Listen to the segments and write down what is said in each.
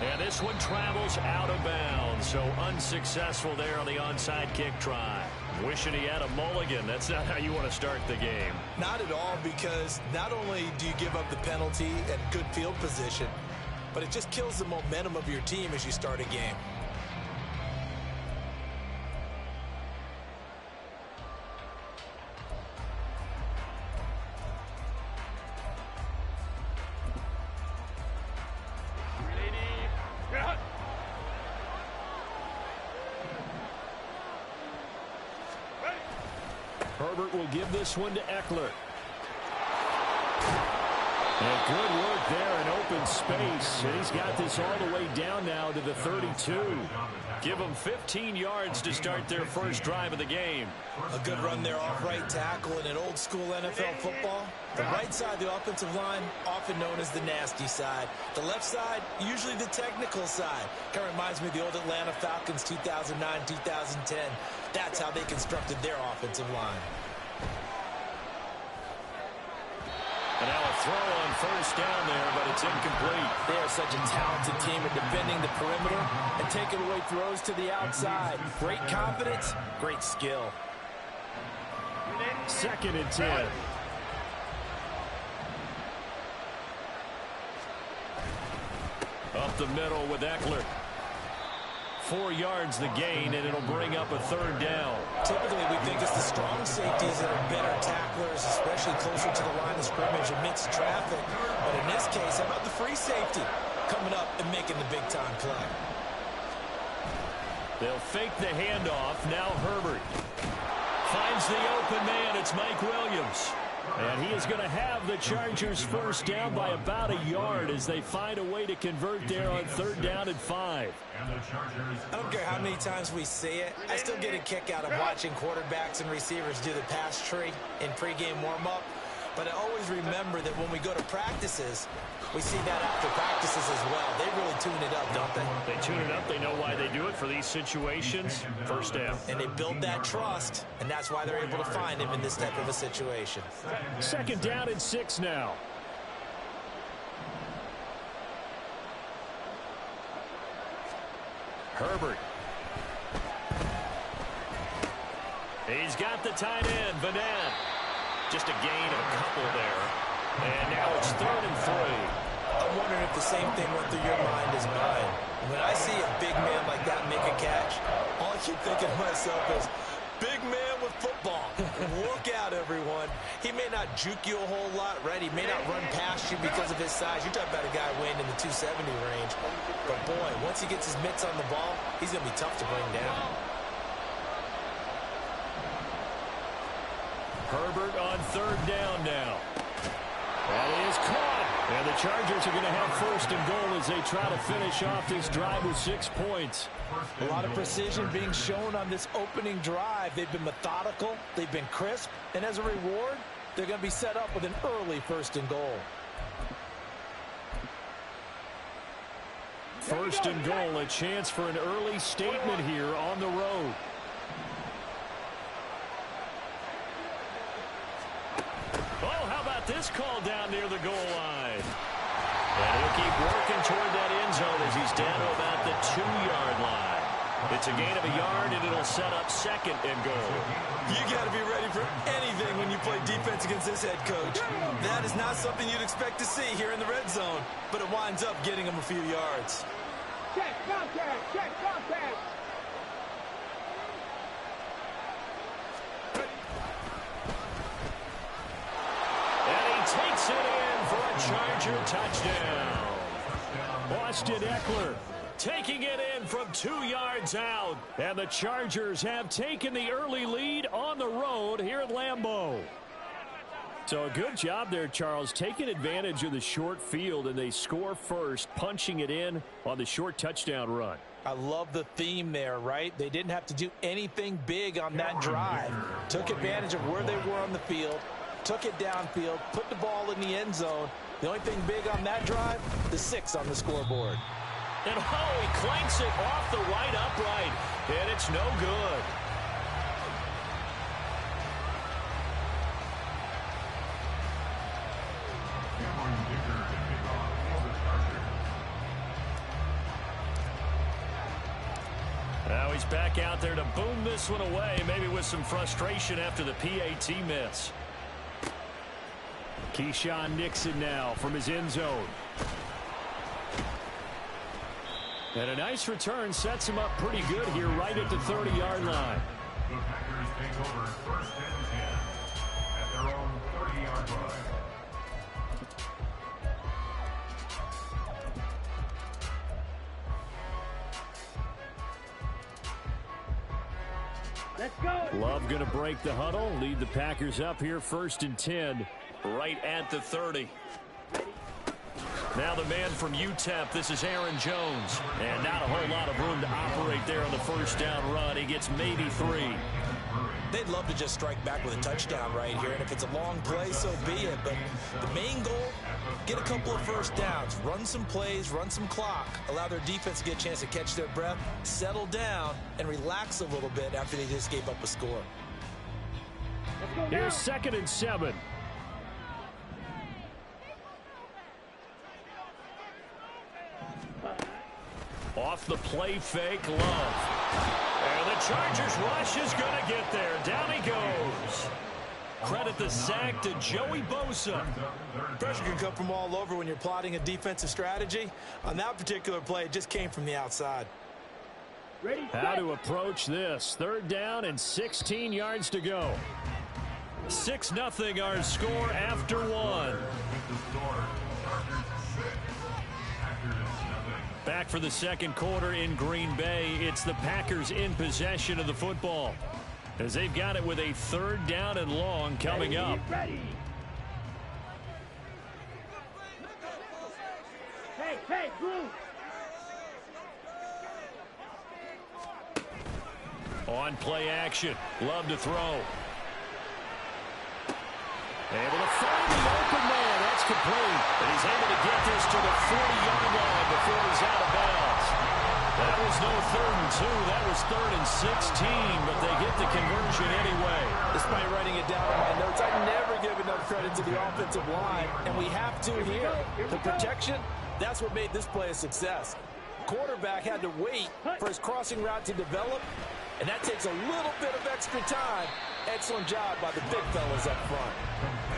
And this one travels out of bounds, so unsuccessful there on the onside kick try. Wishing he had a mulligan. That's not how you want to start the game. Not at all, because not only do you give up the penalty and good field position, but it just kills the momentum of your team as you start a game. Herbert will give this one to Eckler. And good work there in open space. And he's got this all the way down now to the 32. Give them 15 yards to start their first drive of the game. A good run there off right tackle in an old school NFL football. The right side of the offensive line, often known as the nasty side. The left side, usually the technical side. Kind of reminds me of the old Atlanta Falcons 2009-2010. That's how they constructed their offensive line. And now a throw on first down there, but it's incomplete. They are such a talented team at defending the perimeter and taking away throws to the outside. Great confidence, great skill. 2nd and 10. Up the middle with Eckler. 4 yards the gain, and it'll bring up a 3rd down. Typically, we think it's the strong safeties that are better tacklers, especially closer to the line of scrimmage amidst traffic. But in this case, how about the free safety coming up and making the big-time play? They'll fake the handoff. Now Herbert finds the open man. It's Mike Williams. And he is going to have the Chargers first down by about a yard as they find a way to convert there on 3rd down and 5. I don't care how many times we see it. I still get a kick out of watching quarterbacks and receivers do the pass tree in pregame warm-up. But I always remember that when we go to practices, we see that after practices as well. They really tune it up, don't they? They tune it up. They know why they do it for these situations. First down. And they build that trust, and that's why they're able to find him in this type of a situation. 2nd down and 6 now. Herbert. He's got the tight end, Vanette. Just a gain of a couple there. And now it's 3rd and 3. I'm wondering if the same thing went through your mind as mine. When I see a big man like that make a catch, all I keep thinking to myself is, big man with football. Look out, everyone. He may not juke you a whole lot, right? He may not run past you because of his size. You're talking about a guy weighing in the 270 range. But, boy, once he gets his mitts on the ball, he's going to be tough to bring down. Herbert on 3rd down now. That is caught. And the Chargers are going to have 1st and goal as they try to finish off this drive with 6 points. A lot of precision being shown on this opening drive. They've been methodical. They've been crisp. And as a reward, they're going to be set up with an early 1st and goal. 1st and goal, a chance for an early statement here on the road. Oh, how about this call down near the goal line? And he'll keep working toward that end zone as he's down to about the 2-yard line. It's a gain of a yard, and it'll set up 2nd and goal. You got to be ready for anything when you play defense against this head coach. That is not something you'd expect to see here in the red zone, but it winds up getting him a few yards. Check contact, check contact. Takes it in for a Charger touchdown. Austin Eckler taking it in from 2 yards out. And the Chargers have taken the early lead on the road here at Lambeau. So a good job there, Charles, taking advantage of the short field, and they score first, punching it in on the short touchdown run. I love the theme there, right? They didn't have to do anything big on that drive. Took advantage of where they were on the field. Took it downfield, put the ball in the end zone. The only thing big on that drive, the 6 on the scoreboard. And oh, he clanks it off the right upright, and it's no good. he's back out there to boom this one away, maybe with some frustration after the PAT miss. Keyshawn Nixon now from his end zone. And a nice return sets him up pretty good here right at the 30-yard line. The Packers take over first and 10 at their own 30-yard line. Let's go. Love going to break the huddle, lead the Packers up here first and 10 right at the 30. Now the man from UTEP, this is Aaron Jones. And not a whole lot of room to operate there on the first down run. He gets maybe 3. They'd love to just strike back with a touchdown right here, and if it's a long play, so be it. But the main goal, get a couple of first downs, run some plays, run some clock, allow their defense to get a chance to catch their breath, settle down, and relax a little bit after they just gave up a score. Here's 2nd and 7. Off the play fake, Love. And the Chargers rush is going to get there. Down he goes. Credit the sack to Joey Bosa. Pressure can come from all over when you're plotting a defensive strategy. On that particular play, it just came from the outside. Ready, How to approach this. 3rd down and 16 yards to go. 6-0 our score after 1. Back for the second quarter in Green Bay. It's the Packers in possession of the football, as they've got it with a 3rd down and long coming up. Ready. Hey, Blue. On play action. Love to throw. Able to find the open man. That's complete. And he's able to get this to the 40-yard line before he's out of bounds. That was no 3rd and 2. That was 3rd and 16, but they get the conversion anyway. Despite writing it down in my notes, I never give enough credit to the offensive line, and we have to here. The protection, that's what made this play a success. Quarterback had to wait for his crossing route to develop, and that takes a little bit of extra time. Excellent job by the big fellas up front.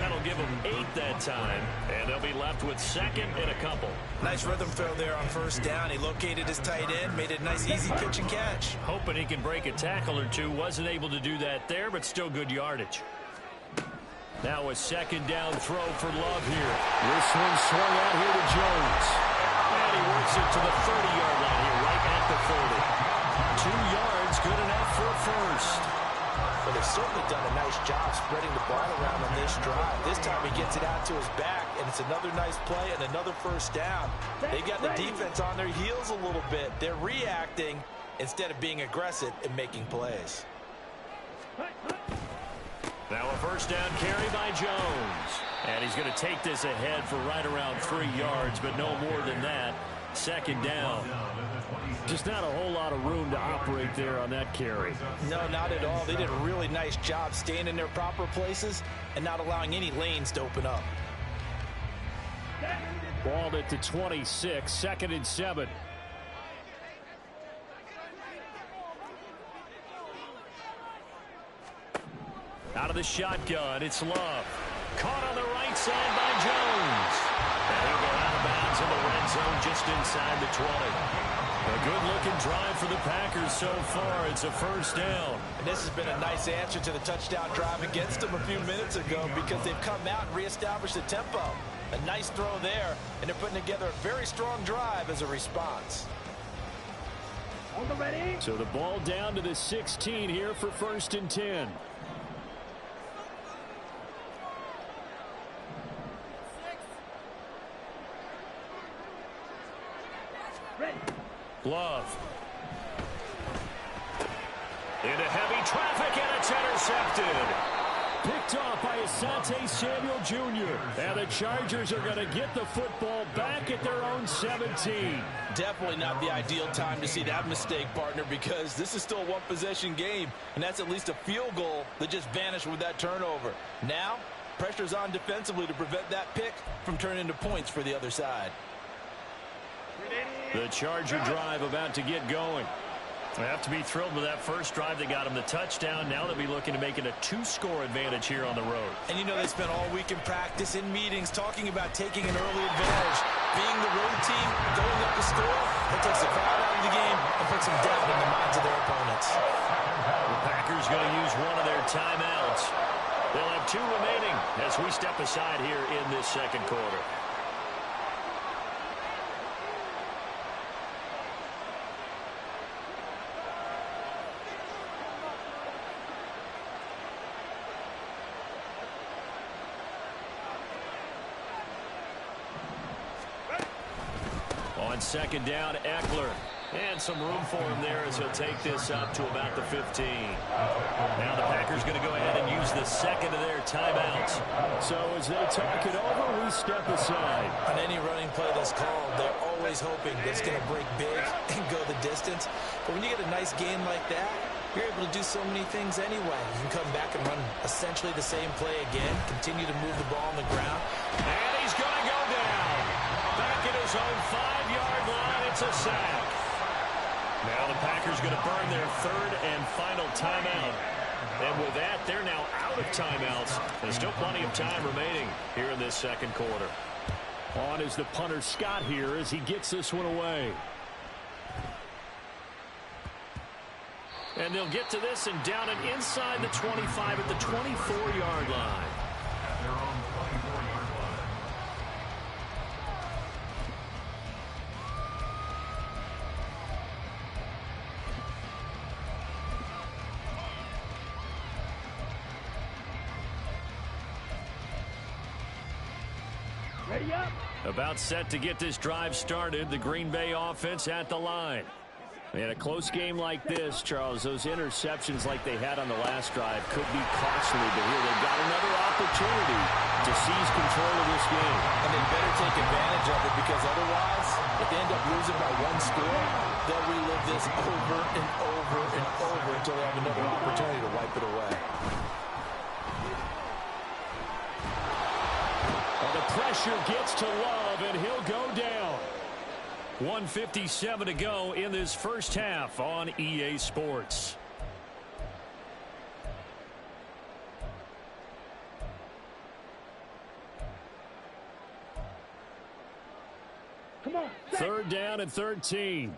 That'll give them 8 that time, and they'll be left with 2nd and a couple. Nice rhythm throw there on 1st down. He located his tight end, made it a nice, easy catch and catch. Hoping he can break a tackle or two. Wasn't able to do that there, but still good yardage. Now a 2nd down throw for Love here. This one swung out here to Jones. And he works it to the 30-yard line here, right at the 30. 2 yards, good enough for a first. But they've certainly done a nice job spreading the ball around on this drive. This time he gets it out to his back, and it's another nice play and another first down. They got the defense on their heels a little bit. They're reacting instead of being aggressive and making plays. Now a first down carry by Jones. And he's going to take this ahead for right around 3 yards, but no more than that. 2nd down. Just not a whole lot of room to operate there on that carry. No, not at all. They did a really nice job staying in their proper places and not allowing any lanes to open up. Balled at the 26, 2nd and 7. Out of the shotgun, it's Love. Caught on the right side by Jones. And he'll go out of bounds in the red zone just inside the 20. A good-looking drive for the Packers so far. It's a first down. And this has been a nice answer to the touchdown drive against them a few minutes ago because they've come out and reestablished the tempo. A nice throw there, and they're putting together a very strong drive as a response. On the ready. So the ball down to the 16 here for 1st and 10. Ready. Love. Into heavy traffic, and it's intercepted. Picked off by Asante Samuel Jr. And the Chargers are going to get the football back at their own 17. Definitely not the ideal time to see that mistake, partner, because this is still a one-possession game, and that's at least a field goal that just vanished with that turnover. Now, pressure's on defensively to prevent that pick from turning into points for the other side. The Charger drive about to get going. They have to be thrilled with that first drive that got them the touchdown. Now they'll be looking to make it a 2-score advantage here on the road. And you know they spent all week in practice, in meetings, talking about taking an early advantage. Being the road team, going up to score, that takes the crowd out of the game and puts them down in the minds of their opponents. The Packers going to use one of their timeouts. They'll have 2 remaining as we step aside here in this second quarter. On second down, Eckler. And some room for him there as he'll take this up to about the 15. Now the Packers going to go ahead and use the second of their timeouts. So as they talk it over, we step aside. On any running play that's called, they're always hoping that it's going to break big and go the distance. But when you get a nice gain like that, you're able to do so many things anyway. You can come back and run essentially the same play again, continue to move the ball on the ground. And he's going to go down. Back at his own 5-yard line, it's a sack. Now the Packers going to burn their third and final timeout. And with that, they're now out of timeouts. There's still plenty of time remaining here in this second quarter. On is the punter Scott here as he gets this one away. And they'll get to this and down it inside the 25 at the 24-yard line. At their own 24-yard line. Ready up. About set to get this drive started. The Green Bay offense at the line. In a close game like this, Charles, those interceptions like they had on the last drive could be costly. But here they've got another opportunity to seize control of this game. And they better take advantage of it, because otherwise, if they end up losing by 1 score, they'll relive this over and over and over until they have another opportunity to wipe it away. Well, the pressure gets to Love, and he'll go down. 1:57 to go in this first half on EA Sports. Come on. Third down and 13.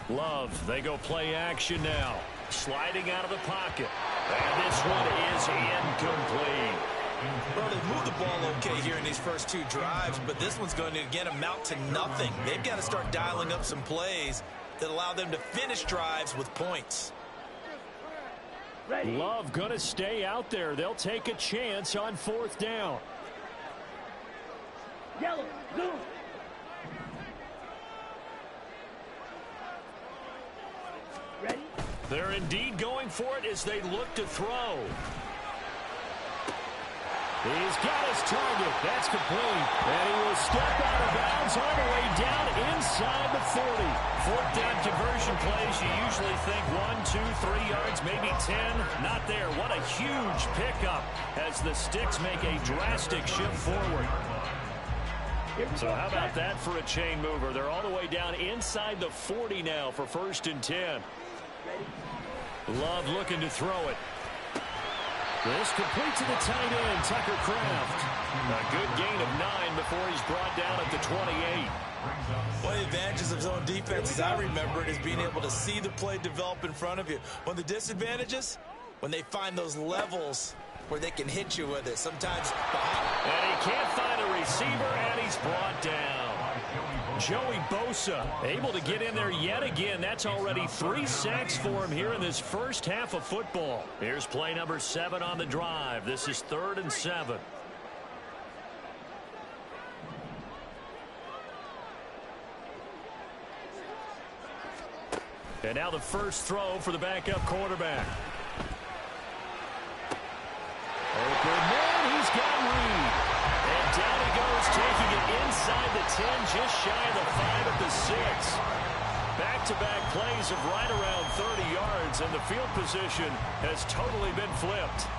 Love, they go play action now. Sliding out of the pocket. And this one is incomplete. Well, they've moved the ball okay here in these first 2 drives, but this one's going to, again, amount to nothing. They've got to start dialing up some plays that allow them to finish drives with points. Ready. Love going to stay out there. They'll take a chance on 4th down. Yellow. Blue. Ready. They're indeed going for it as they look to throw. He's got his target. That's complete. And he will step out of bounds all the way down inside the 40. 4th down conversion plays, you usually think 1, 2, 3 yards, maybe 10. Not there. What a huge pickup as the Sticks make a drastic shift forward. So how about that for a chain mover? They're all the way down inside the 40 now for 1st and 10. Love looking to throw it. This complete to the tight end, Tucker Kraft. A good gain of 9 before he's brought down at the 28. One of the advantages of zone defense, as I remember it, is being able to see the play develop in front of you. One of the disadvantages, when they find those levels where they can hit you with it. Sometimes behind. And he can't find a receiver, and he's brought down. Joey Bosa able to get in there yet again. That's already 3 sacks for him here in this first half of football. Here's play number 7 on the drive. This is 3rd and 7. And now the first throw for the backup quarterback. Open man, he's got Reed. And down he goes, taking it inside the 10, just shy of the 5 at the 6. Back-to-back plays of right around 30 yards, and the field position has totally been flipped.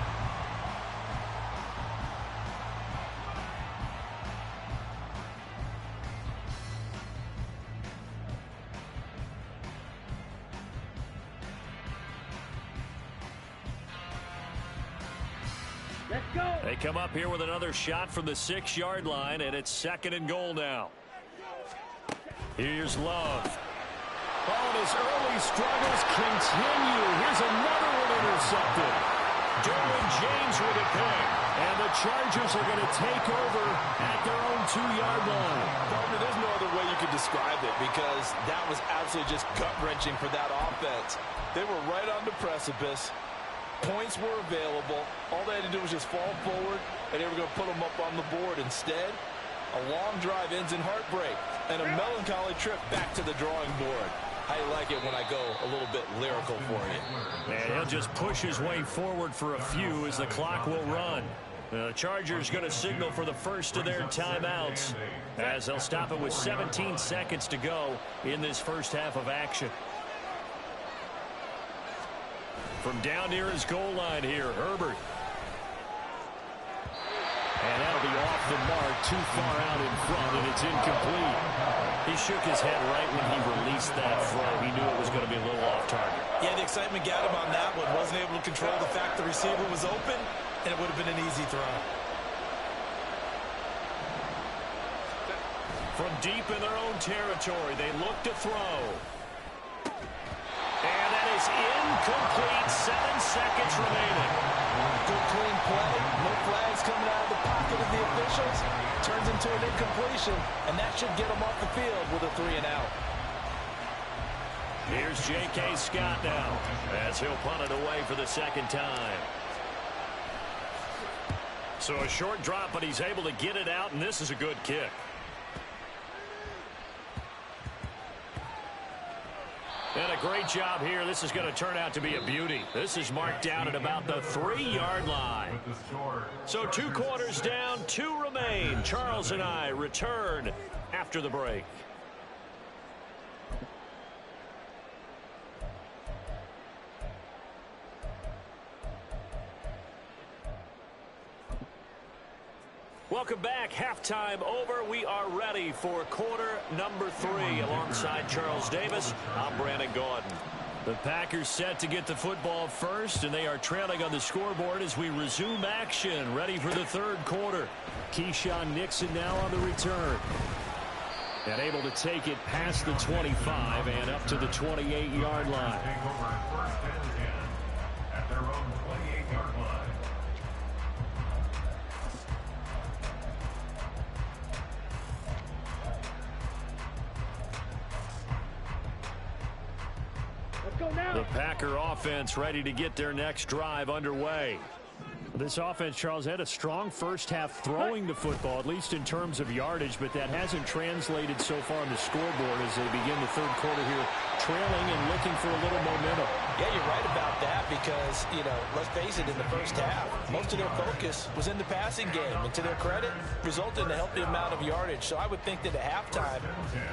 Let's go. They come up here with another shot from the 6-yard line, and it's 2nd and goal now. Here's Love. Oh, and his early struggles continue. Here's another one intercepted. Derwin James with a pick. And the Chargers are going to take over at their own 2-yard line. Partner, there's no other way you could describe it because that was absolutely just gut-wrenching for that offense. They were right on the precipice. Points were available. All they had to do was just fall forward, and they were going to put them up on the board. Instead, a long drive ends in heartbreak and a melancholy trip back to the drawing board. I like it when I go a little bit lyrical for you. And he'll just push his way forward for a few as the clock will run. The Chargers going to signal for the first of their timeouts as they'll stop it with 17 seconds to go in this first half of action. From down near his goal line here, Herbert. And that'll be off the mark, too far out in front, and it's incomplete. He shook his head right when he released that throw. He knew it was going to be a little off target. Yeah, the excitement got him on that one. Wasn't able to control the fact the receiver was open, and it would have been an easy throw. From deep in their own territory, they look to throw. And that is incomplete. 7 seconds remaining. Good clean play. No flags coming out of the pocket of the officials. Turns into an incompletion, and that should get them off the field with a 3-and-out. Here's J.K. Scott now as he'll punt it away for the second time. So a short drop, but he's able to get it out, and this is a good kick. And a great job here. This is going to turn out to be a beauty. This is marked down at about the 3-yard line. So 2 quarters down, 2 remain. Charles and I return after the break. Welcome back. Halftime over. We are ready for quarter number 3. Alongside Charles Davis, I'm Brandon Gaudin. The Packers set to get the football first, and they are trailing on the scoreboard as we resume action. Ready for the 3rd quarter. Keyshawn Nixon now on the return. And able to take it past the 25 and up to the 28-yard line. Take over 1st and 10 at their own 28-yard line. Go now. The Packer offense ready to get their next drive underway. This offense, Charles, had a strong first half throwing the football, at least in terms of yardage, but that hasn't translated so far on the scoreboard as they begin the 3rd quarter here, trailing and looking for a little momentum. Yeah, you're right about that because, let's face it, in the first half, most of their focus was in the passing game. And to their credit, resulted in a healthy amount of yardage. So I would think that at halftime,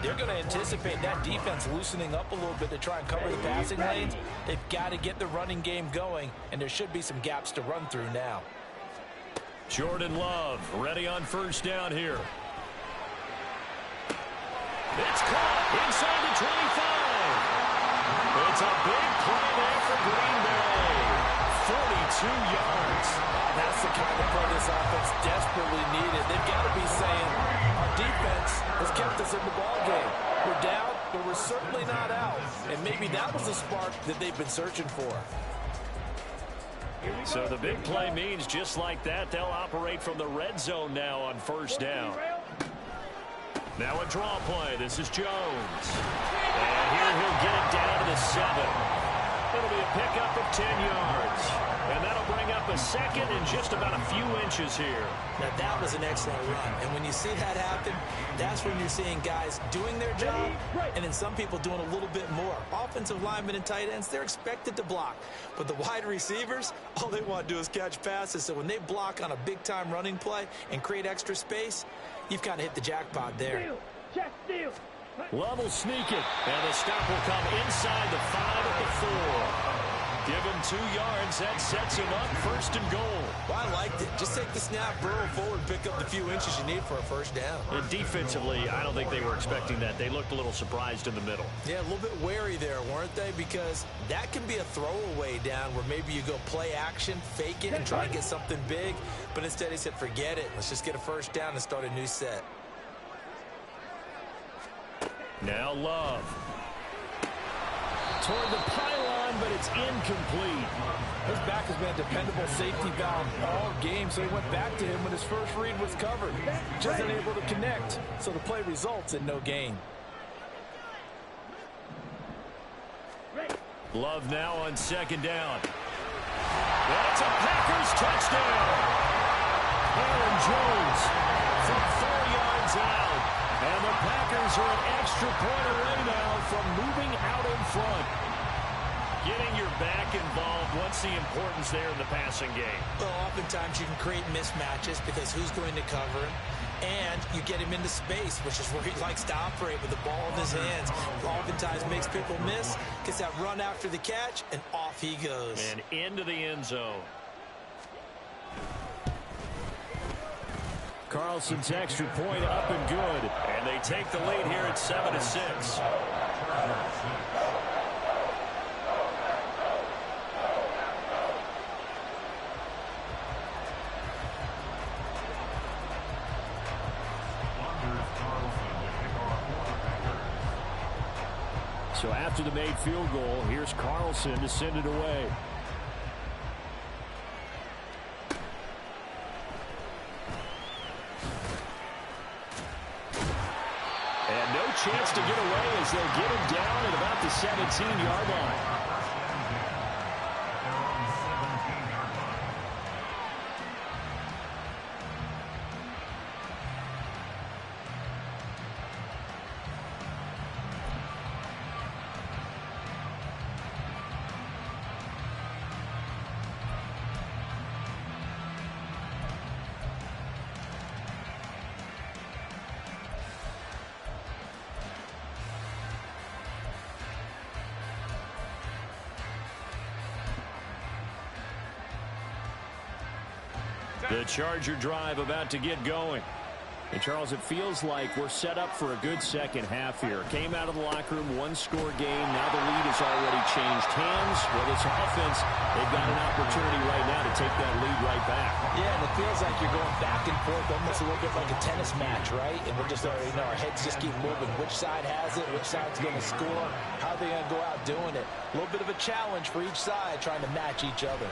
they're going to anticipate that defense loosening up a little bit to try and cover the passing lanes. They've got to get the running game going, and there should be some gaps to run through now. Jordan Love ready on 1st down here. It's caught inside the 25. It's a big play there for Green Bay. 42 yards. That's the kind of play this offense desperately needed. They've got to be saying, our defense has kept us in the ballgame. We're down, but we're certainly not out. And maybe that was the spark that they've been searching for. So the big play means just like that, they'll operate from the red zone now on 1st down. Now a draw play. This is Jones. And here he'll get it down to the 7. It'll be a pickup of 10 yards. And that'll bring up a 2nd and just about a few inches here. Now that was an excellent run. And when you see that happen, that's when you're seeing guys doing their job and then some people doing a little bit more. Offensive linemen and tight ends, they're expected to block. But the wide receivers, all they want to do is catch passes. So when they block on a big-time running play and create extra space, you've kind of hit the jackpot there. Check steal. Love will sneak it. And the stop will come inside the 5 at the 4. Give him 2 yards. That sets him up 1st and goal. Well, I liked it. Just take the snap, burrow forward, pick up the few inches you need for a 1st down. And defensively, I don't think they were expecting that. They looked a little surprised in the middle. Yeah, a little bit wary there, weren't they? Because that can be a throwaway down where maybe you go play action, fake it, and try to get something big. But instead he said, forget it. Let's just get a 1st down and start a new set. Now Love. Toward the pylon, but it's incomplete. His back has been a dependable safety valve all game, so he went back to him when his first read was covered. Just unable to connect, so the play results in no gain. Love now on 2nd down. That's a Packers touchdown. Aaron Jones from 4 yards out. And the Packers are an extra point away now from moving out in front. Getting your back involved, what's the importance there in the passing game? Well, oftentimes you can create mismatches because who's going to cover him? And you get him into space, which is where he likes to operate with the ball in his hands. Oftentimes makes people miss, gets that run after the catch, and off he goes. And into the end zone. Carlson's extra point up and good. And they take the lead here at 7-6. So after the made field goal, here's Carlson to send it away. And no chance to get away as they'll get him down at about the 17-yard line. The Charger drive about to get going. And, Charles, it feels like we're set up for a good second half here. Came out of the locker room, 1-score game. Now the lead has already changed hands. Whether it's offense, they've got an opportunity right now to take that lead right back. Yeah, and it feels like you're going back and forth almost a little bit like a tennis match, right? And we're just already know our heads just keep moving. Which side has it? Which side's going to score? How are they going to go out doing it? A little bit of a challenge for each side trying to match each other.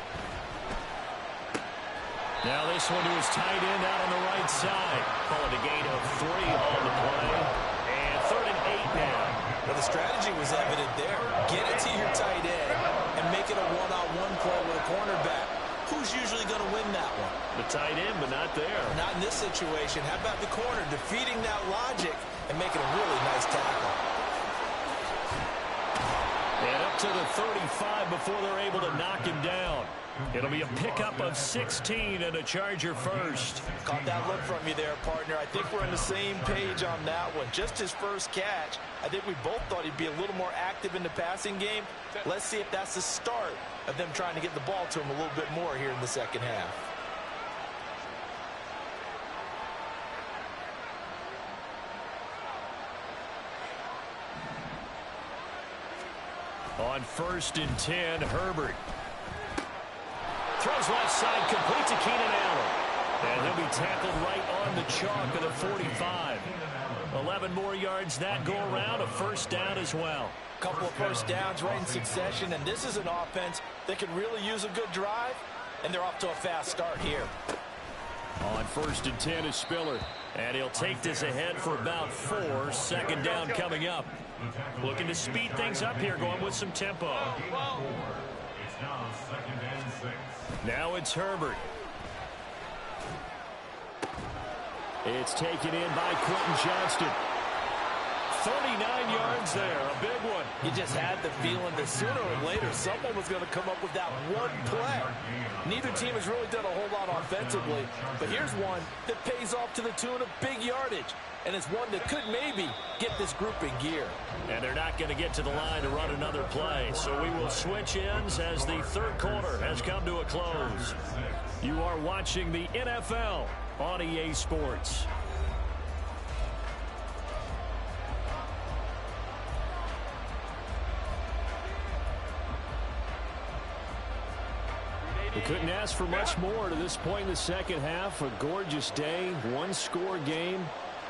Now this one to his tight end out on the right side. Call it a gain of 3 on the play. And 3rd and 8 now. Well, the strategy was evident there. Get it to your tight end and make it a one-on-one play with a cornerback. Who's usually going to win that one? The tight end, but not there. Not in this situation. How about the corner defeating that logic and making a really nice tackle? And up to the 35 before they're able to knock him down. It'll be a pickup of 16 and a Charger first. Caught that look from you there, partner. I think we're on the same page on that one. Just his first catch. I think we both thought he'd be a little more active in the passing game. Let's see if that's the start of them trying to get the ball to him a little bit more here in the second half. On 1st and 10, Herbert. Throws left side, complete to Keenan Allen. And he'll be tackled right on the chalk of the 45. 11 more yards that go around, a 1st down as well. Couple of 1st downs right in succession, and this is an offense that could really use a good drive, and they're off to a fast start here. On 1st and 10 is Spiller. And he'll take this ahead for about 4. 2nd down coming up. Looking to speed things up here, going with some tempo. It's now 2nd and 6. Now it's Herbert. It's taken in by Quentin Johnston. 39 yards there, a big one. You just had the feeling that sooner or later someone was going to come up with that one play. Neither team has really done a whole lot offensively, but here's one that pays off to the tune of big yardage, and it's one that could maybe get this group in gear. And they're not going to get to the line to run another play, so we will switch ends as the third quarter has come to a close. You are watching the NFL on EA Sports. We couldn't ask for much more to this point in the second half. A gorgeous day, one-score game.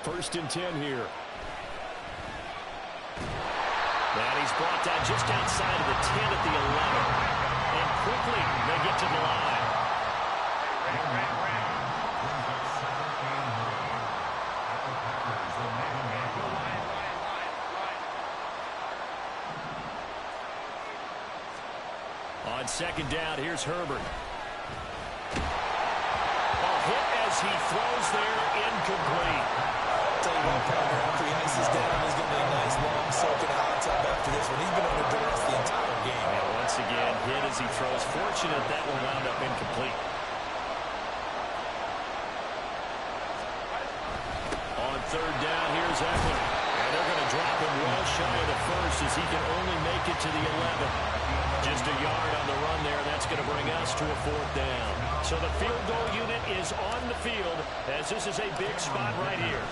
1st and 10 here. And he's brought down just outside of the 10 at the 11. And quickly they get to the line. On 2nd down, here's Herbert. A hit as he throws there, incomplete. Tell you what, partner, after he ices down, he's going to be a nice long soaking hot tub after this one. He's been under duress the entire game. And once again, hit as he throws. Fortunate that one wound up incomplete. On 3rd down, here's Eckler. And they're going to drop him well shy of the 1st as he can only make it to the 11. Just a yard on the run there. That's going to bring us to a 4th down. So the field goal unit is on the field as this is a big spot right here.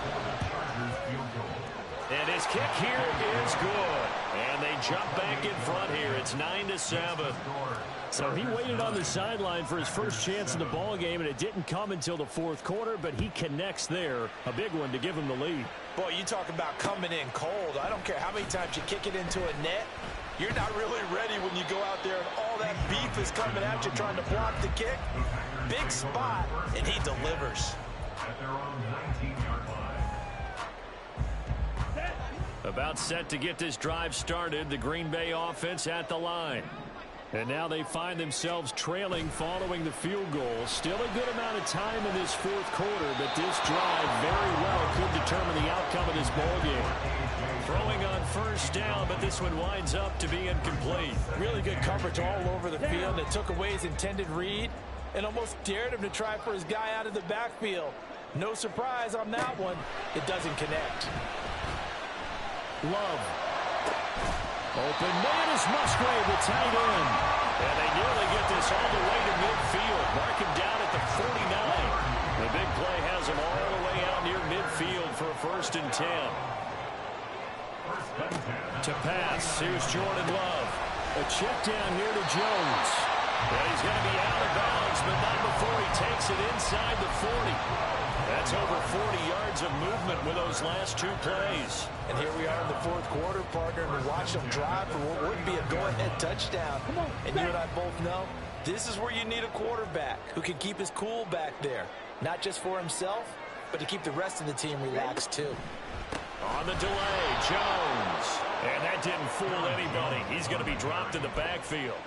And his kick here is good. And they jump back in front here. It's 9-7. So he waited on the sideline for his first chance in the ball game, and it didn't come until the 4th quarter, but he connects there. A big one to give him the lead. Boy, you talk about coming in cold. I don't care how many times you kick it into a net. You're not really ready when you go out there and all that beef is coming at you trying to block the kick. Big spot, and he delivers. At their own 19-yard line. About set to get this drive started, the Green Bay offense at the line. And now they find themselves trailing following the field goal. Still a good amount of time in this 4th quarter, but this drive very well could determine the outcome of this ballgame. Throwing on 1st down, but this one winds up to be incomplete. Really good coverage all over the field. It took away his intended read and almost dared him to try for his guy out of the backfield. No surprise on that one. It doesn't connect. Love. Open man is Musgrave, the tight end. And they nearly get this all the way to midfield. Mark him down at the 49. The big play has him all the way out near midfield for a 1st and 10. To pass, here's Jordan Love. A check down here to Jones. And he's going to be out of bounds, but not before he takes it inside the 40. That's over 40 yards of movement with those last 2 plays. And here we are in the 4th quarter, partner, and watch them drive for what would be a go-ahead touchdown. And you and I both know this is where you need a quarterback who can keep his cool back there. Not just for himself, but to keep the rest of the team relaxed too. On the delay, Jones. And that didn't fool anybody. He's going to be dropped in the backfield.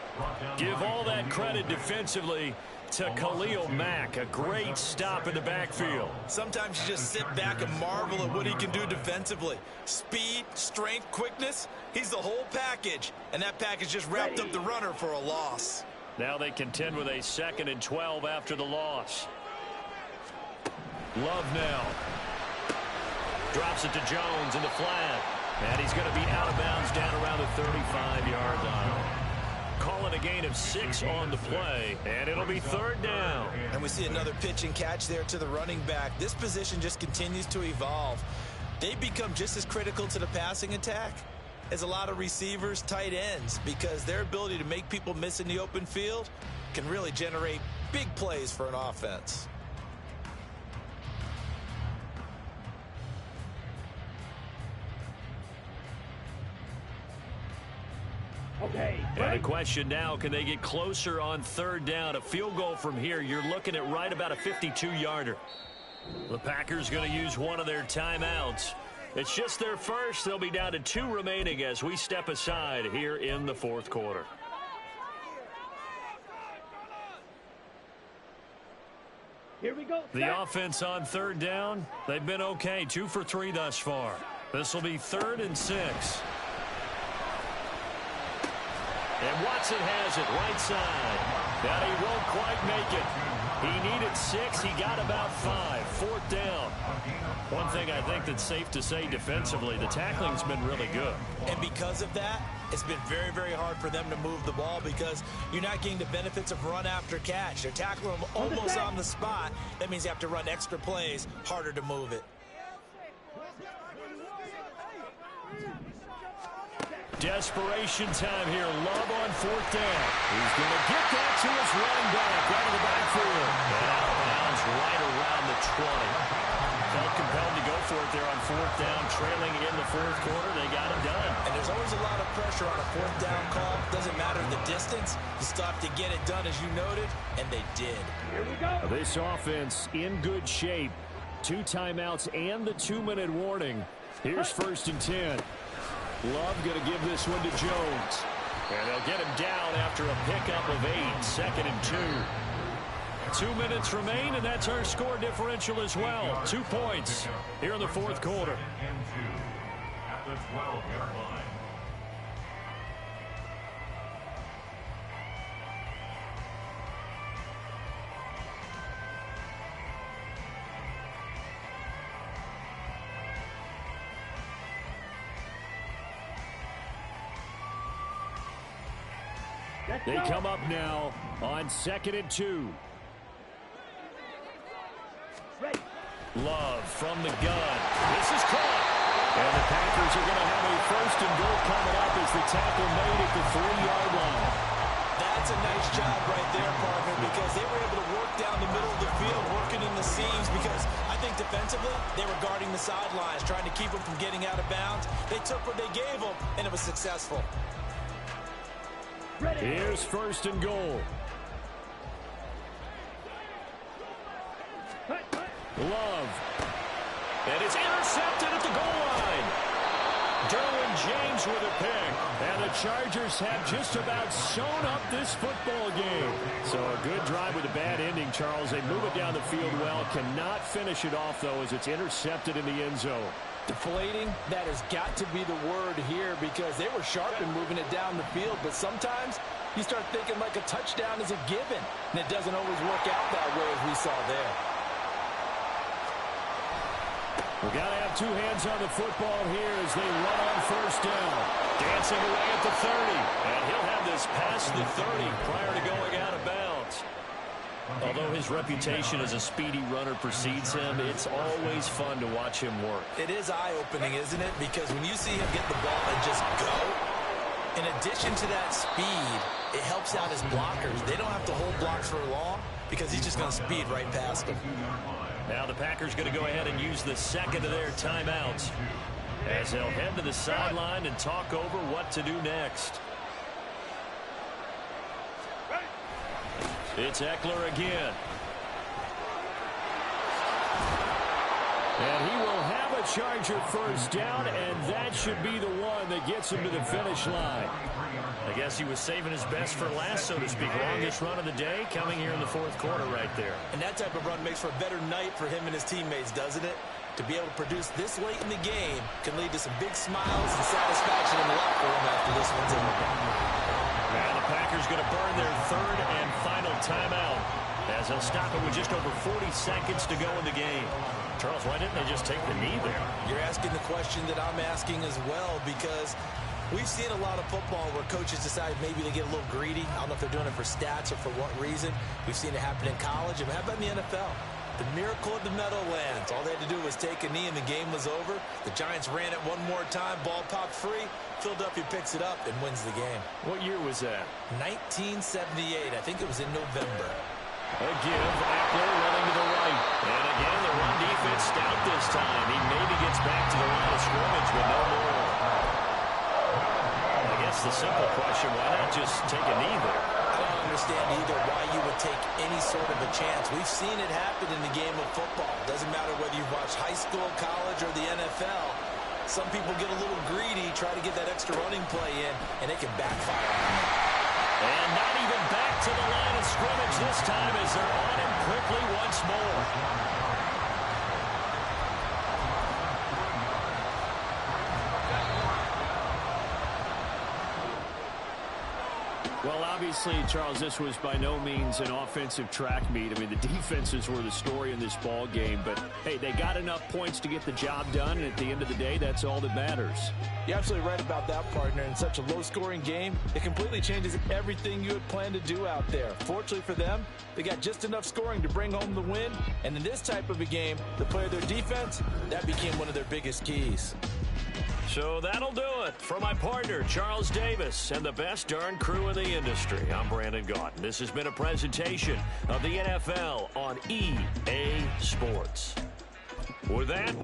Give all that credit defensively to Khalil Mack. A great stop in the backfield. Sometimes you just sit back and marvel at what he can do defensively. Speed, strength, quickness, he's the whole package. And that package just wrapped up the runner for a loss. Now they contend with a 2nd and 12 after the loss. Love now. Drops it to Jones in the flat. And he's going to be out of bounds down around the 35-yard line. Call it a gain of 6 on the play, and it'll be 3rd down. And we see another pitch and catch there to the running back. This position just continues to evolve. They become just as critical to the passing attack as a lot of receivers, tight ends, because their ability to make people miss in the open field can really generate big plays for an offense. Okay. And the question now, can they get closer on 3rd down? A field goal from here, you're looking at right about a 52-yarder. The Packers going to use one of their timeouts. It's just their first. They'll be down to 2 remaining as we step aside here in the 4th quarter. Here we go. The offense on 3rd down, they've been okay. 2 for 3 thus far. This will be 3rd and 6. And Watson has it right side. And he won't quite make it. He needed 6. He got about 5. 4th down. One thing I think that's safe to say defensively, the tackling's been really good. And because of that, it's been very, very hard for them to move the ball because you're not getting the benefits of run after catch. They're tackling them almost on the spot. That means you have to run extra plays, harder to move it. Desperation time here. Love on 4th down. He's going to get that to his running back out of the backfield. And out of bounds right around the 20. Felt compelled to go for it there on 4th down, trailing in the 4th quarter. They got it done. And there's always a lot of pressure on a 4th down call. Doesn't matter the distance. You still have to get it done, as you noted, and they did. Here we go. This offense in good shape. 2 timeouts and the 2-minute warning. Here's 1st and 10. Love going to give this one to Jones. And they'll get him down after a pickup of 8. 2nd and 2. 2 minutes remain, and that's our score differential as well. 2 points here in the 4th quarter. At the 12-yard line. They come up now on 2nd and 2. Love from the gun. This is caught. And the Packers are going to have a 1st and goal coming up as the tackle made at the 3-yard line. That's a nice job right there, partner, because they were able to work down the middle of the field, working in the seams, because I think defensively they were guarding the sidelines, trying to keep them from getting out of bounds. They took what they gave them, and it was successful. Here's 1st and goal. Love. And it's intercepted at the goal line. Derwin James with a pick. And the Chargers have just about sewn up this football game. So a good drive with a bad ending, Charles. They move it down the field well. Cannot finish it off, though, as it's intercepted in the end zone. Deflating, that has got to be the word here because they were sharp in moving it down the field, but sometimes you start thinking like a touchdown is a given, and it doesn't always work out that way as we saw there. We've got to have 2 hands on the football here as they run on 1st down. Dancing away at the 30, and he'll have this past the 30 prior to going out of bounds. Although his reputation as a speedy runner precedes him, it's always fun to watch him work. It is eye-opening, isn't it? Because when you see him get the ball and just go, in addition to that speed, it helps out his blockers. They don't have to hold blocks for long because he's just going to speed right past them. Now the Packers going to go ahead and use the 2nd of their timeouts as they'll head to the sideline and talk over what to do next. It's Eckler again. And he will have a Charger 1st down, and that should be the one that gets him to the finish line. I guess he was saving his best for last, so to speak. Longest run of the day coming here in the 4th quarter right there. And that type of run makes for a better night for him and his teammates, doesn't it? To be able to produce this late in the game can lead to some big smiles and satisfaction in the locker room after this one's over. Now the Packers going to burn their 3rd and final timeout as they'll stop it with just over 40 seconds to go in the game. Charles, why didn't they just take the knee there? You're asking the question that I'm asking as well, because we've seen a lot of football where coaches decide maybe they get a little greedy. I don't know if they're doing it for stats or for what reason. We've seen it happen in college. And how about in the NFL? The miracle of the Meadowlands. All they had to do was take a knee and the game was over. The Giants ran it one more time. Ball popped free. Philadelphia picks it up and wins the game. What year was that? 1978. I think it was in November. A give. Eckler running to the right. And again, the run defense stout this time. He maybe gets back to the line of scrimmage, but no more. I guess the simple question, why not just take a knee there? I don't understand either why you would take any sort of a chance. We've seen it happen in the game of football. Doesn't matter whether you watch high school, college, or the NFL. Some people get a little greedy, try to get that extra running play in, and it can backfire on them. And not even back to the line of scrimmage this time as they're on him quickly once more. Well, obviously, Charles, this was by no means an offensive track meet. I mean, the defenses were the story in this ball game. But, hey, they got enough points to get the job done, and at the end of the day, that's all that matters. You're absolutely right about that, partner. In such a low-scoring game, it completely changes everything you had planned to do out there. Fortunately for them, they got just enough scoring to bring home the win. And in this type of a game, the play of their defense, that became one of their biggest keys. So that'll do it for my partner, Charles Davis, and the best darn crew in the industry. I'm Brandon Gaudin. This has been a presentation of the NFL on EA Sports. With that...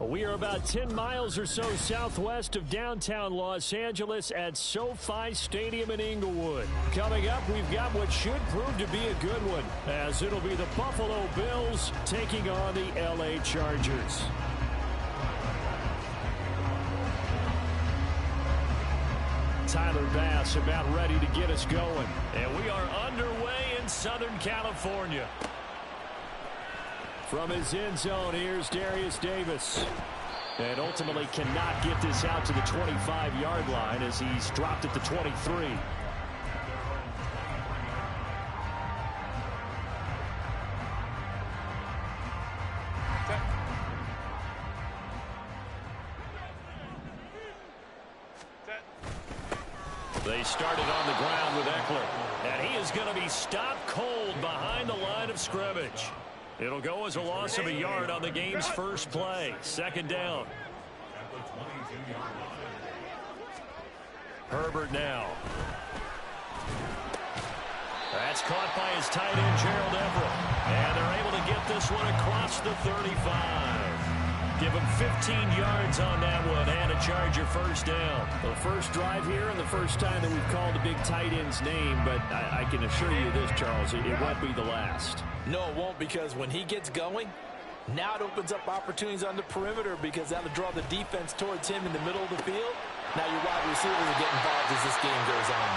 We are about 10 miles or so southwest of downtown Los Angeles at SoFi Stadium in Inglewood. Coming up, we've got what should prove to be a good one, as it'll be the Buffalo Bills taking on the LA Chargers. Tyler Bass about ready to get us going. And we are underway in Southern California. From his end zone, here's Darius Davis. And ultimately cannot get this out to the 25-yard line as he's dropped at the 23. They started on the ground with Eckler. And he is going to be stopped cold behind the line of scrimmage. It'll go as a loss of a yard on the game's first play. Second down. Herbert now. That's caught by his tight end, Gerald Everett. And they're able to get this one across the 35. Give him 15 yards on that one and a Charger first down. The first drive here and the first time that we've called a big tight end's name, but I can assure you this, Charles, it won't be the last. No, it won't, because when he gets going, now it opens up opportunities on the perimeter because that'll draw the defense towards him in the middle of the field. Now your wide receivers will get involved as this game goes on.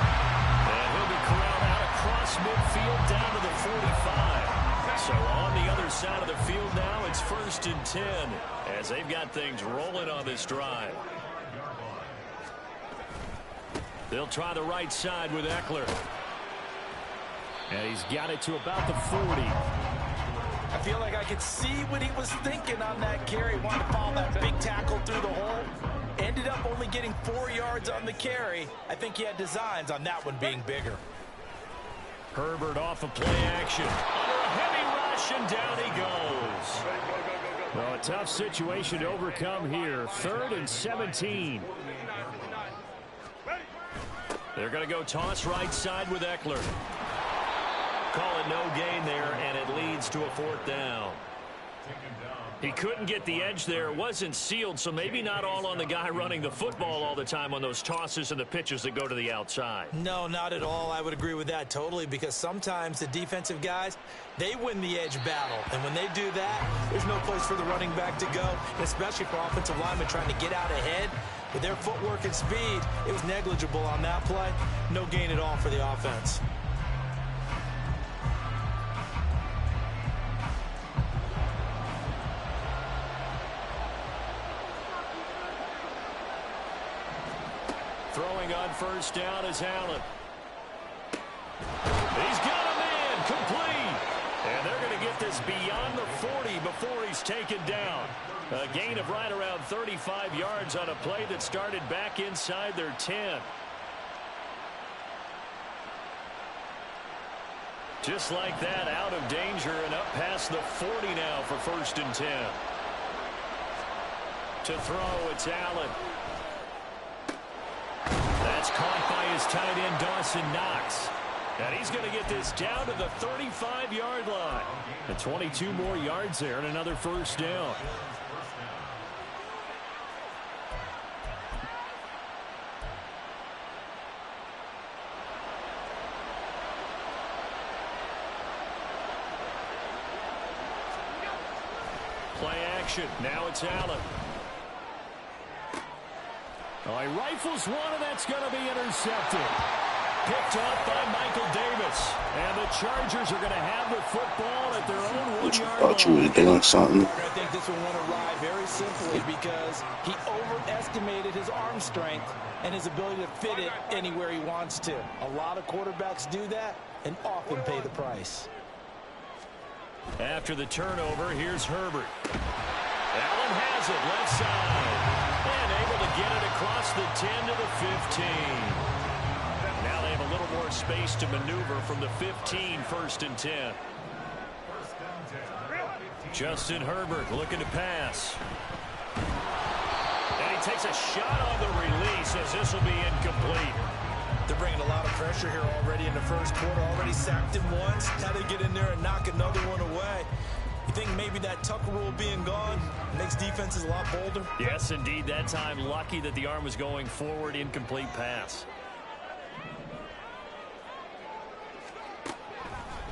And he'll be corralled out across midfield down to the 45. So on the other side of the field now, it's 1st and 10 as they've got things rolling on this drive. They'll try the right side with Eckler. And he's got it to about the 40. I feel like I could see what he was thinking on that carry. Wanted to follow that big tackle through the hole. Ended up only getting 4 yards on the carry. I think he had designs on that one being bigger. Herbert off of play action. Under a heavy rush, and down he goes. Well, a tough situation to overcome here. 3rd and 17. They're going to go toss right side with Eckler. Call it no gain there, and it leads to a 4th down. He couldn't get the edge there. It wasn't sealed, so maybe not all on the guy running the football all the time on those tosses and the pitches that go to the outside. No, not at all. I would agree with that totally, because sometimes the defensive guys, they win the edge battle. And when they do that, there's no place for the running back to go, especially for offensive linemen trying to get out ahead. With their footwork and speed, it was negligible on that play. No gain at all for the offense. Throwing on first down is Allen. He's got a man complete. And they're going to get this beyond the 40 before he's taken down. A gain of right around 35 yards on a play that started back inside their 10. Just like that, out of danger and up past the 40 now for 1st and 10. To throw, it's Allen. That's caught by his tight end, Dawson Knox. And he's going to get this down to the 35-yard line. And 22 more yards there and another 1st down. Play action. Now it's Allen. Oh, he rifles one, and that's going to be intercepted. Picked off by Michael Davis. And the Chargers are going to have the football at their own 1-yard line. Thought you was doing something. I think this one won't arrive very simply because he overestimated his arm strength and his ability to fit it anywhere he wants to. A lot of quarterbacks do that and often pay the price. After the turnover, here's Herbert. Allen has it left side. And able to get it across the 10 to the 15. Now they have a little more space to maneuver from the 15, 1st and 10. Justin Herbert looking to pass. And he takes a shot on the release as this will be incomplete. They're bringing a lot of pressure here already in the 1st quarter. Already sacked him once. Now they get in there and knock another one away. You think maybe that Tucker rule being gone makes defenses a lot bolder? Yes, indeed. That time, lucky that the arm was going forward. Incomplete pass.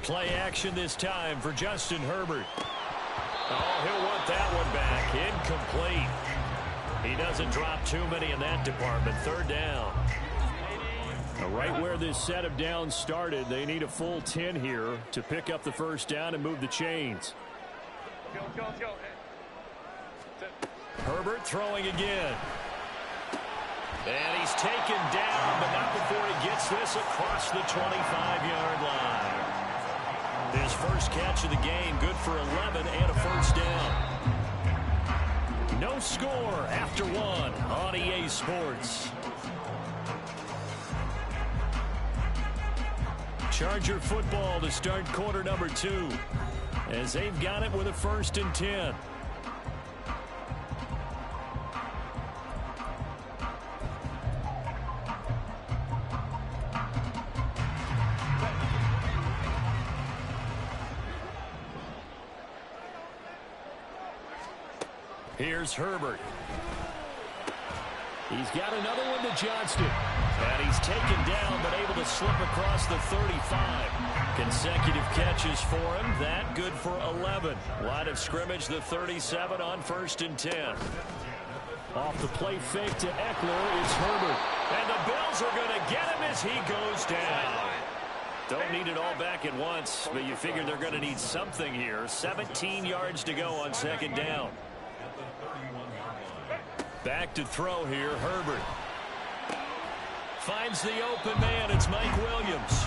Play action this time for Justin Herbert. Oh, he'll want that one back. Incomplete. He doesn't drop too many in that department. 3rd down. Now, right where this set of downs started, they need a full 10 here to pick up the 1st down and move the chains. Herbert throwing again. And he's taken down, but not before he gets this across the 25-yard line. His first catch of the game, good for 11 and a 1st down. No score after 1 on EA Sports. Charger football to start quarter number 2. As they've got it with a 1st and 10. Here's Herbert. He's got another one to Johnston. And he's taken down, but able to slip across the 35. Consecutive catches for him. That good for 11. Line of scrimmage, the 37 on 1st and 10. Off the play fake to Eckler, it's Herbert. And the Bills are going to get him as he goes down. Don't need it all back at once, but you figure they're going to need something here. 17 yards to go on 2nd down. Back to throw here, Herbert. Finds the open man, it's Mike Williams.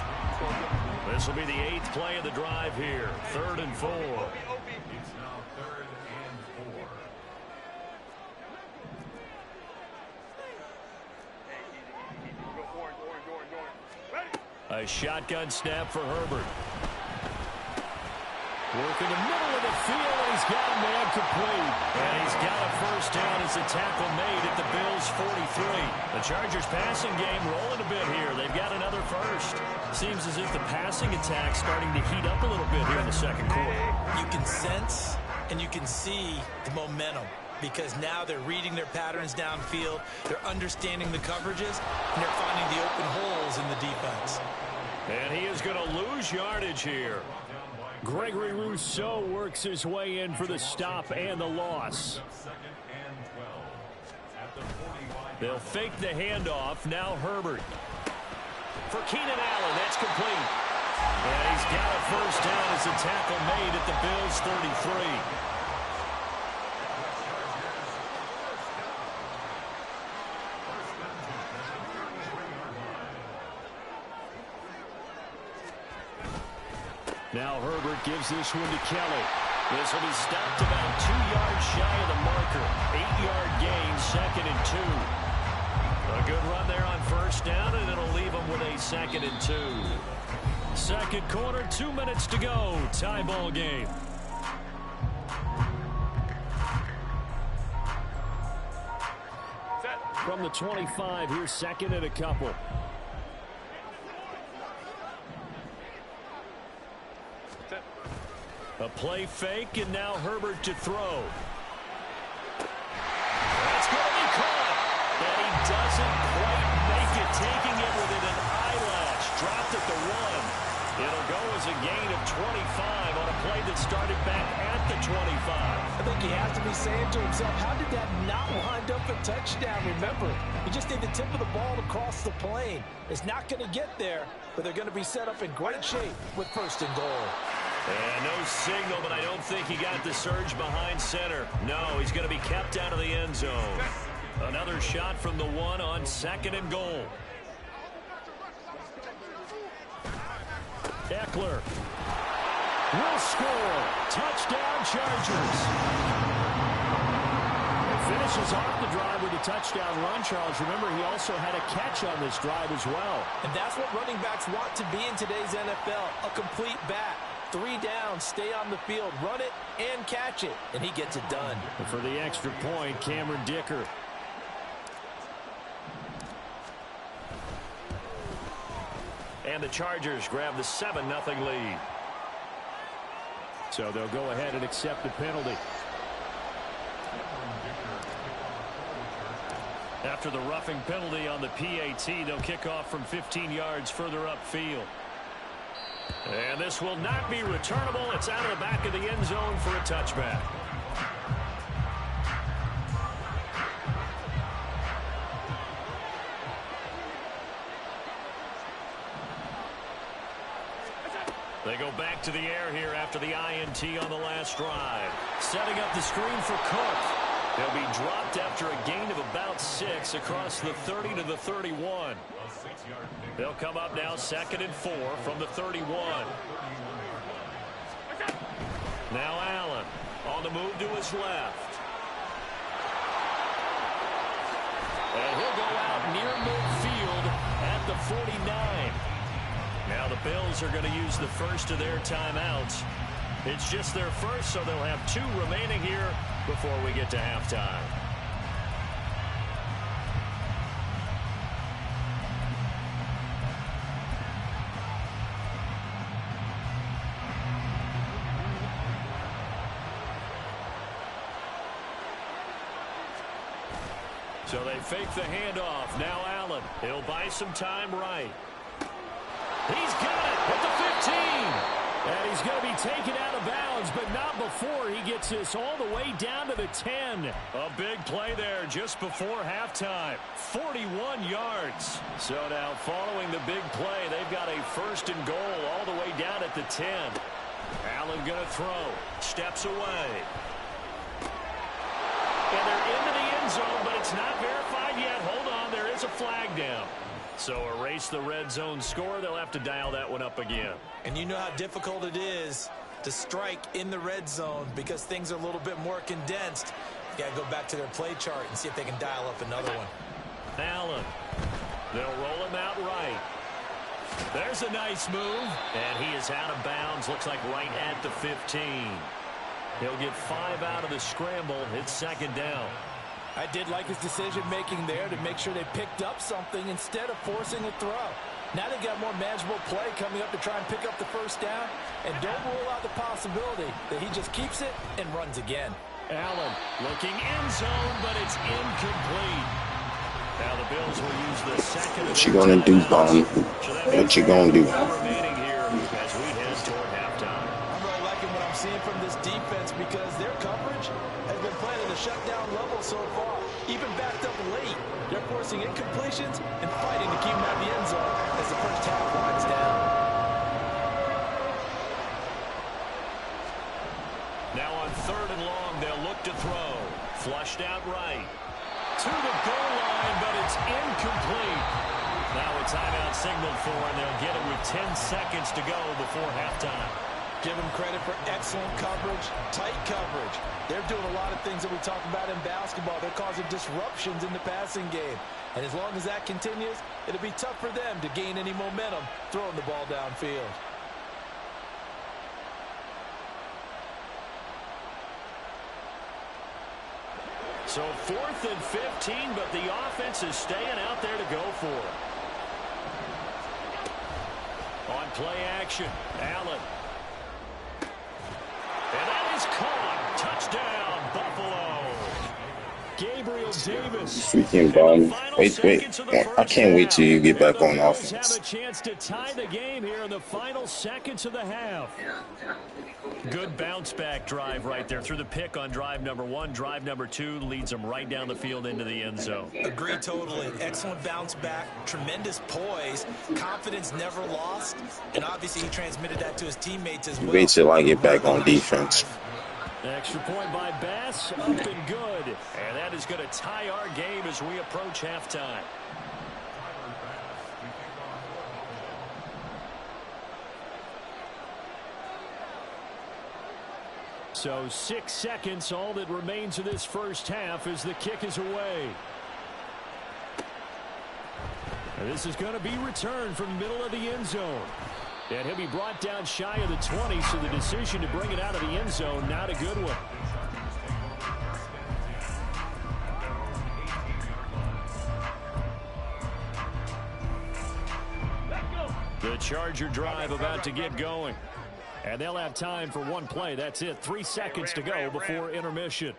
This will be the 8th play of the drive here. 3rd and 4. It's now 3rd and 4. A shotgun snap for Herbert. Working the middle of the field, and he's got a man complete. And he's got a 1st down as the tackle made at the Bills' 43. The Chargers' passing game rolling a bit here. They've got another 1st. Seems as if the passing attack's starting to heat up a little bit here in the 2nd quarter. You can sense and you can see the momentum because now they're reading their patterns downfield. They're understanding the coverages, and they're finding the open holes in the defense. And he is going to lose yardage here. Gregory Rousseau works his way in for the stop and the loss. They'll fake the handoff. Now Herbert. For Keenan Allen, that's complete. And he's got a first down as a tackle made at the Bills' 33. Now Herbert gives this one to Kelly. This will be stopped about 2 yards shy of the marker. 8-yard gain, 2nd and 2. A good run there on first down, and it'll leave them with a 2nd and 2. Second quarter, 2 minutes to go. Tie ball game. From the 25, here's 2nd and a couple. A play fake, and now Herbert to throw. That's going to be caught. And he doesn't quite make it, taking it within an eyelash. Dropped at the 1. It'll go as a gain of 25 on a play that started back at the 25. I think he has to be saying to himself, how did that not wind up a touchdown? Remember, he just need the tip of the ball to cross the plane. It's not going to get there, but they're going to be set up in great shape with 1st and goal. And no signal, but I don't think he got the surge behind center. No, he's going to be kept out of the end zone. Another shot from the 1 on 2nd and goal. Eckler will score. Touchdown, Chargers. Finishes off the drive with a touchdown run, Charles. Remember, he also had a catch on this drive as well. And that's what running backs want to be in today's NFL, a complete back. 3 down, stay on the field, run it, and catch it. And he gets it done. And for the extra point, Cameron Dicker. And the Chargers grab the 7-0 lead. So they'll go ahead and accept the penalty. After the roughing penalty on the PAT, they'll kick off from 15 yards further upfield. And this will not be returnable. It's out of the back of the end zone for a touchback. They go back to the air here after the INT on the last drive. Setting up the screen for Cook. They'll be dropped after a gain of about 6 across the 30 to the 31. They'll come up now 2nd and 4 from the 31. Now Allen on the move to his left. And he'll go out near midfield at the 49. Now the Bills are going to use the first of their timeouts. It's just their first, so they'll have 2 remaining here before we get to halftime. So they fake the handoff. Now Allen. He'll buy some time right. He's got it at the 15. And he's going to be taken out of bounds, but not before he gets this all the way down to the 10. A big play there just before halftime. 41 yards. So now following the big play, they've got a 1st and goal all the way down at the 10. Allen going to throw. Steps away. And they're into the end zone, but it's not verified yet. Hold on, there is a flag down. So erase the red zone score. They'll have to dial that one up again. And you know how difficult it is to strike in the red zone because things are a little bit more condensed. You got to go back to their play chart and see if they can dial up another one. Allen. They'll roll him out right. There's a nice move. And he is out of bounds. Looks like right at the 15. He'll get 5 out of the scramble. It's 2nd down. I did like his decision-making there to make sure they picked up something instead of forcing a throw. Now they've got more manageable play coming up to try and pick up the 1st down. And don't rule out the possibility that he just keeps it and runs again. Allen looking end zone, but it's incomplete. Now the Bills will use the 2nd. What you gonna do, Bone? What you gonna do? Remaining here as we head toward halftime. I'm really liking what I'm seeing from this defense because their coverage has been playing at a shutdown level so far, even backed up late. They're forcing incompletions and fighting to keep them out of the end zone as the first half winds down. Now on 3rd and long, they'll look to throw. Flushed out right. To the goal line, but it's incomplete. Now a timeout signaled for, and they'll get it with 10 seconds to go before halftime. Give them credit for excellent coverage, tight coverage. They're doing a lot of things that we talk about in basketball. They're causing disruptions in the passing game. And as long as that continues, it'll be tough for them to gain any momentum throwing the ball downfield. So 4th and 15, but the offense is staying out there to go for it. On play action, Allen. And that is caught. Touchdown, Buffalo. Gabriel Davis. Freaking bomb. Wait. I can't wait till you get back on offense. Have a chance to tie the game here in the final seconds of the half. Good bounce back drive right there through the pick on drive number 1. Drive number 2 leads them right down the field into the end zone. Agree totally. Excellent bounce back, tremendous poise, confidence never lost, and obviously he transmitted that to his teammates as well. Wait till I get back on defense. Extra point by Bass, up and good. And that is going to tie our game as we approach halftime. So 6 seconds, all that remains of this first half as the kick is away. And this is going to be returned from the middle of the end zone. And he'll be brought down shy of the 20, so the decision to bring it out of the end zone, not a good one. The Charger drive about to get going. And they'll have time for one play. That's it. 3 seconds to go before intermission.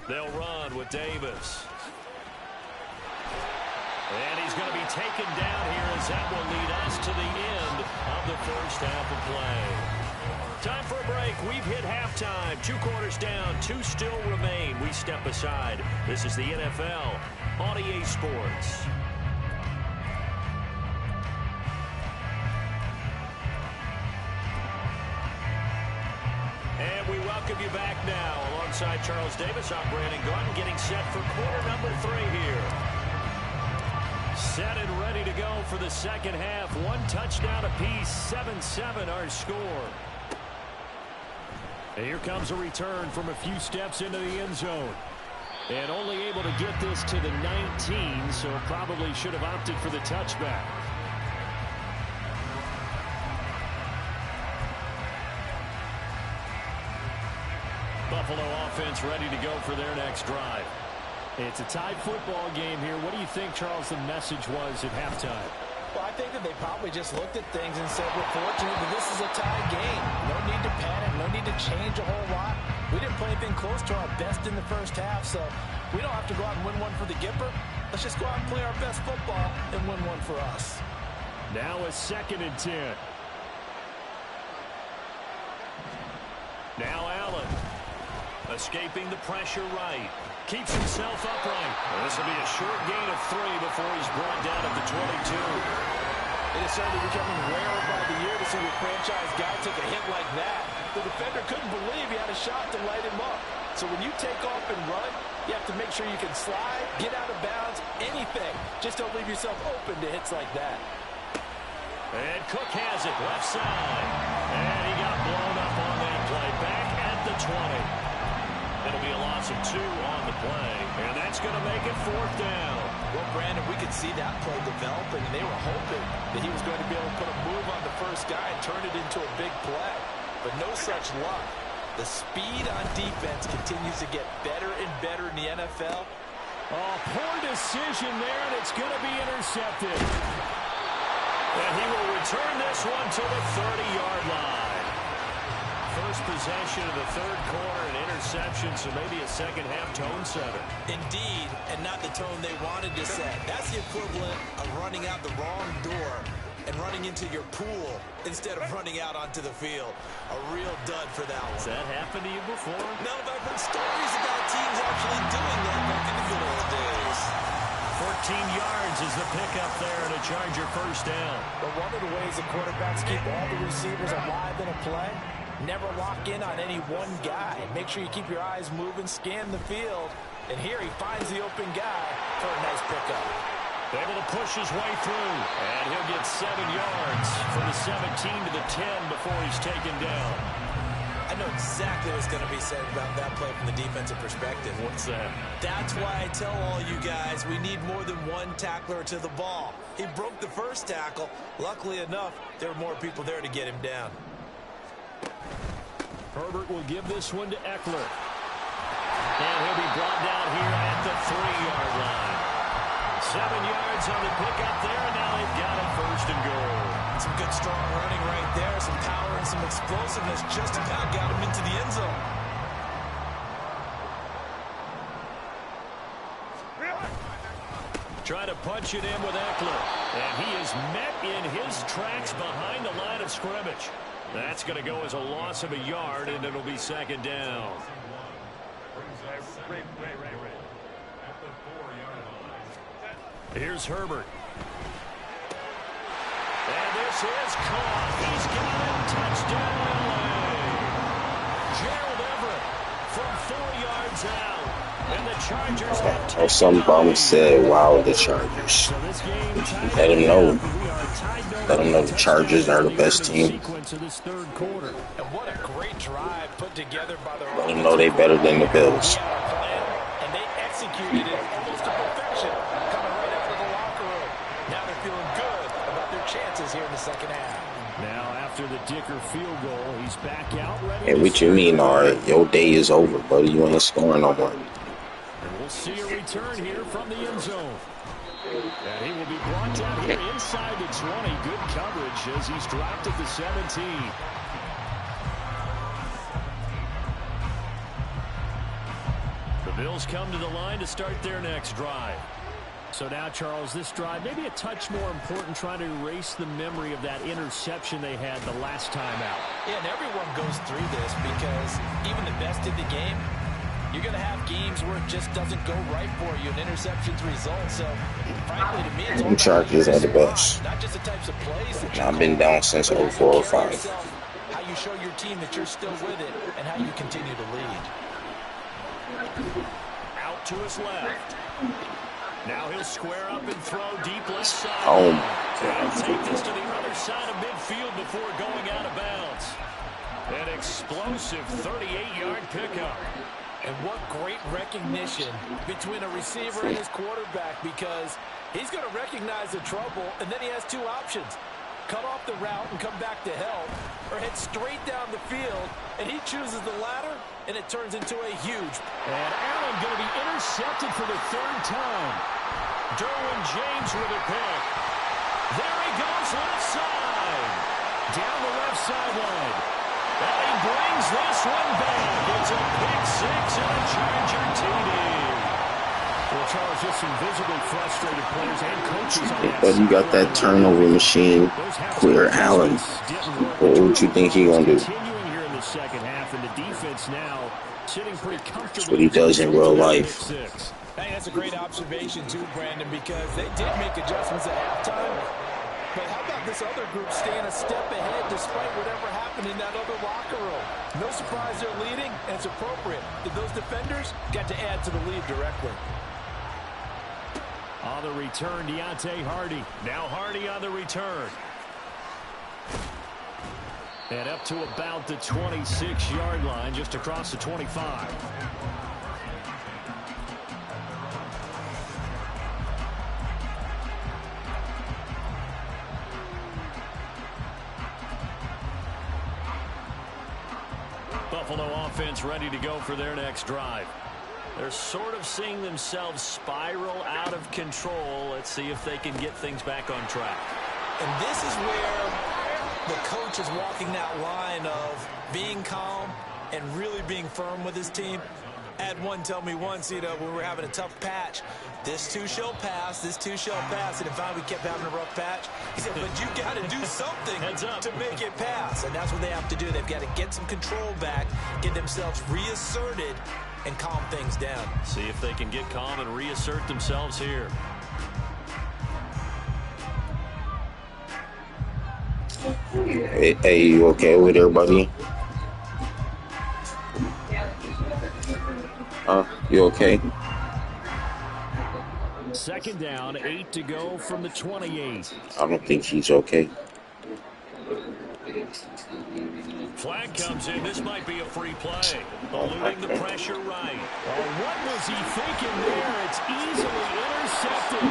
They'll run with Davis. And he's going to be taken down here as that will lead us to the end of the first half of play. Time for a break. We've hit halftime. 2 quarters down. 2 still remain. We step aside. This is the NFL on EA Sports. And we welcome you back now. Alongside Charles Davis, I'm Brandon Gordon, getting set for quarter number 3 here. Set and ready to go for the second half. 1 touchdown apiece. 7-7 our score. And here comes a return from a few steps into the end zone. And only able to get this to the 19, so probably should have opted for the touchback. Buffalo offense ready to go for their next drive. It's a tied football game here. What do you think, Charles, the message was at halftime? Well, I think that they probably just looked at things and said, we're fortunate that this is a tied game. No need to panic, no need to change a whole lot. We didn't play anything close to our best in the first half, so we don't have to go out and win one for the Gipper. Let's just go out and play our best football and win one for us. Now a 2nd and 10. Now Allen. Escaping the pressure right. Keeps himself upright. This will be a short gain of 3 before he's brought down at the 22. It is certainly becoming rarer by the year to see a franchise guy take a hit like that. The defender couldn't believe he had a shot to light him up. So when you take off and run, you have to make sure you can slide, get out of bounds, anything. Just don't leave yourself open to hits like that. And Cook has it, left side. And he got blown up on that play. Back at the 20. It'll be a loss of 2 on the play. And that's going to make it 4th down. Well, Brandon, we could see that play developing, and they were hoping that he was going to be able to put a move on the first guy and turn it into a big play. But no such luck. The speed on defense continues to get better and better in the NFL. Oh, poor decision there, and it's going to be intercepted. And he will return this one to the 30-yard line. First possession of the 3rd quarter, an interception, so maybe a second-half tone setter. Indeed, and not the tone they wanted to set. That's the equivalent of running out the wrong door and running into your pool instead of running out onto the field. A real dud for that one. Has that happened to you before? No, but I've heard stories about teams actually doing that back in the good old days. 14 yards is the pickup there and a Charger first down. But one of the ways the quarterbacks keep all the receivers alive in a play, never lock in on any one guy. Make sure you keep your eyes moving, scan the field. And here he finds the open guy for a nice pickup. Able to push his way through. And he'll get 7 yards from the 17 to the 10 before he's taken down. I know exactly what's going to be said about that play from the defensive perspective. What's that? That's why I tell all you guys we need more than one tackler to the ball. He broke the first tackle. Luckily enough, there were more people there to get him down. Herbert will give this one to Eckler. And he'll be brought down here at the 3-yard line. 7 yards on the pickup there, and now they've got it first and goal. Some good strong running right there, some power and some explosiveness. Just about got him into the end zone. Try to punch it in with Eckler. And he is met in his tracks behind the line of scrimmage. That's going to go as a loss of a yard, and it'll be second down. Here's Herbert. And this is caught. He's got it. Touchdown, LA. From 4 yards out. And the Chargers have taken Some bum said, wow, the Chargers. So this game Let him know. We are tied up. Let him know the Chargers are the best team. Sequence of this third quarter. And what a great drive put together by the Let him know they better than the Bills. and they executed it almost to perfection, coming right out of the locker room. Now they're feeling good about their chances here in the second half. Now after the Dicker field goal, he's back out ready. Hey, what you mean, all right? Your day is over, buddy. You ain't scoring no more. And we'll see a return here from the end zone. And he will be brought down here inside the 20. Good coverage as he's dropped at the 17. The Bills come to the line to start their next drive. So now, Charles, this drive maybe a touch more important, trying to erase the memory of that interception they had the last time out. Yeah, and everyone goes through this because even the best in the game, you're going to have games where it just doesn't go right for you, and interceptions result. So, frankly, to me, it's all Them Chargers are the best. not just the types of plays that I've been down since 04 or 05. How you show your team that you're still with it, and how you continue to lead. Out to his left. Now he'll square up and throw deep left side. Oh, He'll take this to the other side of midfield before going out of bounds. An explosive 38-yard pickup. And what great recognition between a receiver and his quarterback, because he's going to recognize the trouble, and then he has two options. Cut off the route and come back to help, or head straight down the field, and he chooses the latter, and it turns into a huge. And Allen going to be intercepted for the third time. Derwin James with a pick. There he goes left side. Down the left sideline. And he brings this one back. It's a pick six and a Charger TD. Well, Charles, just some visibly frustrated players and coaches on that. but you got that turnover machine, Queer Allen. What you think he gonna do? Continuing here in the second half, and the defense now sitting pretty comfortably. That's what he does in real life. Hey, that's a great observation, too, Brandon, because they did make adjustments at halftime. But how about this other group staying a step ahead despite whatever happened in that other locker room? No surprise they're leading, and it's appropriate. Those defenders got to add to the lead directly. On the return, Deontay Hardy. Now Hardy on the return. And up to about the 26-yard line, just across the 25. Buffalo offense ready to go for their next drive. They're sort of seeing themselves spiral out of control. Let's see if they can get things back on track. And this is where the coach is walking that line of being calm and really being firm with his team. Had one tell me once, you know, when we were having a tough patch, this too shall pass, this too shall pass. And if we kept having a rough patch, he said, but you got to do something to make it pass. And that's what they have to do. They've got to get some control back, get themselves reasserted, and calm things down. See if they can get calm and reassert themselves here. Hey, you okay with everybody? You okay? Second down, 8 to go from the 28. I don't think he's okay. Flag comes in. This might be a free play. Eluding the pressure right. Oh, what was he thinking there? It's easily intercepted.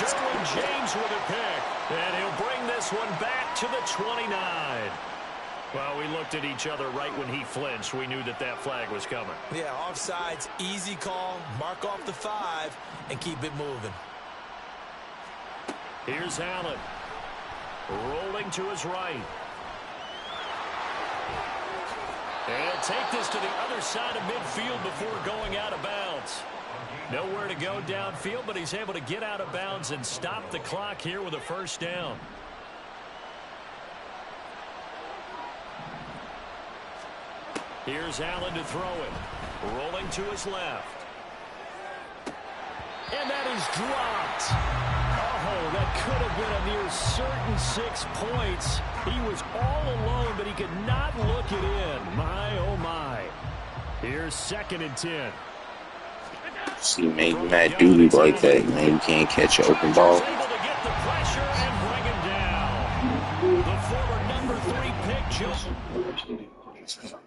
Derwin James with a pick. And he'll bring this one back to the 29. Well, we looked at each other right when he flinched. We knew that that flag was coming. Yeah, offsides, easy call, mark off the 5, and keep it moving. Here's Allen. Rolling to his right. And take this to the other side of midfield before going out of bounds. Nowhere to go downfield, but he's able to get out of bounds and stop the clock here with a first down. Here's Allen to throw it. Rolling to his left. And that is dropped. Oh, that could have been a near certain 6 points. He was all alone, but he could not look it in. My, oh, my. Here's 2nd and 10. See, man, Matt Dooley like that, man. You can't catch an open ball. Able to get the pressure and bring him down. The former number 3 pick, Joseph.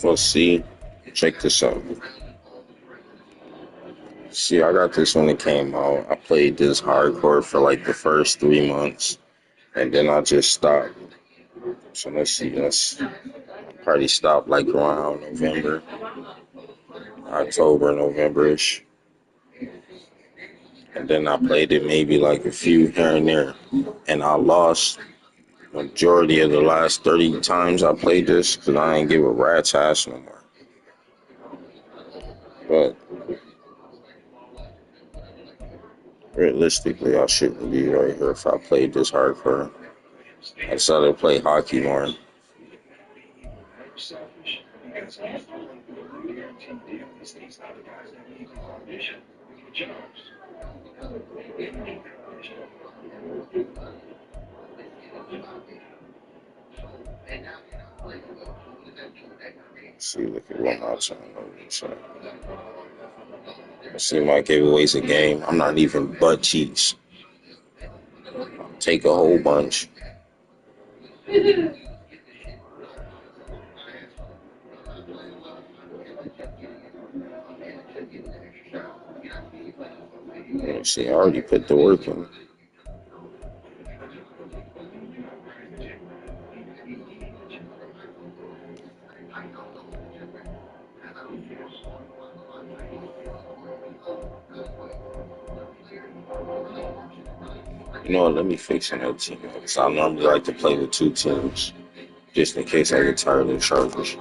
Let's see. Check this out. See, I got this when it came out. I played this hardcore for like the first 3 months, and then I just stopped. So let's see. Let's probably stop like around November, October, November-ish. And then I played it maybe like a few here and there. And I lost majority of the last 30 times I played this because I ain't give a rat's ass no more. But realistically, I shouldn't be right here if I played this hardcore. I decided to play hockey more. See, look at what my turnover. So, I see my giveaways a game. I'm not even butt cheeks. I'll take a whole bunch. See, I already put the work in. You know what, let me fix another team. Because I normally like to play with 2 teams. Just in case I get tired of the Chargers.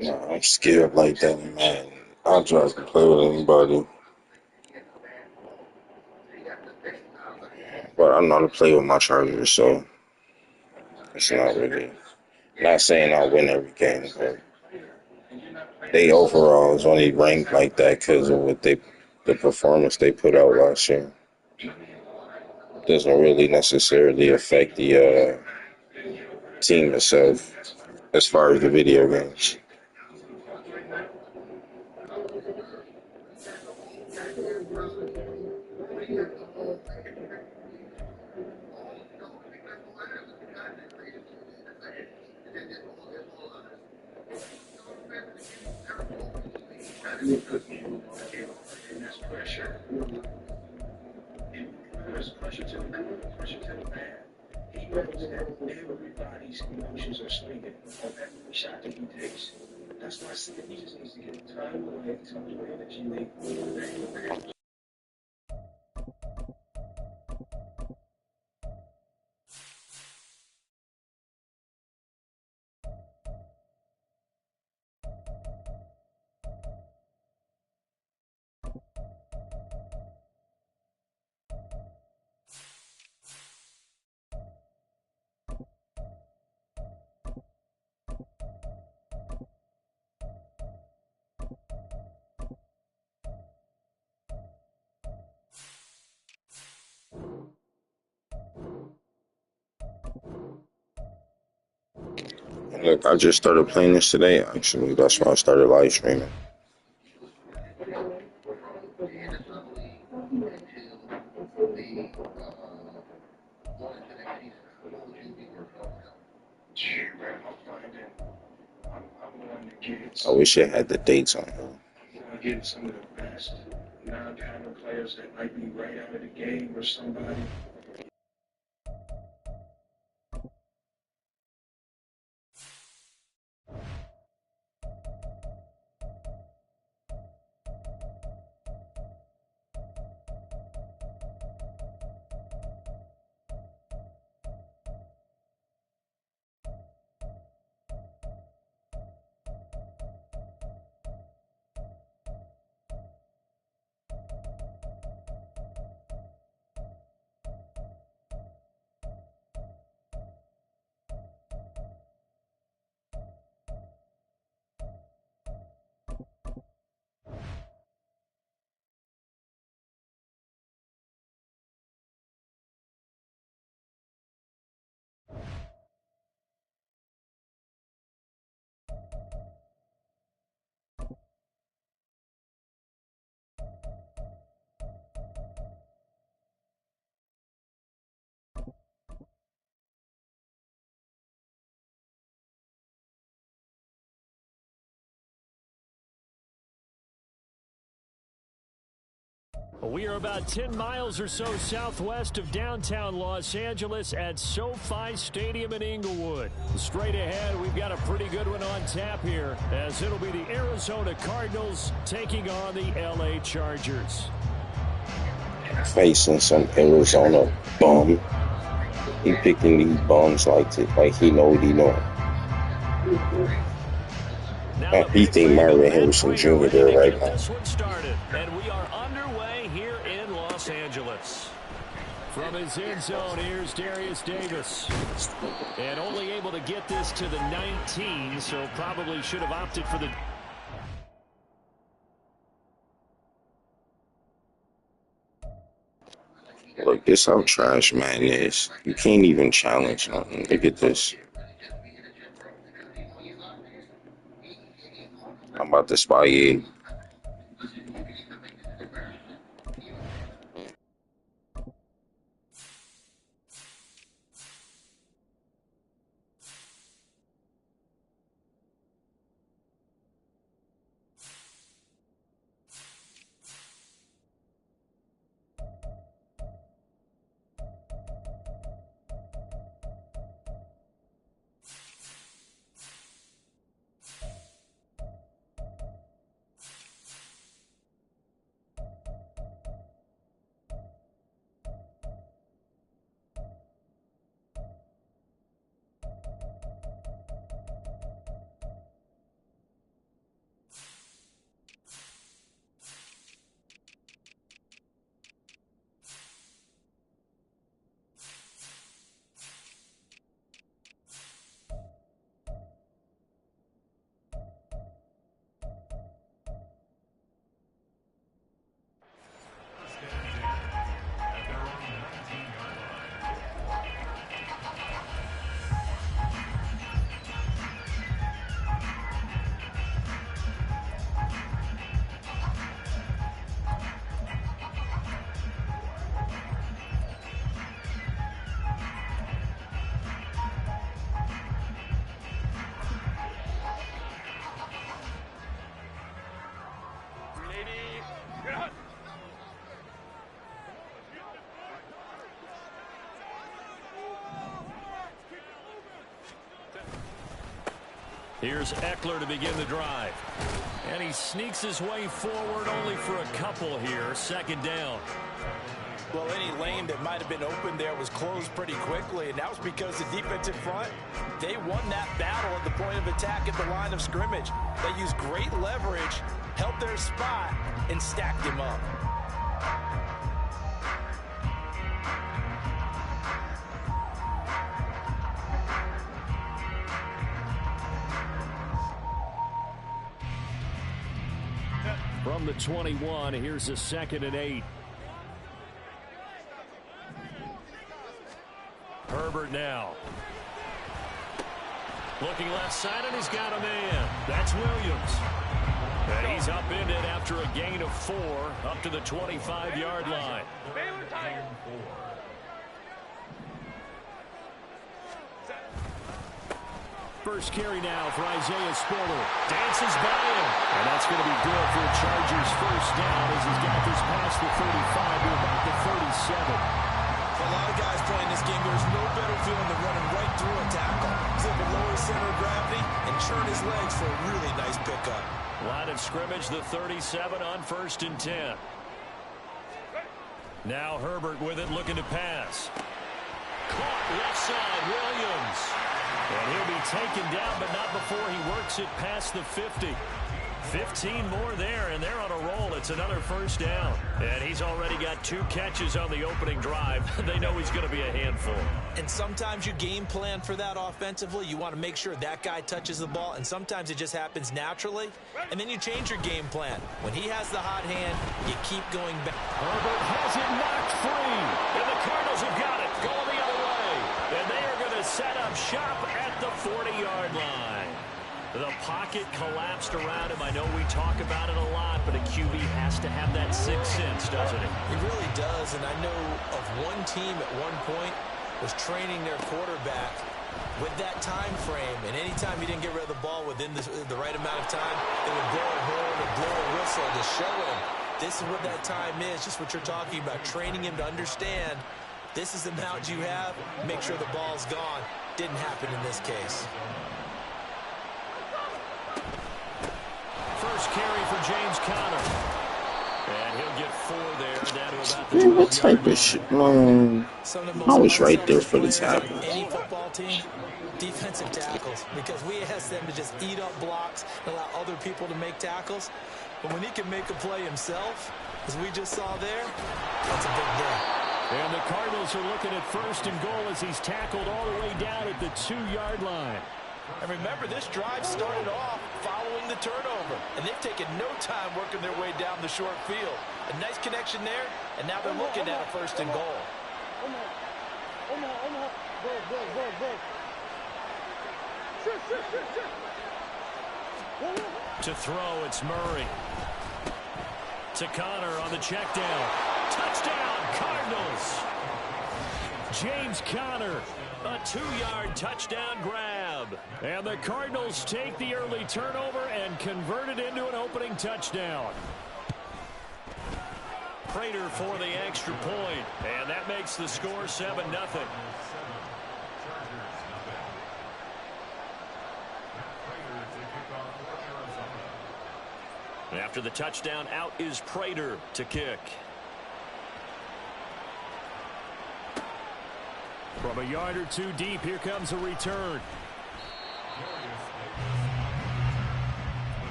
Nah, I'm skilled like that, man. I'll try to play with anybody. But I know how to play with my Chargers, so it's not really. Not saying I'll win every game, but they overall is only ranked like that because of the performance they put out last year. Doesn't really necessarily affect the team itself as far as the video games. Look, I just started playing this today, actually. That's why I started live streaming. I wish it had the dates on here. We are about 10 miles or so southwest of downtown Los Angeles at SoFi Stadium in Inglewood. Straight ahead, we've got a pretty good one on tap here, as it'll be the Arizona Cardinals taking on the LA Chargers. Facing some Arizona bum. He picking these bums like he know what he know. He think Marvin Harrison Jr. there right now. This one started, and we are underway here in Los Angeles. From his end zone, here's Darius Davis. And only able to get this to the 19, so probably should have opted for the... Look, this how trash man is. You can't even challenge nothing. Look at this. I'm about to spy you. Here's Eckler to begin the drive. And he sneaks his way forward only for a couple here. Second down. Well, any lane that might have been open there was closed pretty quickly, and that was because the defensive front, they won that battle at the point of attack at the line of scrimmage. They used great leverage, held their spot, and stacked him up. From the 21, here's a 2nd and 8. Herbert now. Looking left side, and he's got a man. That's Williams. And he's upended after a gain of 4 up to the 25-yard line. First carry now for Isaiah Spiller. Dances by him. And that's going to be good for the Chargers' first down as he's got this past the 35 to about the 37. For a lot of guys playing this game, there's no better feeling than running right through a tackle. Zip a lower center of gravity and churn his legs for a really nice pickup. Line of scrimmage, the 37 on 1st and 10. Now Herbert with it, looking to pass. Caught left side, Williams. And he'll be taken down, but not before he works it past the 50. 15 more there, and they're on a roll. It's another first down. And he's already got 2 catches on the opening drive. They know he's going to be a handful. And sometimes you game plan for that offensively. You want to make sure that guy touches the ball, and sometimes it just happens naturally. And then you change your game plan. When he has the hot hand, you keep going back. Herbert has it knocked free. And the Cardinals have got it going the other way. And they are going to set up shop at the 40-yard line. The pocket collapsed around him. I know we talk about it a lot, but a QB has to have that sixth sense, doesn't it? He really does, and I know of one team at one point was training their quarterback with that time frame, and anytime he didn't get rid of the ball within the right amount of time, they would blow a horn or blow a whistle to show him this is what that time is, just what you're talking about, training him to understand this is the amount you have, make sure the ball's gone. Didn't happen in this case. First carry for James Conner. And he'll get 4 there, down to about the 12-yard line. What type of shit? I was right there for the tackle. Any football team, defensive tackles, because we ask them to just eat up blocks and allow other people to make tackles. But when he can make a play himself, as we just saw there, that's a big deal. And the Cardinals are looking at 1st and goal as he's tackled all the way down at the 2-yard line. And remember, this drive started off following the turnover, and they've taken no time working their way down the short field. A nice connection there, and now they're looking at a 1st and goal. To throw, it's Murray. To Conner on the check down. Touchdown, Cardinals! James Conner, a 2-yard touchdown grab. And the Cardinals take the early turnover and convert it into an opening touchdown. Prater for the extra point, and that makes the score 7-0. After the touchdown, out is Prater to kick. From a yard or 2 deep, here comes a return.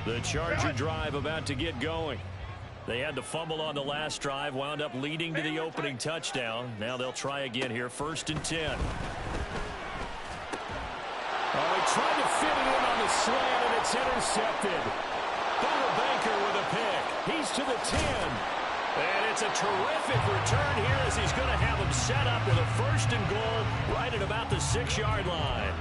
The Charger drive about to get going. They had the fumble on the last drive, wound up leading to the opening touchdown. Now they'll try again here, 1st and 10. Oh, he tried to fit it in on the slant, and it's intercepted. Banker with a pick. He's to the 10. And it's a terrific return here as he's going to have him set up with a 1st and goal right at about the 6-yard line.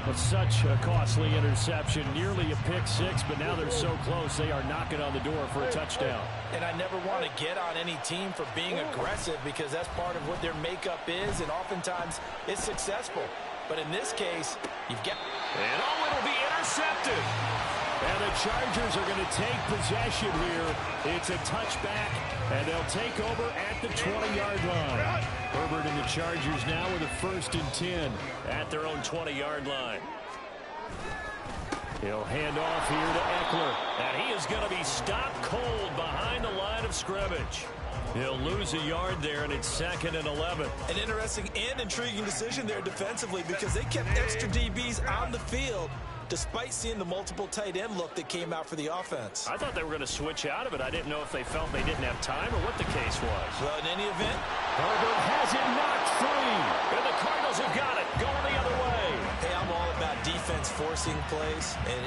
It's such a costly interception, nearly a pick 6, but now they're so close they are knocking on the door for a touchdown. And I never want to get on any team for being aggressive because that's part of what their makeup is, and oftentimes it's successful. But in this case, you've got... And oh, it'll be intercepted. And the Chargers are going to take possession here. It's a touchback, and they'll take over at the 20-yard line. Herbert and the Chargers now with a 1st and 10 at their own 20-yard line. He'll hand off here to Eckler, and he is going to be stopped cold behind the line of scrimmage. He'll lose a yard there, and it's 2nd and 11. An interesting and intriguing decision there defensively because they kept extra DBs on the field despite seeing the multiple tight end look that came out for the offense. I thought they were going to switch out of it. I didn't know if they felt they didn't have time or what the case was. Well, in any event, Herbert has it knocked free, and the Cardinals have got it going the other way. hey, I'm all about defense forcing plays and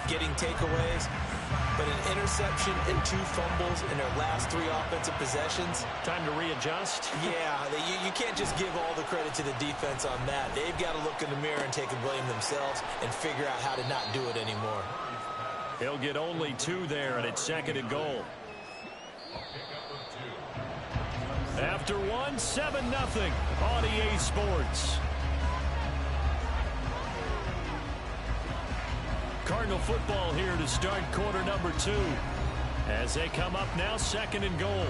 getting takeaways. But an interception and 2 fumbles in their last 3 offensive possessions. Time to readjust? Yeah, you can't just give all the credit to the defense on that. They've got to look in the mirror and take a blame themselves and figure out how to not do it anymore. He'll get only 2 there, and it's 2nd and goal. After 1, 7-0 on EA Sports. Cardinal football here to start quarter number 2. As they come up now, 2nd and goal.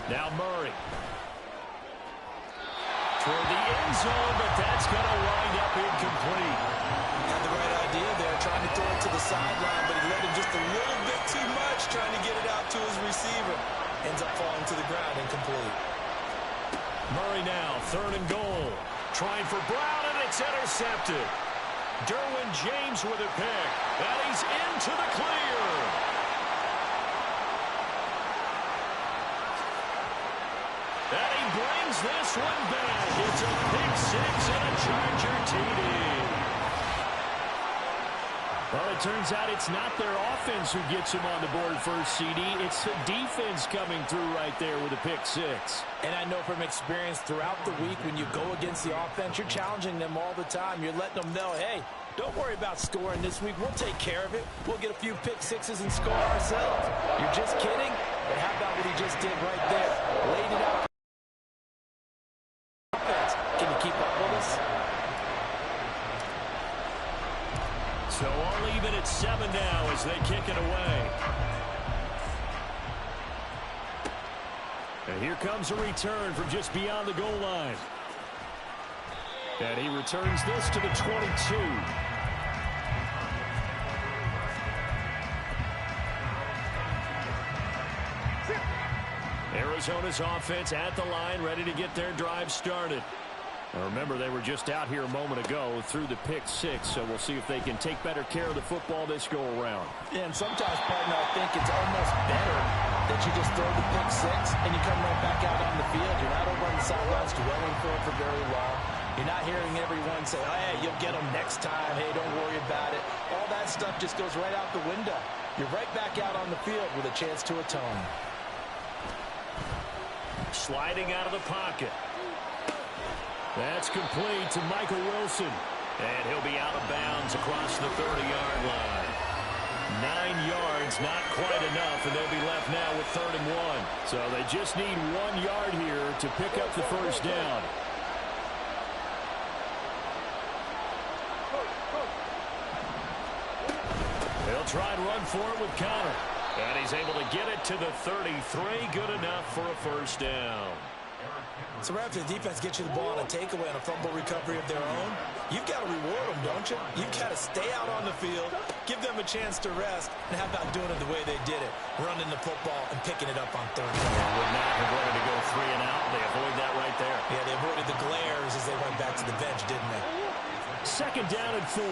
Now Murray. Toward the end zone, but that's going to wind up incomplete. Had the right idea there, trying to throw it to the sideline, but he let him just a little bit too much, trying to get it out to his receiver. Ends up falling to the ground, incomplete. Murray now, 3rd and goal. Trying for Brown, and it's intercepted. Derwin James with a pick, and he's into the clear. And he brings this one back. It's a pick 6 and a Charger TD. Well, it turns out it's not their offense who gets him on the board first, CD. It's the defense coming through right there with a pick 6. And I know from experience throughout the week when you go against the offense, you're challenging them all the time. You're letting them know, hey, don't worry about scoring this week. We'll take care of it. We'll get a few pick 6s and score ourselves. You're just kidding? But how about what he just did right there? Laid it out. Can you keep up with us? So all even at 7 now as they kick it away. And here comes a return from just beyond the goal line. And he returns this to the 22. Arizona's offense at the line, ready to get their drive started. Now remember, they were just out here a moment ago through the pick 6, so we'll see if they can take better care of the football this go-around. Yeah, and sometimes, partner, I think it's almost better that you just throw the pick 6 and you come right back out on the field. You're not over on the sidelines dwelling for it for very long. You're not hearing everyone say, oh, hey, you'll get them next time. Hey, don't worry about it. All that stuff just goes right out the window. You're right back out on the field with a chance to atone. Sliding out of the pocket. That's complete to Michael Wilson. And he'll be out of bounds across the 30-yard line. 9 yards, not quite enough, and they'll be left now with 3rd and 1. So they just need 1 yard here to pick up the first down. They'll try and run for it with Connor. And he's able to get it to the 33. Good enough for a first down. So right after the defense gets you the ball on a takeaway on a fumble recovery of their own, you've got to reward them, don't you? You've got to stay out on the field, give them a chance to rest, and how about doing it the way they did it, running the football and picking it up on 3rd down. Would not have wanted to go 3 and out. They avoid that right there. Yeah, they avoided the glares as they went back to the bench, didn't they? 2nd down and 4.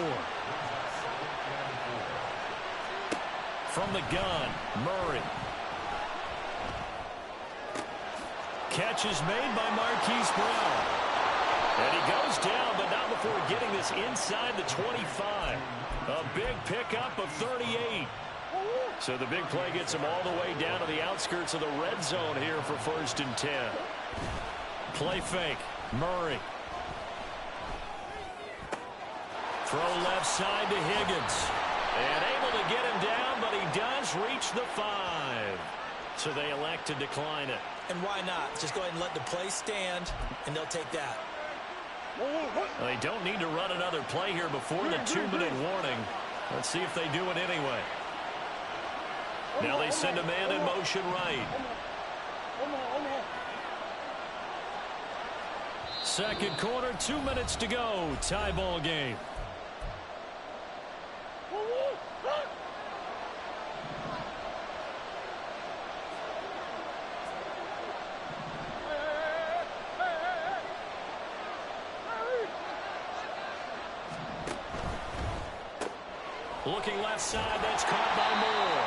From the gun, Murray. Catch is made by Marquise Brown. And he goes down, but not before getting this inside the 25. A big pickup of 38. So the big play gets him all the way down to the outskirts of the red zone here for 1st and 10. Play fake, Murray. Throw left side to Higgins. And able to get him down, but he does reach the 5. So they elect to decline it. And why not? Just go ahead and let the play stand, and they'll take that. Well, they don't need to run another play here before the 2-minute warning. Let's see if they do it anyway. Now they send a man in motion right. Second quarter, 2 minutes to go. Tie ball game. Looking left side, that's caught by Moore.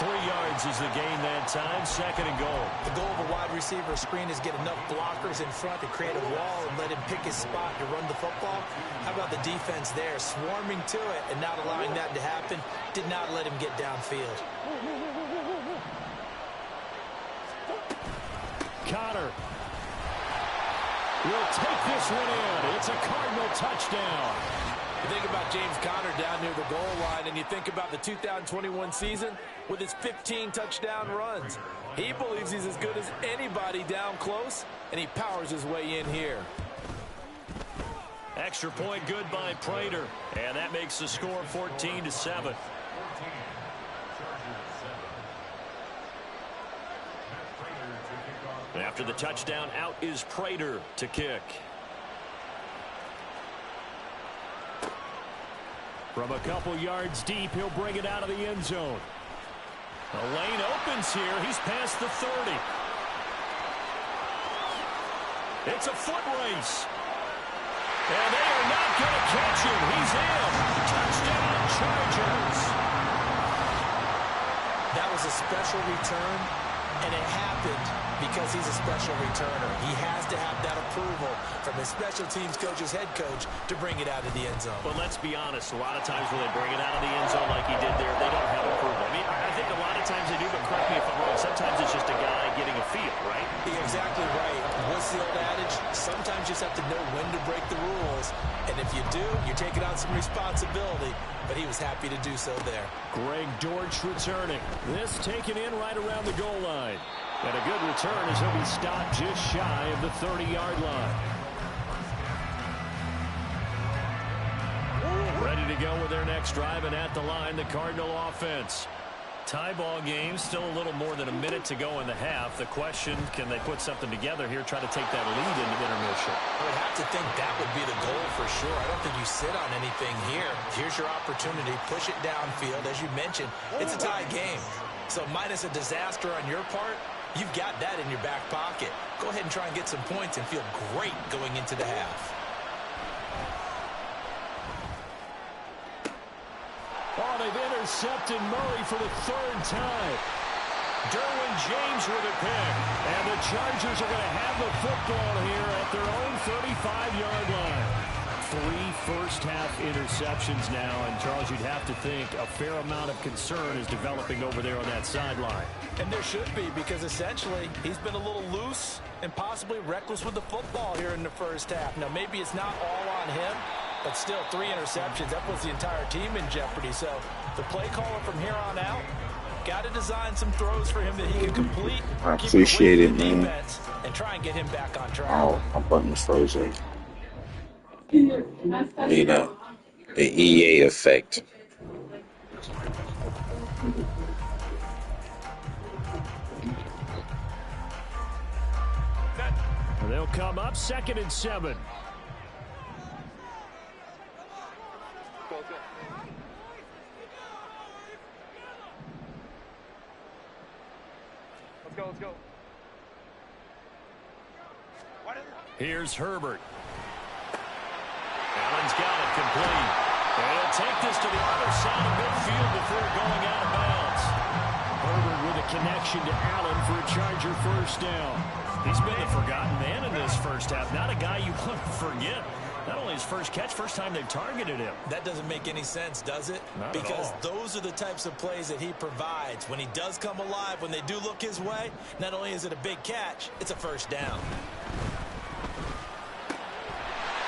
3 yards is the gain that time, second and goal. The goal of a wide receiver screen is get enough blockers in front to create a wall and let him pick his spot to run the football. How about the defense there, swarming to it and not allowing that to happen? Did not let him get downfield. Connor will take this one in. It's a Cardinal touchdown. You think about James Conner down near the goal line, and you think about the 2021 season with his 15 touchdown runs. He believes he's as good as anybody down close, and he powers his way in here. Extra point good by Prater, and that makes the score 14-7. After the touchdown, out is Prater to kick. From a couple yards deep, he'll bring it out of the end zone. The lane opens here. He's past the 30. It's a foot race. And they are not going to catch him. He's in. Touchdown, Chargers. That was a special return, and it happened because he's a special returner. He has to have that approval from his special teams coach's head coach to bring it out of the end zone. But let's be honest, a lot of times when they bring it out of the end zone like he did there, they don't have approval. I mean, I think a lot of times they do, but correct me if I'm wrong. Sometimes it's just a guy getting a feel, right? You're exactly right. What's the old adage? Sometimes you just have to know when to break the rules. And if you do, you're taking on some responsibility. But he was happy to do so there. Greg Dortch returning. This taken in right around the goal line. And a good return as he'll be stopped just shy of the 30-yard line. Ready to go with their next drive, and at the line, the Cardinal offense. Tie ball game, still a little more than a minute to go in the half. The question, can they put something together here, try to take that lead into intermission? I would have to think that would be the goal for sure. I don't think you sit on anything here. Here's your opportunity. Push it downfield. As you mentioned, it's a tie game. So minus a disaster on your part, you've got that in your back pocket. Go ahead and try and get some points and feel great going into the half. Oh, they've intercepted Murray for the 3rd time. Derwin James with a pick. And the Chargers are going to have the football here at their own 35-yard line. 3 first-half interceptions now. And, Charles, you'd have to think a fair amount of concern is developing over there on that sideline. And there should be, because essentially he's been a little loose and possibly reckless with the football here in the first half. Now, maybe it's not all on him, but still 3 interceptions. That puts the entire team in jeopardy. So the play caller from here on out got to design some throws for him that he can complete. I appreciate it, man. And try and get him back on track. Oh, my button's frozen. You know, the EA effect. They'll come up 2nd and 7. Let's go. Here's Herbert. Allen's got it complete. And he'll take this to the other side of midfield before going out of bounds. Herbert with a connection to Allen for a Charger first down. He's been the forgotten man in this first half. Not a guy you want to forget. Not only his first catch, first time they've targeted him. That doesn't make any sense, does it? Not because at all. those are the types of plays that he provides. When he does come alive, when they do look his way, not only is it a big catch, it's a first down.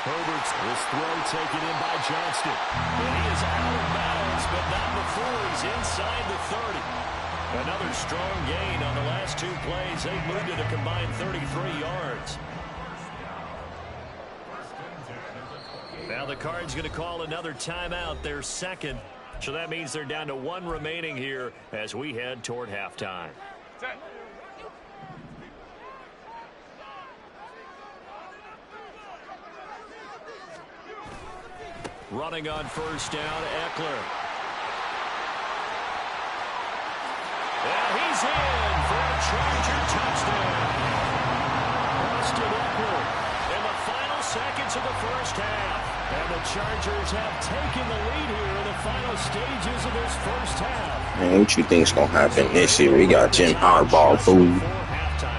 Herbert's this throw taken in by Johnston. And he is out of bounds, but not before he's inside the 30. Another strong gain on the last 2 plays. They've moved it a combined 33 yards. Now the Cards going to call another timeout, their second. So that means they're down to 1 remaining here as we head toward halftime. Set. Running on first down, Eckler. And he's in for a Charger touchdown. Austin Eckler in the final seconds of the first half. And the Chargers have taken the lead here in the final stages of this first half. Man, what you think's gonna happen this year? We got Jim Harbaugh food.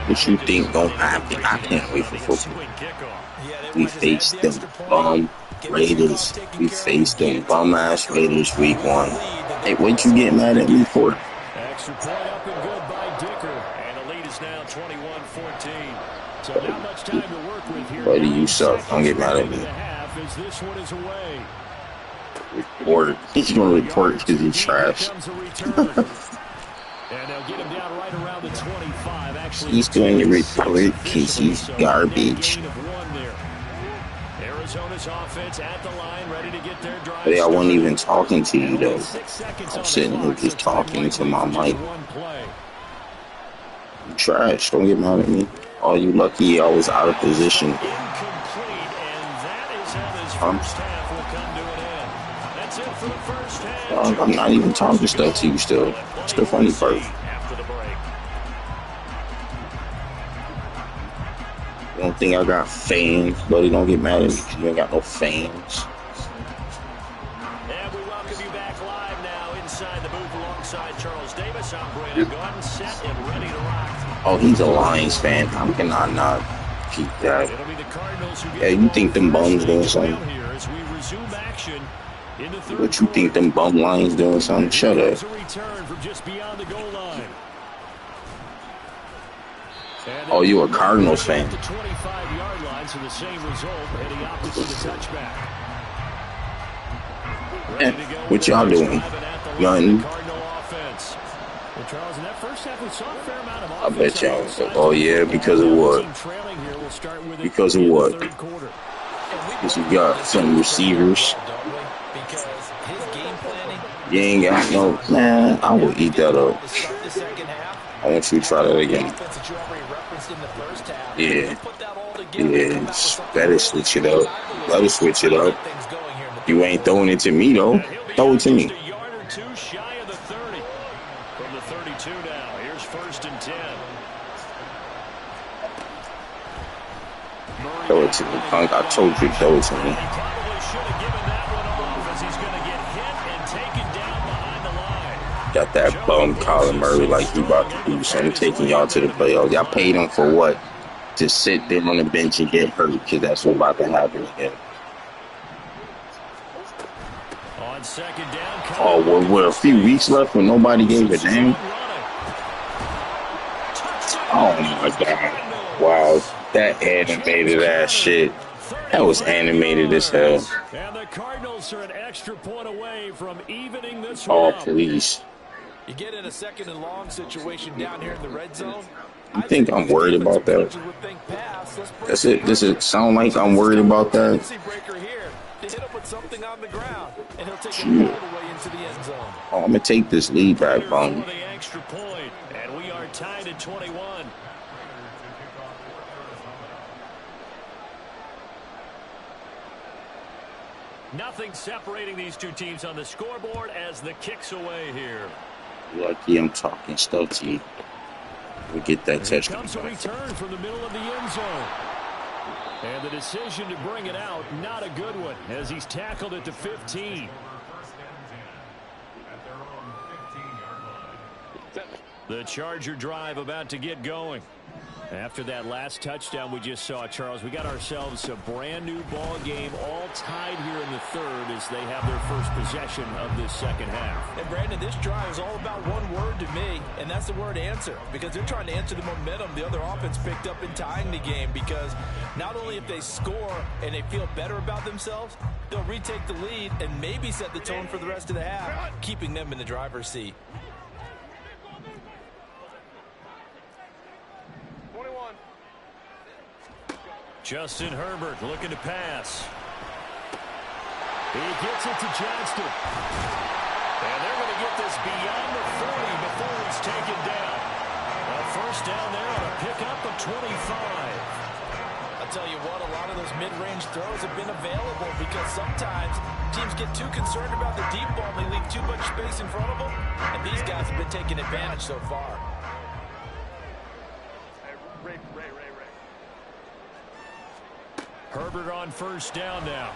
What you think gonna happen? I can't wait for football. We faced them bum Raiders. We faced them bum-ass Raiders week 1. Hey, what you get mad at me for? Extra point up and good by Dicker. And the lead is now 21-14. So not much time to work with here. Buddy, you suck. Don't get mad at me. As this one is away. Report. He's gonna report because he's trash. And they'll get him down right around the 25. Actually, He's doing the report because he's garbage. Arizona's offense at the line, ready to get their drive. But I wasn't even talking to you though. I'm sitting here just talking to my mic. You trash. Don't get mad at me. Oh, you lucky I was out of position. I'm not even talking stuff to you still. It's the funny part. You don't think I got fans, buddy? Don't get mad at me because you ain't got no fans. And we welcome you back live now inside the booth alongside Charles Davis. I'm Brandon Gordon, set and ready to rock. Oh, he's a Lions fan. How can I not keep that? Yeah, you think them bums doing something? What you think them bum Lions doing something? Shut up. Oh, you a Cardinals fan? What y'all doing? Nothing. I bet y'all. Oh yeah, because of what? Because of what? Because you got some receivers. You ain't got no. Man, I will eat that up. I want you to try that again. Yeah. Yeah. Better switch it up. Better switch it up. You ain't throwing it to me though. Throw it to me. Throw it to me, punk. I told you, throw it to me. Got that bum Colin Murray like he about to do something, taking y'all to the playoffs. Y'all paid him for what? To sit there on the bench and get hurt, because that's what about to happen again. Oh, well, with a few weeks left when nobody gave a damn. Oh my God. Wow. That animated ass shit. That was animated as hell. And the Cardinals are an extra point away from evening this one. Oh, please. You get in a second and long situation down here in the red zone. You think I'm worried about that? Does it sound like I'm worried about that? Shit. Oh, I'm gonna take this lead back, bum. And we are tied at 21. Nothing separating these two teams on the scoreboard as the kick's away here. Lucky I'm talking stuff to you. We get that touchdown. Comes a return from the middle of the end zone. And the decision to bring it out, not a good one, as he's tackled at the 15. The Charger drive about to get going. After that last touchdown we just saw, Charles, we got ourselves a brand new ball game, all tied here in the third as they have their first possession of this second half. And Brandon, this drive is all about one word to me, and that's the word answer, because they're trying to answer the momentum the other offense picked up in tying the game, because not only if they score and they feel better about themselves, they'll retake the lead and maybe set the tone for the rest of the half, keeping them in the driver's seat. Justin Herbert looking to pass. He gets it to Johnston. And they're going to get this beyond the 40 before he's taken down. A first down there on a pickup of 25. I'll tell you what, a lot of those mid-range throws have been available because sometimes teams get too concerned about the deep ball and they leave too much space in front of them. And these guys have been taking advantage so far. Herbert on first down now.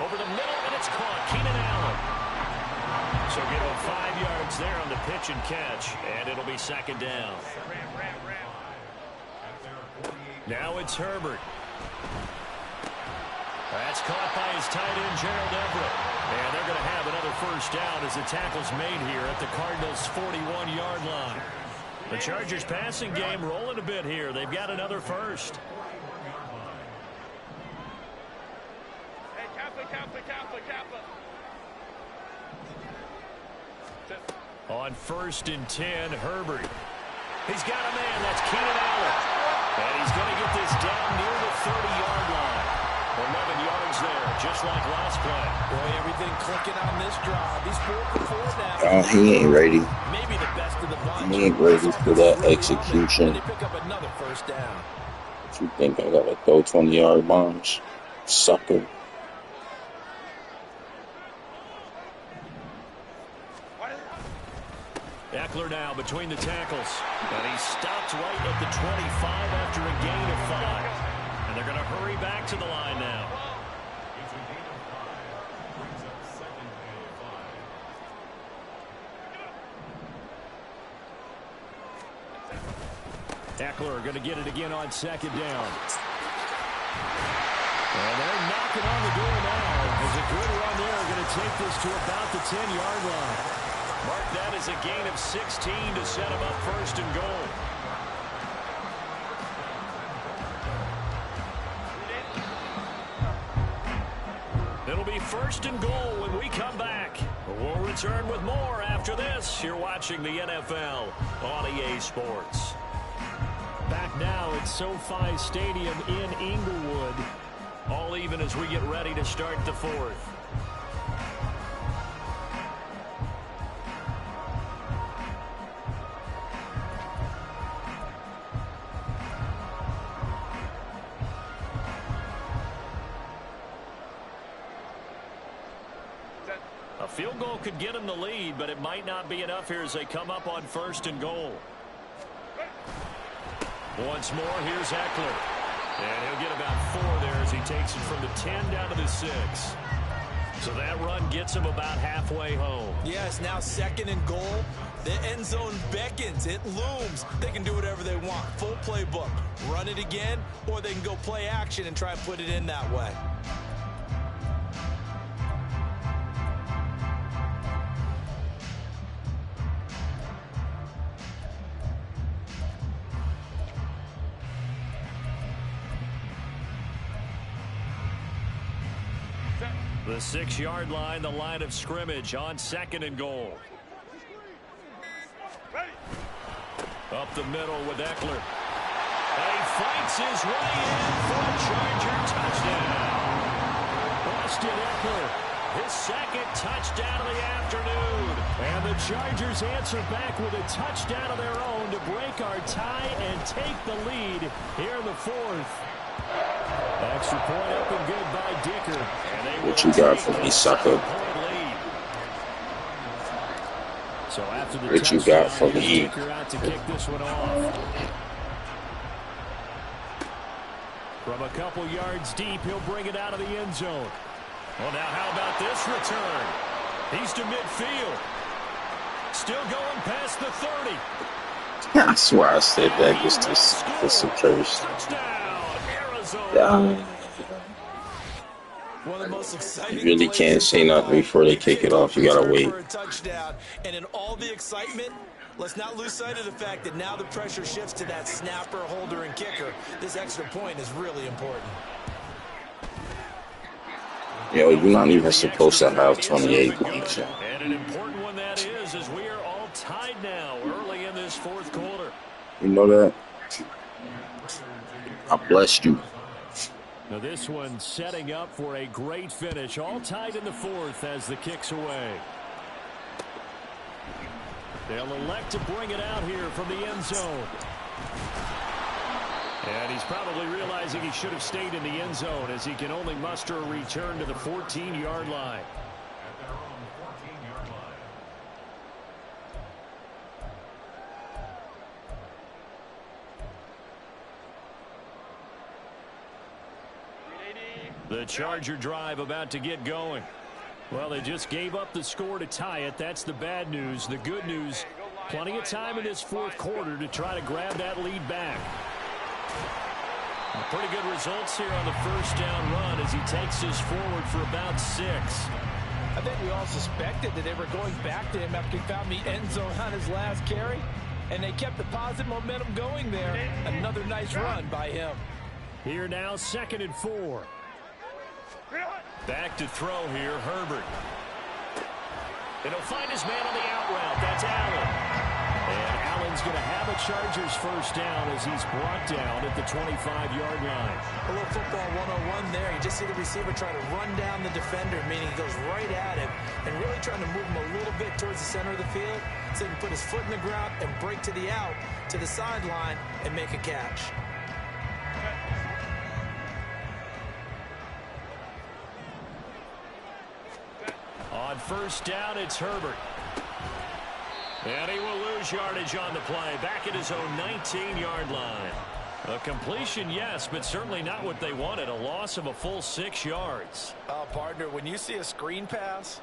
Over the middle, and it's caught. Keenan Allen. So give him 5 yards there on the pitch and catch, and it'll be second down. Now it's Herbert. That's caught by his tight end, Gerald Everett. And they're going to have another first down as the tackle's made here at the Cardinals' 41-yard line. The Chargers' passing game rolling a bit here. They've got another first. On first and 10, Herbert. He's got a man. That's Keenan Allen. And he's going to get this down near the 30-yard line. 11 yards there, just like last play. Boy, everything clicking on this drive. He's 4 for 4 now. Oh, he ain't ready. Maybe the best of the bunch. He ain't ready for that execution. They pick up another first down. What you think I gotta throw 20-yard bombs? Sucker. Eckler now between the tackles. And he stopped right at the 25 after a gain of 5. And they're going to hurry back to the line now. Eckler going to get it again on second down. And they're knocking on the door now. There's a good run there. Going to take this to about the 10-yard line. Mark that as a gain of 16 to set him up first and goal. It'll be first and goal when we come back. We'll return with more after this. You're watching the NFL on EA Sports. Back now at SoFi Stadium in Inglewood. All even as we get ready to start the fourth. A field goal could get him the lead, but it might not be enough here as they come up on first and goal. Once more, here's Eckler. And he'll get about 4 there as he takes it from the 10 down to the 6. So that run gets him about halfway home. Yeah, it's now second and goal. The end zone beckons. It looms. They can do whatever they want. Full playbook. Run it again, or they can go play action and try and put it in that way. The 6-yard line, the line of scrimmage on second and goal. Up the middle with Eckler. And he fights his way in for a Charger touchdown. Austin Eckler, his second touchdown of the afternoon. And the Chargers answer back with a touchdown of their own to break our tie and take the lead here in the fourth. Extra point up and good by Dicker. What you got for me, sucker? So after the What you got for me? Dicker out to kick this one off. From a couple yards deep, he'll bring it out of the end zone. Well, now how about this return? He's to midfield. Still going past the 30. I swear I said that just to curse. Touchdown, Arizona. One of the most exciting You really can't say nothing before they kick it off. You gotta wait. For a touchdown. And in all the excitement, let's not lose sight of the fact that now the pressure shifts to that snapper, holder, and kicker. This extra point is really important. Yo, you're not even supposed to have 28 points. And an important one that is, as we are all tied now early in this fourth quarter. You know that? I blessed you. Now this one setting up for a great finish. All tied in the fourth as the kick's away. They'll elect to bring it out here from the end zone. And he's probably realizing he should have stayed in the end zone as he can only muster a return to the 14-yard line. At their own 14-yard line. The Charger drive about to get going. Well, they just gave up the score to tie it. That's the bad news. The good news, plenty of time in this fourth quarter to try to grab that lead back. Pretty good results here on the first down run as he takes us forward for about 6. I think we all suspected that they were going back to him after he found the end zone on his last carry, and they kept the positive momentum going there. Another nice run by him. Here now, 2nd and 4. Back to throw here, Herbert. And he'll find his man on the out route. That's Allen. And Allen's going to have a Chargers first down as he's brought down at the 25-yard line. A little football 101 there. You just see the receiver trying to run down the defender, meaning he goes right at him and really trying to move him a little bit towards the center of the field so he can put his foot in the ground and break to the out, to the sideline, and make a catch. On first down, it's Herbert. And he will lose yardage on the play. Back at his own 19-yard line. A completion, yes, but certainly not what they wanted. A loss of a full 6 yards. Partner, when you see a screen pass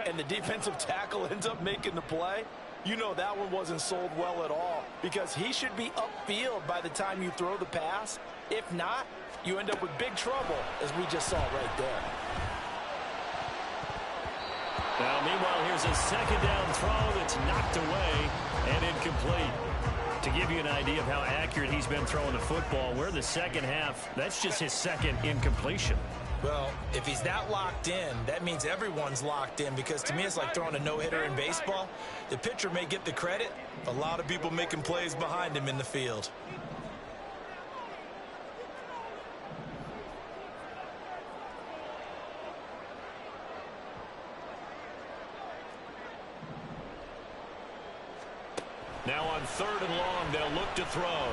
and the defensive tackle ends up making the play, you know that one wasn't sold well at all because he should be upfield by the time you throw the pass. If not, you end up with big trouble, as we just saw right there. Now, meanwhile, here's a second down throw that's knocked away and incomplete. To give you an idea of how accurate he's been throwing the football, we're in the second half. That's just his second incompletion. Well, if he's that locked in, that means everyone's locked in because to me it's like throwing a no-hitter in baseball. The pitcher may get the credit. A lot of people making plays behind him in the field. Now on 3rd and long, they'll look to throw.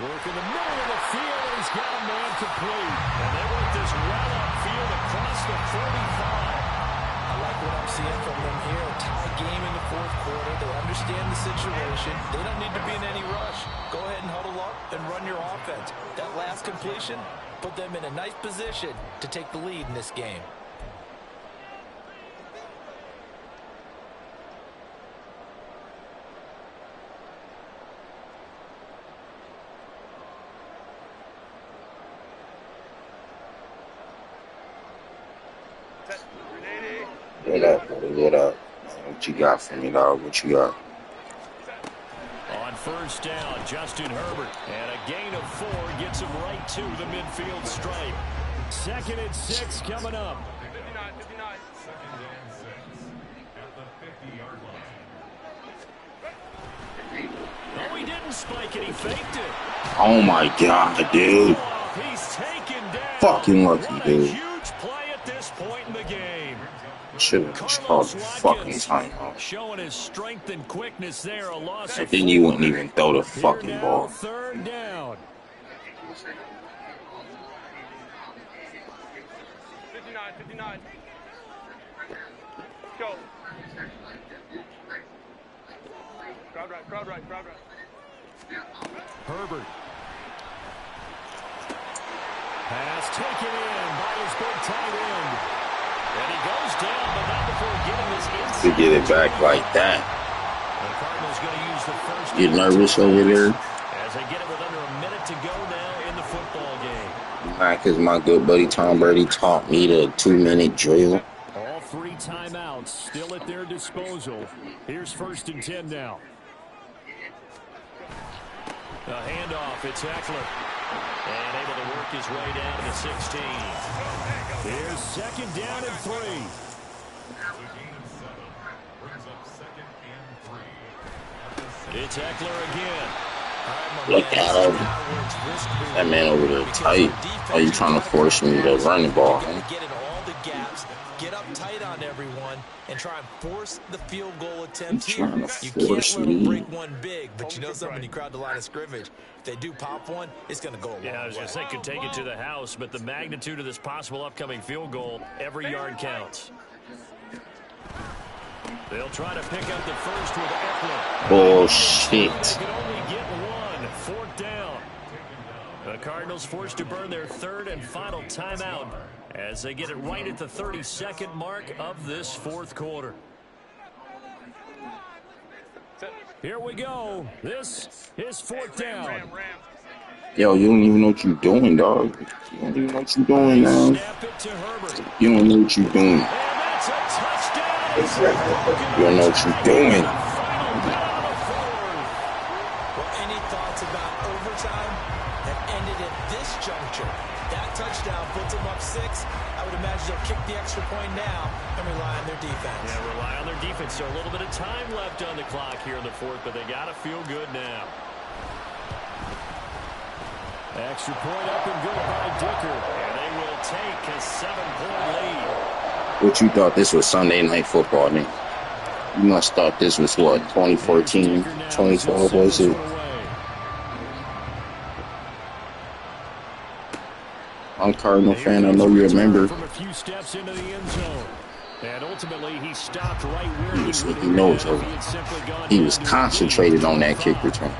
Work in the middle of the field, and he's got a man complete. And they work this well upfield across the 45. I like what I'm seeing from them here. A tie game in the fourth quarter. They understand the situation. They don't need to be in any rush. Go ahead and huddle up and run your offense. That last completion put them in a nice position to take the lead in this game. Get up. What you got for me, dog? What you got? On first down, Justin Herbert. And a gain of 4 gets him right to the midfield stripe. 2nd and 6 coming up. 59. 2nd and 6 at the 50-yard line. Oh, he didn't spike it. He faked it. Oh, my God, dude. He's taken down. Fucking lucky, What a dude. huge play at this point in the game. Should have just called the fucking timeout. Showing his strength and quickness there. A loss And of then 4. you wouldn't even throw the Here fucking now, ball. 3rd down. 59. Go. Crowd right. Herbert. Pass taken in by his big tight end. And he goes down, but not before getting his inside. To get it back like that. The Cardinals going to use the first. Get nervous over there? As they get it with under a minute to go now in the football game. Nah, because my good buddy Tom Brady taught me the 2-minute drill. All 3 timeouts still at their disposal. Here's 1st and 10 now. A handoff, it's Eckler. And able to work his way down to the 16. Here's 2nd down and 3. The gain of 7 brings up 2nd and 3. It's Eckler again. Look at him. That man over there tight. Are you trying to force me to run the ball, huh? Get in all the gaps, get up tight on everyone, and try and force the field goal attempt here. You can't let them break one big, but you know something, when you crowd the line of scrimmage, if they do pop one, it's going to go a long way. Yeah, I was going to say could take it to the house, but the magnitude of this possible upcoming field goal, every yard counts. They'll try to pick up the first with Eckler. Bullshit. They can only get one. Fourth down. The Cardinals forced to burn their third and final timeout as they get it right at the 32nd mark of this fourth quarter. Here we go. This is fourth down. Yo, you don't even know what you're doing, dog. You don't even know what you're doing, man. You don't know what you're doing. You don't know what you're doing. Well, any thoughts about overtime have ended at this juncture? That touchdown puts them up 6. I would imagine they'll kick the extra point now and rely on their defense. Yeah, rely on their defense. So a little bit of time left on the clock here in the fourth, but they got to feel good now. Extra point up and good by Dicker. And they will take a 7-point lead. What you thought this was Sunday Night Football, man? You must thought this was what, 2014, 2012 was it? I'm a Cardinal fan. I know you remember. From a few steps into the end zone. And ultimately, he stopped right where he knows it. He was concentrated on that kick return.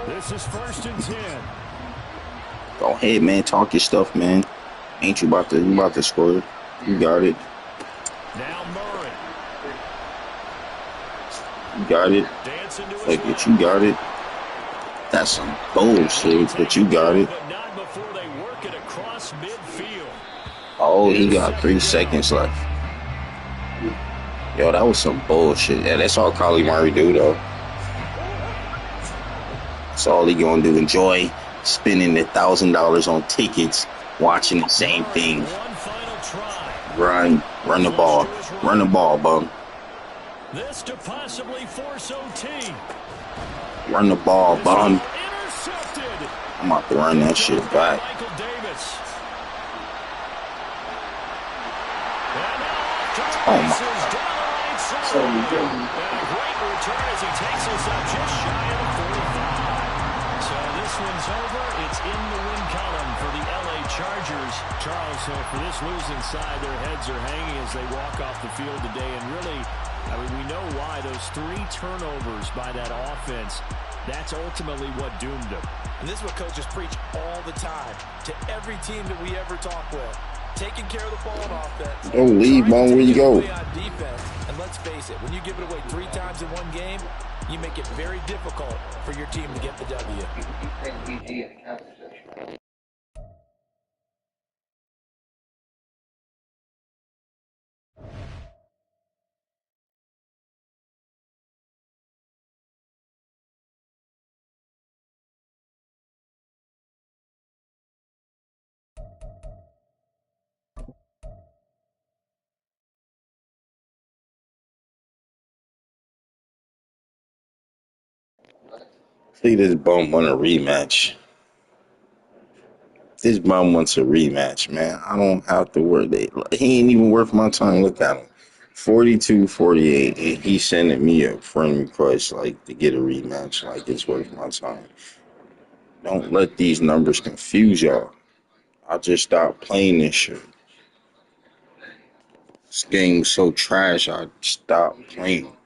This is 1st and 10. Go ahead, man. Talk your stuff, man. Ain't you about to score? You got it. Now Murray. You got it. Look at you got it. That's some bullshit, but you got it. But not before they work it across midfield. Oh, he got 3 seconds left. Yo, that was some bullshit. Yeah, that's all Kyler Murray do, though. That's all he gonna do. Enjoy spending $1,000 on tickets, watching the same thing. Run the ball, bum. This to possibly force OT. Run the ball, bum. I'm about to run that shit back. Oh my God. So good. And a great return as he takes us up just shy of the 45. So this one's over. It's in the win column for the LA Chargers. Charles, so for this losing side, their heads are hanging as they walk off the field today. And really, I mean, we know why. Those 3 turnovers by that offense, that's ultimately what doomed them. And this is what coaches preach all the time to every team that we ever talk with. Taking care of the ball on offense. Don't leave, man. Where you go? Defense. And let's face it, when you give it away 3 times in one game, you make it very difficult for your team to get the W. See, this bum want a rematch. This bum wants a rematch, man. I don't have to worry. He ain't even worth my time. Look at him. 42-48, and he's sending me a friend request, like, to get a rematch. Like, it's worth my time. Don't let these numbers confuse y'all. I just stopped playing this shit. This game was so trash, I stopped playing.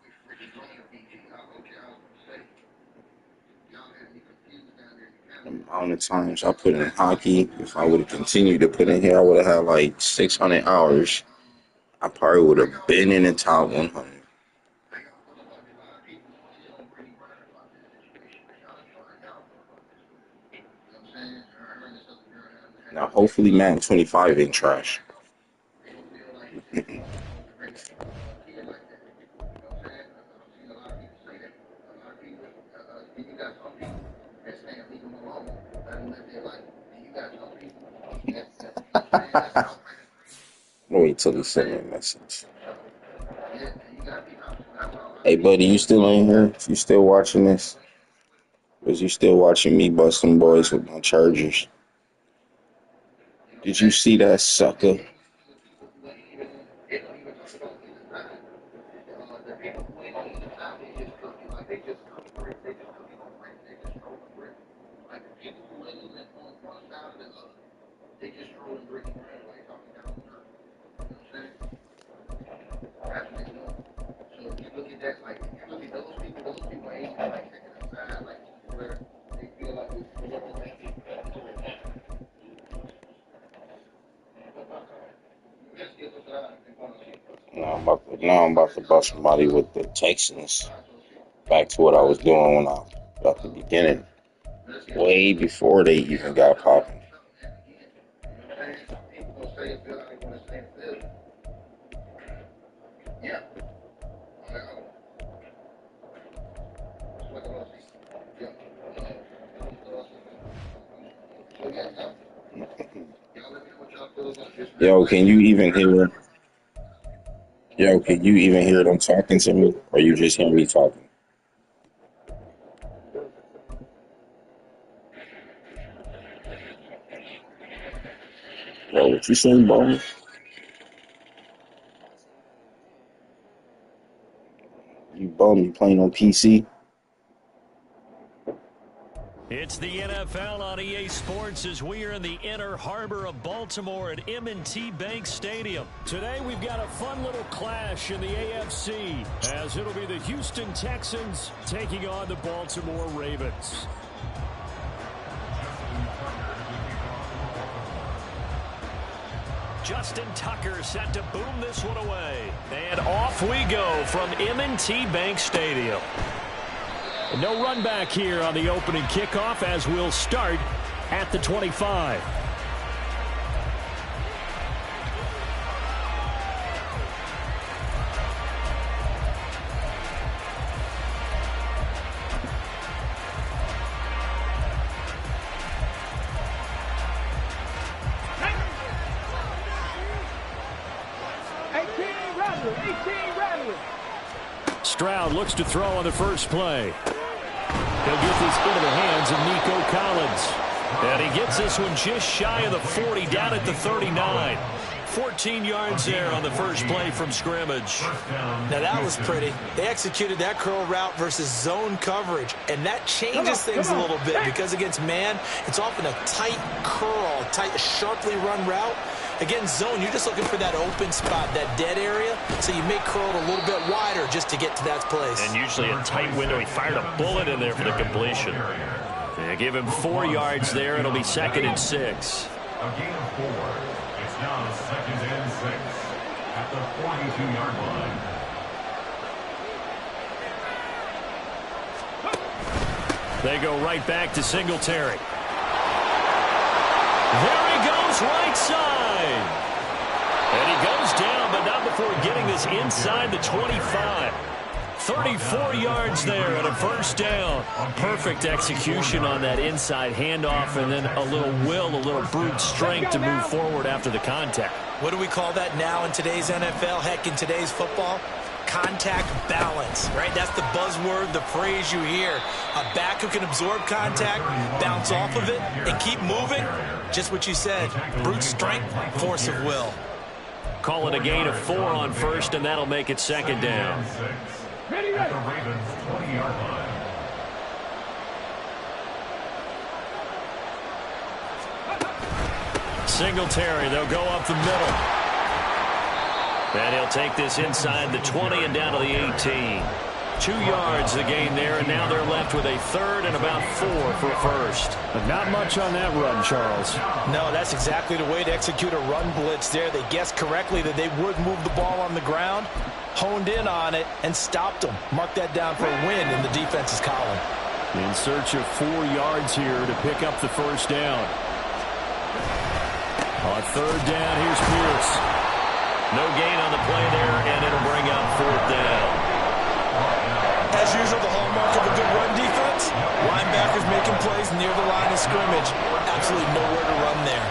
The amount of times I put in hockey, if I would have continued to put in here, I would have had like 600 hours. I probably would have been in the top 100. Now, hopefully, Madden 25 ain't trash. What wait till he send me a message. Hey, buddy, you still in here? You still watching this? Was you still watching me bust some boys with my Chargers? Did you see that sucker? Now I'm about to bust somebody with the Texans. Back to what I was doing when I at the beginning, way before they even got popping. Yo, can you even hear? Yo, can you even hear them talking to me, or you just hear me talking? Yo, what you saying, bro? You bum? You playing on PC? It's the NFL on EA Sports as we are in the inner harbor of Baltimore at M&T Bank Stadium. Today we've got a fun little clash in the AFC as it'll be the Houston Texans taking on the Baltimore Ravens. Justin Tucker set to boom this one away. And off we go from M&T Bank Stadium. No run back here on the opening kickoff as we'll start at the 25. Stroud looks to throw on the first play. He'll get this into the hands of Nico Collins. And he gets this one just shy of the 40, down at the 39. 14 yards there on the first play from scrimmage. Now that was pretty. They executed that curl route versus zone coverage, and that changes things a little bit because against man, it's often a tight curl, tight, sharply run route. Against zone, you're just looking for that open spot, that dead area, so you make curl a little bit wider just to get to that place. And usually a tight window. He fired a bullet in there for the completion. They give him 4 yards there. It'll be 2nd and 6. A gain of 4. It's now 2nd and 6 at the 42-yard line. They go right back to Singletary. There he goes, right side. And he goes down, but not before getting this inside the 25. 34 yards there and a first down. Perfect execution on that inside handoff, and then a little will, a little brute strength to move forward after the contact. What do we call that now in today's NFL? Heck, in today's football? Contact balance, right? That's the buzzword, the phrase you hear. A back who can absorb contact, bounce off of it, and keep moving. Just what you said, brute strength, force of will. Call it a gain of 4 on first, and that'll make it 2nd down. At the Ravens' 20-yard line. Singletary, they'll go up the middle. And he'll take this inside the 20 and down to the 18. 2 yards the gain there, and now they're left with a 3rd and about 4 for a first. But not much on that run, Charles. No, that's exactly the way to execute a run blitz there. They guessed correctly that they would move the ball on the ground, honed in on it, and stopped them. Mark that down for a win in the defense's column. In search of 4 yards here to pick up the first down. On 3rd down, here's Pierce. No gain on the play there, and it'll bring up 4th down. As usual, the hallmark of a good run defense, linebackers making plays near the line of scrimmage. Absolutely nowhere to run there.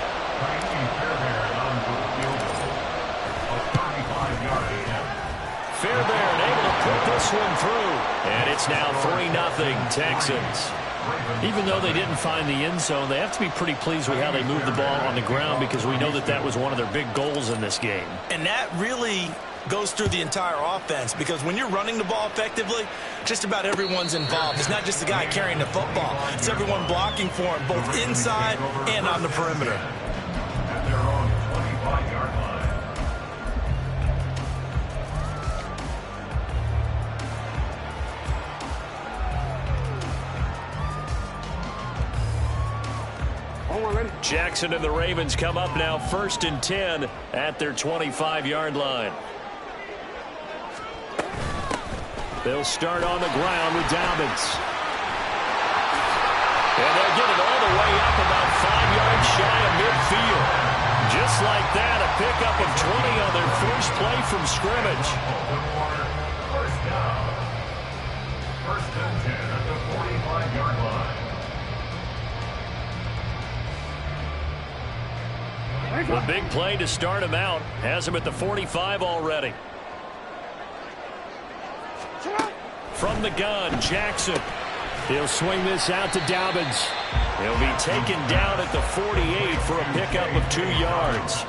Fairbairn able to put this one through. And it's now 3-0 Texans. Even though they didn't find the end zone, they have to be pretty pleased with how they moved the ball on the ground because we know that that was one of their big goals in this game. And that really goes through the entire offense because when you're running the ball effectively, just about everyone's involved. It's not just the guy carrying the football. It's everyone blocking for him, both inside and on the perimeter. At their own 25-yard line. Jackson and the Ravens come up now 1st and 10 at their 25-yard line. They'll start on the ground with Dobbins. And they'll get it all the way up about 5 yards shy of midfield. Just like that, a pickup of 20 on their first play from scrimmage. First down. 1st and 10 at the 45-yard line. The big play to start him out has him at the 45 already. From the gun, Jackson. He'll swing this out to Dobbins. He'll be taken down at the 48 for a pickup of 2 yards.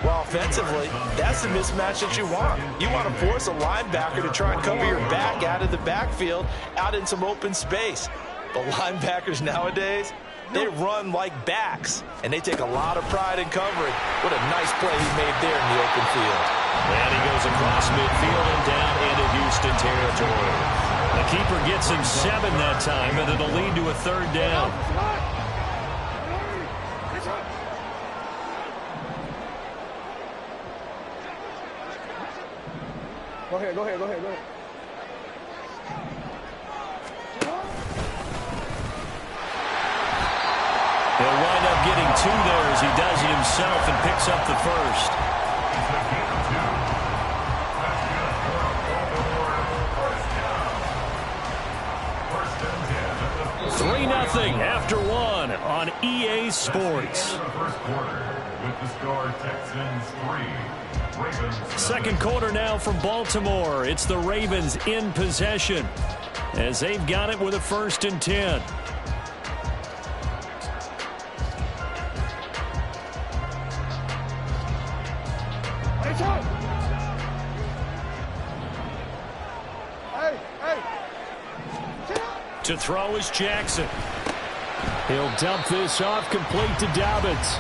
Well, offensively, that's the mismatch that you want. You want to force a linebacker to try and cover your back out of the backfield, out in some open space. But linebackers nowadays, they run like backs, and they take a lot of pride in covering. What a nice play he made there in the open field. And he goes across midfield and down into Houston territory. The keeper gets him 7 that time, and it'll lead to a 3rd down. Go ahead. He'll wind up getting 2 there as he does it himself and picks up the first. 3-0 after 1 on EA Sports. Second quarter now from Baltimore. It's the Ravens in possession as they've got it with a 1st and 10. To throw is Jackson. He'll dump this off complete to Dobbins.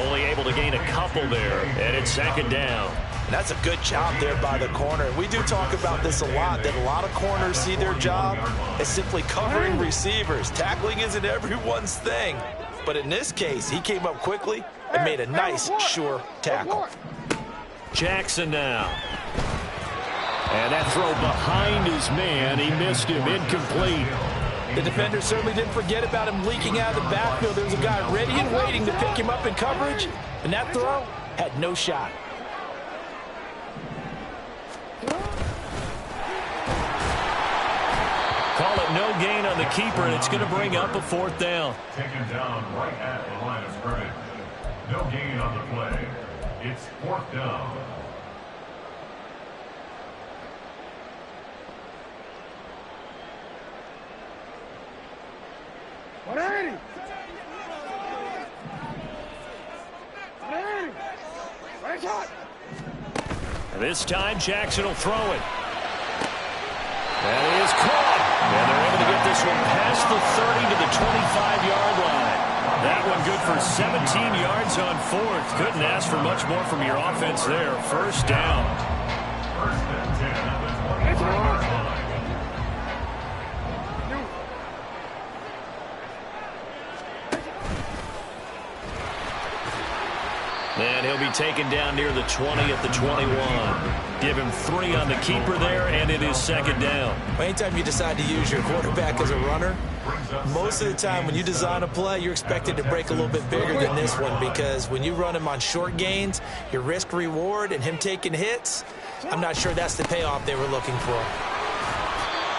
Only able to gain a couple there, and it's 2nd down. And that's a good job there by the corner. We do talk about this a lot, that a lot of corners see their job as simply covering receivers. Tackling isn't everyone's thing. But in this case, he came up quickly and made a nice, sure tackle. Jackson now. And that throw behind his man, he missed him, incomplete. The defender certainly didn't forget about him leaking out of the backfield. There was a guy ready and waiting to pick him up in coverage, and that throw had no shot. Call it no gain on the keeper, and it's going to bring up a 4th down. Taken down right at the line of scrimmage. No gain on the play. It's 4th down. And this time, Jackson will throw it. That is caught. And they're able to get this one past the 30 to the 25-yard line. That one good for 17 yards on 4th. Couldn't ask for much more from your offense there. 1st down. 1st and 10 at the 25-yard line. And he'll be taken down near the 20 at the 21. Give him 3 on the keeper there, and it is 2nd down. Anytime you decide to use your quarterback as a runner, most of the time when you design a play, you're expected to break a little bit bigger than this one because when you run him on short gains, your risk-reward and him taking hits, I'm not sure that's the payoff they were looking for.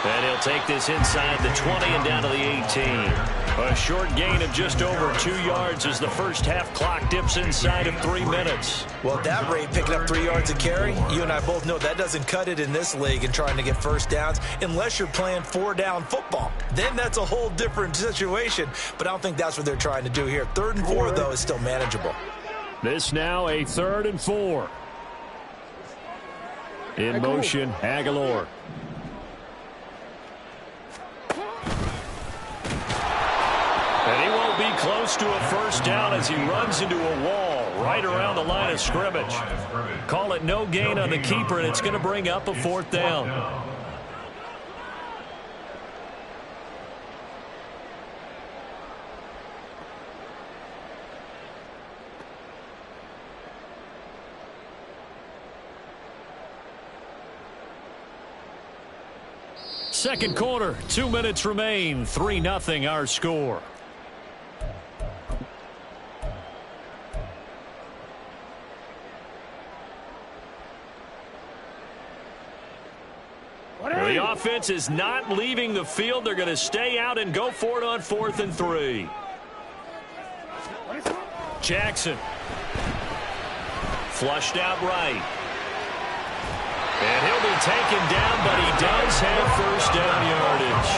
And he'll take this inside the 20 and down to the 18. A short gain of just over 2 yards as the first half clock dips inside of 3 minutes. Well, at that rate, picking up 3 yards a carry, you and I both know that doesn't cut it in this league and trying to get first downs unless you're playing 4-down football. Then that's a whole different situation, but I don't think that's what they're trying to do here. 3rd and 4, though, is still manageable. This now a 3rd and 4. In motion, Aguilar. And he won't be close to a first down as he runs into a wall right around the line of scrimmage. Call it no gain on the keeper, and it's going to bring up a 4th down. Second quarter, 2 minutes remain. 3-0 our score. The offense is not leaving the field. They're going to stay out and go for it on 4th and 3. Jackson. Flushed out right. And he'll be taken down, but he does have first down yardage.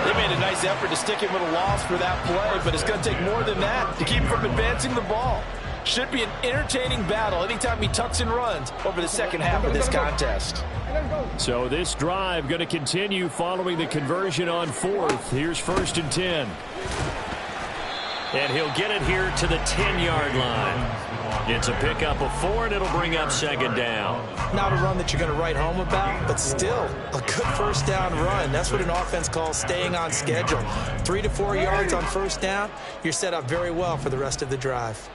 They made a nice effort to stick him with a loss for that play, but it's going to take more than that to keep him from advancing the ball. Should be an entertaining battle anytime he tucks and runs over the second half of this contest. So this drive going to continue following the conversion on 4th. Here's 1st and 10. And he'll get it here to the 10-yard line. It's a pickup of 4, and it'll bring up 2nd down. Not a run that you're going to write home about, but still a good first down run. That's what an offense calls staying on schedule. 3 to 4 yards on first down, you're set up very well for the rest of the drive.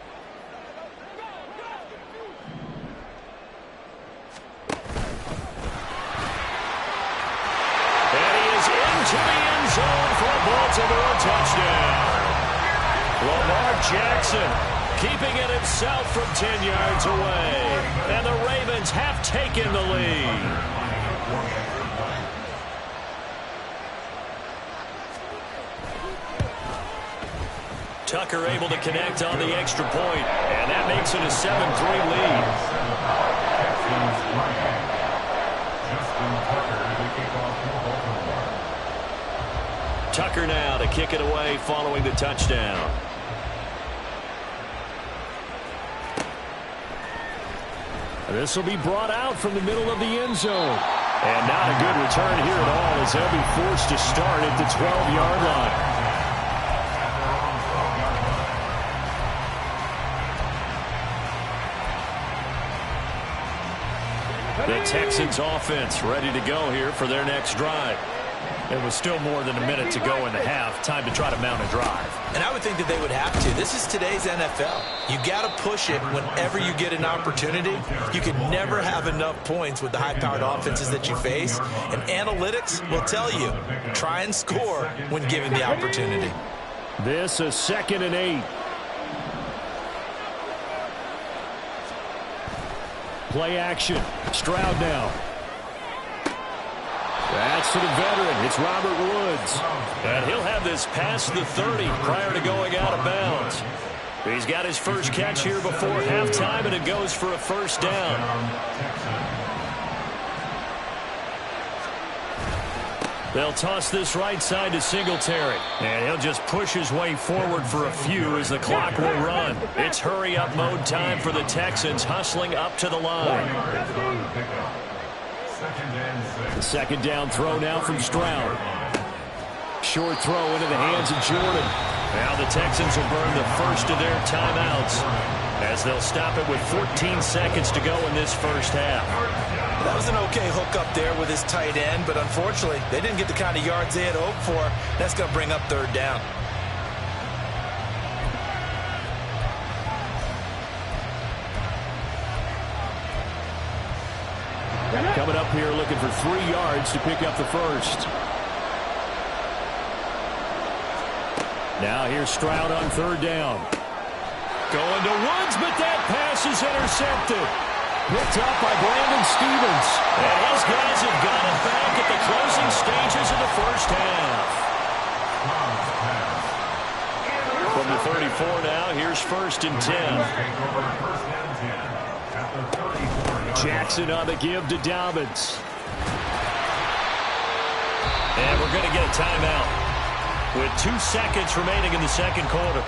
And he is into the end zone for a Baltimore touchdown. Lamar Jackson keeping it himself from 10 yards away. And the Ravens have taken the lead. Tucker able to connect on the extra point, and that makes it a 7-3 lead. Tucker now to kick it away following the touchdown. This will be brought out from the middle of the end zone. And not a good return here at all as they'll be forced to start at the 12-yard line. The Texans offense ready to go here for their next drive. It was still more than a minute to go in the half. Time to try to mount a drive. And I would think that they would have to. This is today's NFL. You got to push it whenever you get an opportunity. You can never have enough points with the high-powered offenses that you face. And analytics will tell you, try and score when given the opportunity. This is 2nd and 8. Play action. Stroud now. That's to the veteran. It's Robert Woods. And he'll have this past the 30 prior to going out of bounds. He's got his first catch here before halftime, and it goes for a first down. They'll toss this right side to Singletary. And he'll just push his way forward for a few as the clock will run. It's hurry-up mode time for the Texans, hustling up to the line. The 2nd down throw now from Stroud. Short throw into the hands of Jordan. Now the Texans will burn the first of their timeouts as they'll stop it with 14 seconds to go in this first half. That was an okay hook up there with his tight end, but unfortunately, they didn't get the kind of yards they had hoped for. That's going to bring up 3rd down. Coming up here looking for 3 yards to pick up the first. Now here's Stroud on 3rd down. Going to Woods, but that pass is intercepted. Picked up by Brandon Stevens. And his guys have got it back at the closing stages of the first half. from the 34 now. Here's 1st and 10. Jackson on the give to Dobbins. And we're going to get a timeout with 2 seconds remaining in the second quarter.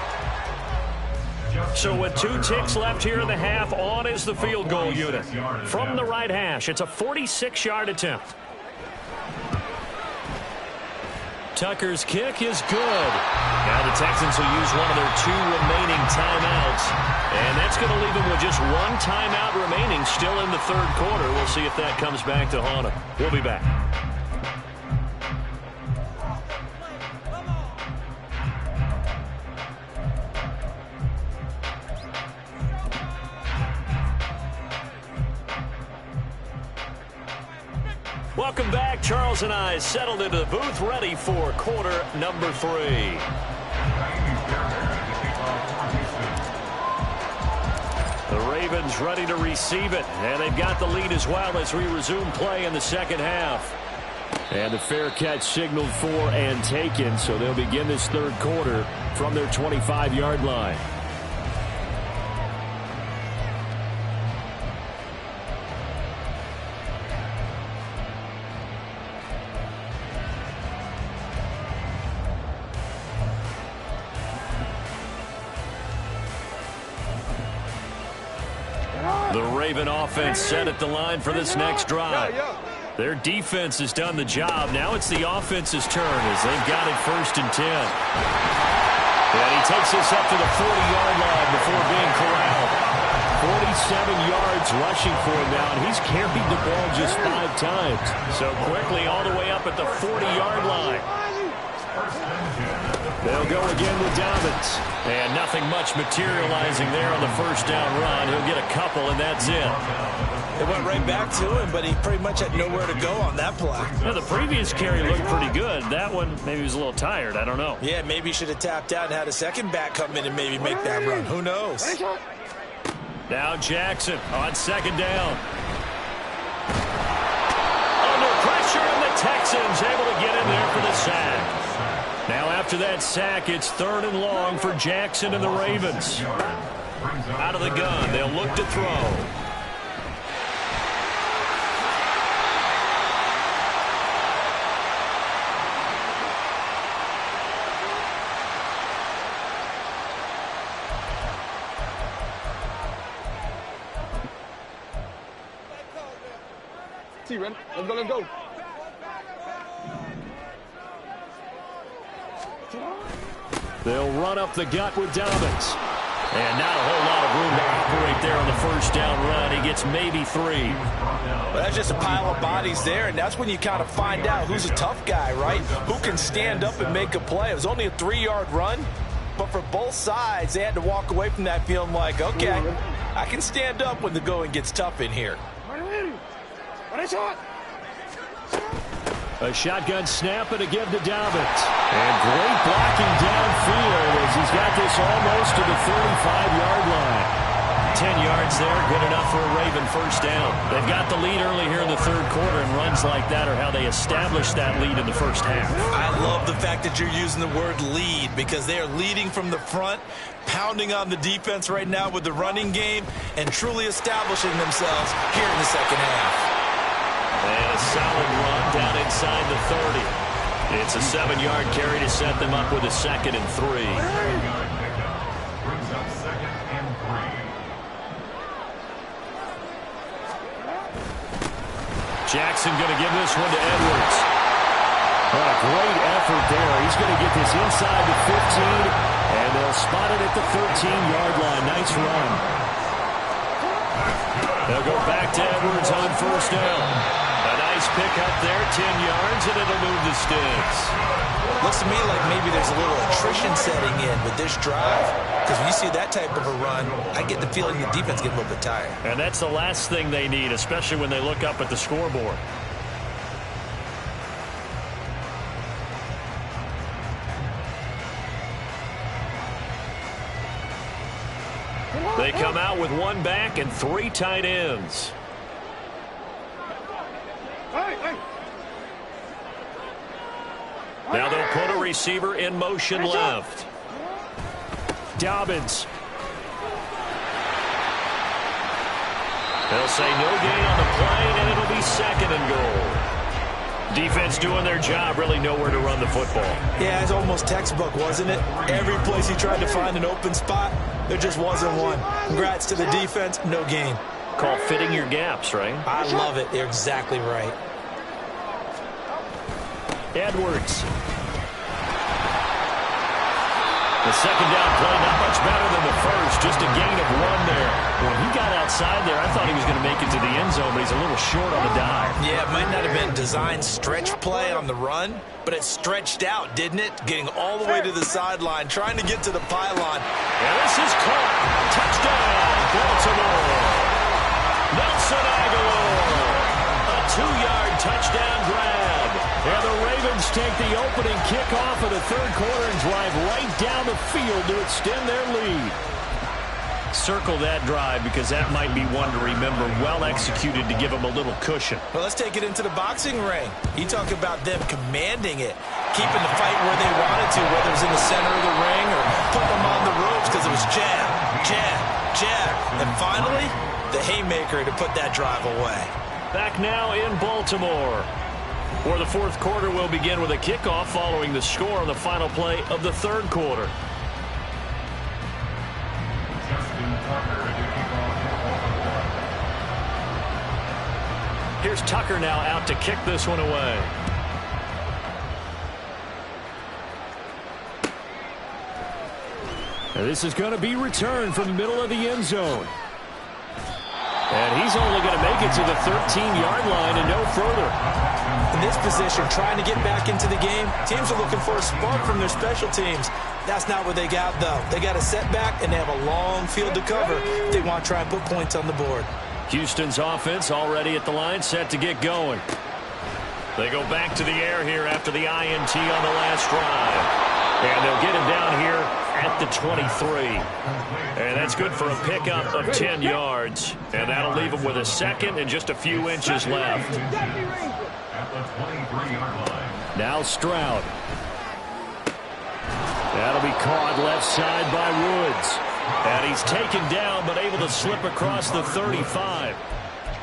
So with 2 ticks left here in the half, on is the field goal unit. From the right hash, it's a 46-yard attempt. Tucker's kick is good. Now the Texans will use one of their 2 remaining timeouts. And that's going to leave them with just 1 timeout remaining still in the third quarter. We'll see if that comes back to haunt them. We'll be back. Welcome back. Charles and I settled into the booth, ready for quarter number 3. The Ravens ready to receive it, and they've got the lead as well as we resume play in the second half. And the fair catch signaled for and taken, so they'll begin this third quarter from their 25-yard line. The Raven offense set at the line for this next drive. Their defense has done the job. Now it's the offense's turn as they've got it 1st and 10. And he takes this up to the 40-yard line before being corralled. 47 yards rushing for him now, and he's carried the ball just 5 times. So quickly all the way up at the 40-yard line. They'll go again with Dobbins. And nothing much materializing there on the first down run. He'll get a couple, and that's it. They went right back to him, but he pretty much had nowhere to go on that play. Yeah, the previous carry looked pretty good. That one, maybe he was a little tired. I don't know. Yeah, maybe he should have tapped out and had a second back come in and maybe make that run. Who knows? Now Jackson on 2nd down. Under pressure, and the Texans able to get in there for the sack. Now after that sack, it's 3rd and long for Jackson and the Ravens. Out of the gun, they'll look to throw. Ren. Let's go. They'll run up the gut with Dobbins. And not a whole lot of room to operate there on the first down run. He gets maybe 3. Well, that's just a pile of bodies there, and that's when you kind of find out who's a tough guy, right? Who can stand up and make a play. It was only a 3-yard run, but for both sides, they had to walk away from that feeling like, okay, I can stand up when the going gets tough in here. A shotgun snap and a give to Dobbins. And great blocking downfield as he's got this almost to the 35-yard line. 10 yards there, good enough for a Raven first down. They've got the lead early here in the third quarter, and runs like that are how they establish that lead in the first half. I love the fact that you're using the word lead because they are leading from the front, pounding on the defense right now with the running game, and truly establishing themselves here in the second half. And a solid run down inside the 30. It's a 7-yard carry to set them up with a 2nd and 3. Brings up 2nd and 3. Jackson going to give this one to Edwards. What a great effort there. He's going to get this inside the 15, and they'll spot it at the 13-yard line. Nice run. They'll go back to Edwards on first down. A nice pick up there, 10 yards, and it'll move the sticks. Looks to me like maybe there's a little attrition setting in with this drive, because when you see that type of a run, I get the feeling the defense gets a little bit tired. And that's the last thing they need, especially when they look up at the scoreboard. They come out with 1 back and 3 tight ends. Now they'll put a receiver in motion left. Dobbins. They'll say no gain on the play, and it'll be 2nd and goal. Defense doing their job, really nowhere to run the football. Yeah, it's almost textbook, wasn't it? Every place he tried to find an open spot, there just wasn't one. Congrats to the defense, no gain. Called fitting your gaps, right? I love it. You're exactly right. Edwards. The 2nd down play, not much better than the first, just a gain of 1 there. When he got outside there, I thought he was going to make it to the end zone, but he's a little short on the dive. Yeah, it might not have been designed stretch play on the run, but it stretched out, didn't it? Getting all the way to the sideline, trying to get to the pylon. And this is caught. Touchdown, Baltimore. Nelson Aguilar. A 2-yard touchdown grab. And the Ravens take the opening kickoff of the 3rd quarter and drive right down the field to extend their lead. Circle that drive because that might be one to remember. Well executed to give them a little cushion. Well, let's take it into the boxing ring. You talk about them commanding it, keeping the fight where they wanted to, whether it was in the center of the ring or putting them on the ropes because it was jab, jab, jab. And finally, the haymaker to put that drive away. Back now in Baltimore, where the 4th quarter will begin with a kickoff following the score on the final play of the 3rd quarter. Here's Tucker now out to kick this one away. And this is going to be returned from the middle of the end zone. And he's only going to make it to the 13-yard line and no further. In this position, trying to get back into the game, teams are looking for a spark from their special teams. That's not what they got, though. They got a setback, and they have a long field to cover if they want to try and put points on the board. Houston's offense already at the line, set to get going. They go back to the air here after the INT on the last drive. And they'll get him down here at the 23. And that's good for a pickup of 10 yards. And that'll leave him with a 2nd and just a few inches left. Now Stroud. That'll be caught left side by Woods. And he's taken down but able to slip across the 35.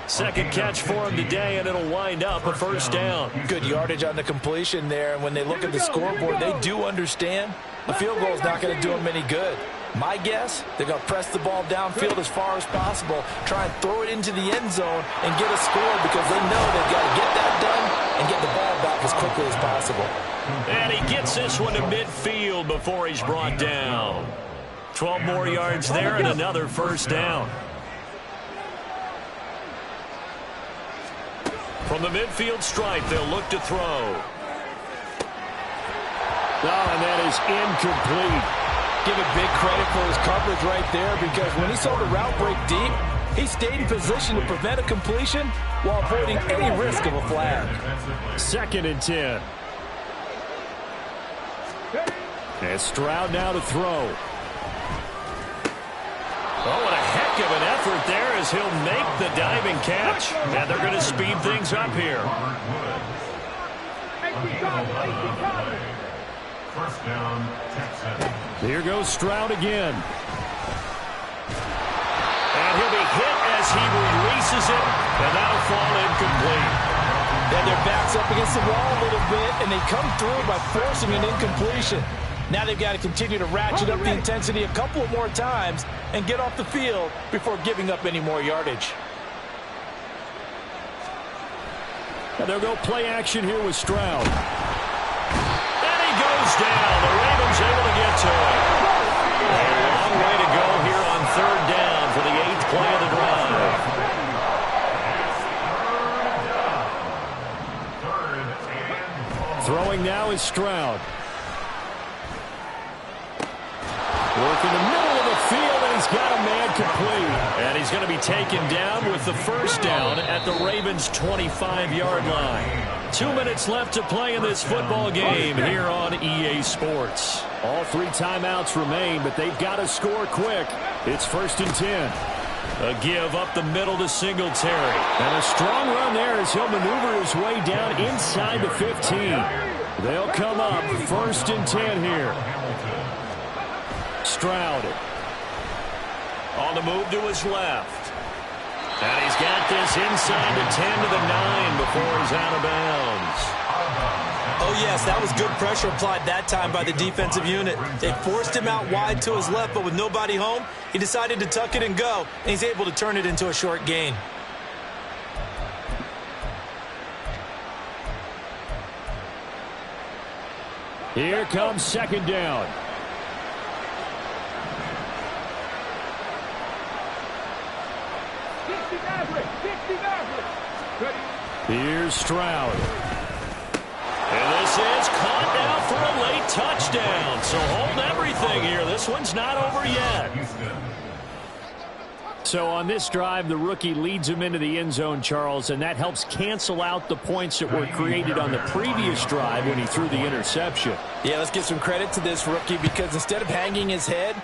2nd catch for him today, and it'll wind up a 1st down. Good yardage on the completion there, and when they look at the scoreboard, they do understand the field goal is not going to do them any good. My guess, they're going to press the ball downfield as far as possible, try and throw it into the end zone and get a score because they know they've got to get that done and get the ball back as quickly as possible. And he gets this one to midfield before he's brought down. 12 more yards there and another 1st down. From the midfield stripe, they'll look to throw. Oh, and that is incomplete. Give it big credit for his coverage right there because when he saw the route break deep, he stayed in position to prevent a completion while avoiding any risk of a flag. 2nd and 10. And Stroud now to throw. Oh, what a heck of an effort there as he'll make the diving catch. And they're going to speed things up here. First down, Texans. Here goes Stroud again. And he'll be hit as he releases it, and that'll fall incomplete. Then their back's up against the wall a little bit, and they come through by forcing an incompletion. Now they've got to continue to ratchet up the intensity a couple of more times and get off the field before giving up any more yardage. And they'll go play action here with Stroud. And he goes down. The Ravens able to get to it. A long way to go here on 3rd down for the 8th play of the drive. Throwing now is Stroud. Work in the middle of the field, and he's got a man complete. And he's going to be taken down with the 1st down at the Ravens' 25-yard line. 2 minutes left to play in this football game here on EA Sports. All 3 timeouts remain, but they've got to score quick. It's 1st and 10. A give up the middle to Singletary. And a strong run there as he'll maneuver his way down inside the 15. They'll come up 1st and 10 here. Stroud. On the move to his left. And he's got this inside the 10 to the 9 before he's out of bounds. Oh, yes, that was good pressure applied that time by the defensive unit. They forced him out wide to his left, but with nobody home, he decided to tuck it and go, and he's able to turn it into a short gain. Here comes second down. Here's Stroud. And this is caught now for a late touchdown. So hold everything here. This one's not over yet. So on this drive, the rookie leads him into the end zone, Charles, and that helps cancel out the points that were created on the previous drive when he threw the interception. Yeah, let's give some credit to this rookie because instead of hanging his head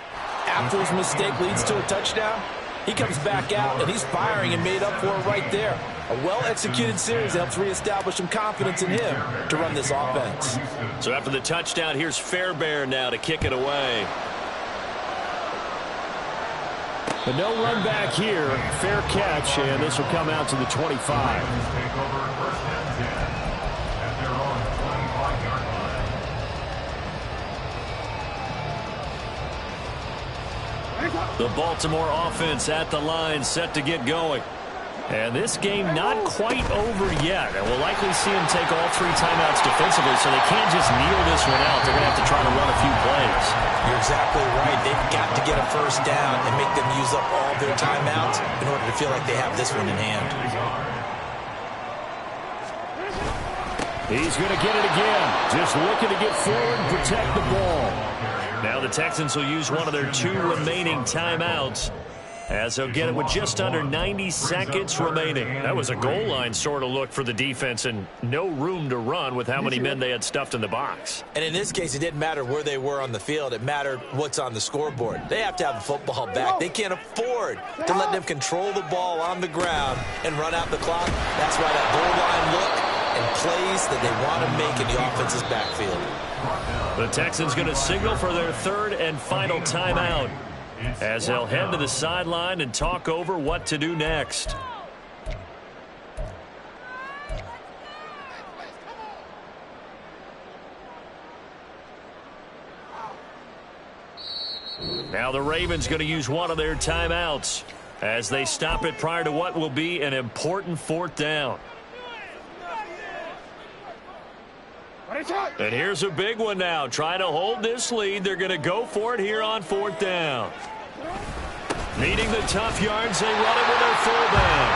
after his mistake leads to a touchdown, he comes back out and he's firing and made up for it right there. A well-executed series helps reestablish some confidence in him to run this offense. So after the touchdown, here's Fairbairn now to kick it away. But no run back here. Fair catch, and this will come out to the 25. The Baltimore offense at the line, set to get going. And this game not quite over yet. And we'll likely see them take all 3 timeouts defensively, so they can't just kneel this one out. They're going to have to try to run a few plays. You're exactly right. They've got to get a first down and make them use up all their timeouts in order to feel like they have this one in hand. He's going to get it again. Just looking to get forward and protect the ball. Now the Texans will use one of their 2 remaining timeouts, as they'll get it with just under 90 seconds remaining. That was a goal line sort of look for the defense and no room to run with how many men they had stuffed in the box. And in this case, it didn't matter where they were on the field. It mattered what's on the scoreboard. They have to have the football back. They can't afford to let them control the ball on the ground and run out the clock. That's why that goal line look and plays that they want to make in the offense's backfield. The Texans going to signal for their 3rd and final timeout, as they'll head to the sideline and talk over what to do next. Now the Ravens going to use one of their timeouts as they stop it prior to what will be an important 4th down. And here's a big one now. Trying to hold this lead. They're going to go for it here on 4th down. Needing the tough yards, they run it with their fullback.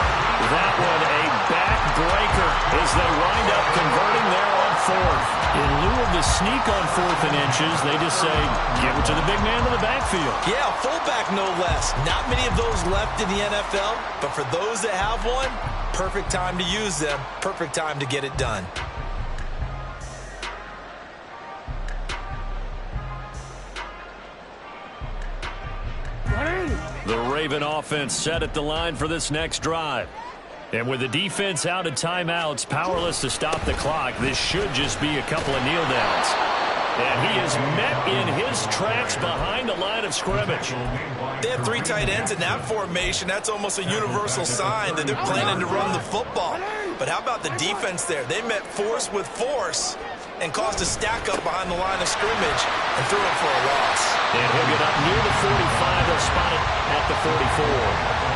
That one a backbreaker as they wind up converting there on 4th. In lieu of the sneak on 4th and inches, they just say, give it to the big man in the backfield. Yeah, fullback no less. Not many of those left in the NFL, but for those that have one, perfect time to use them, perfect time to get it done. The Raven offense set at the line for this next drive. And with the defense out of timeouts, powerless to stop the clock, this should just be a couple of kneel downs. And he is met in his tracks behind the line of scrimmage. They have 3 tight ends in that formation. That's almost a universal sign that they're planning to run the football. But how about the defense there? They met force with force and caused a stack up behind the line of scrimmage and threw it for a loss. And he'll get up near the 45. They'll spot it at the 44.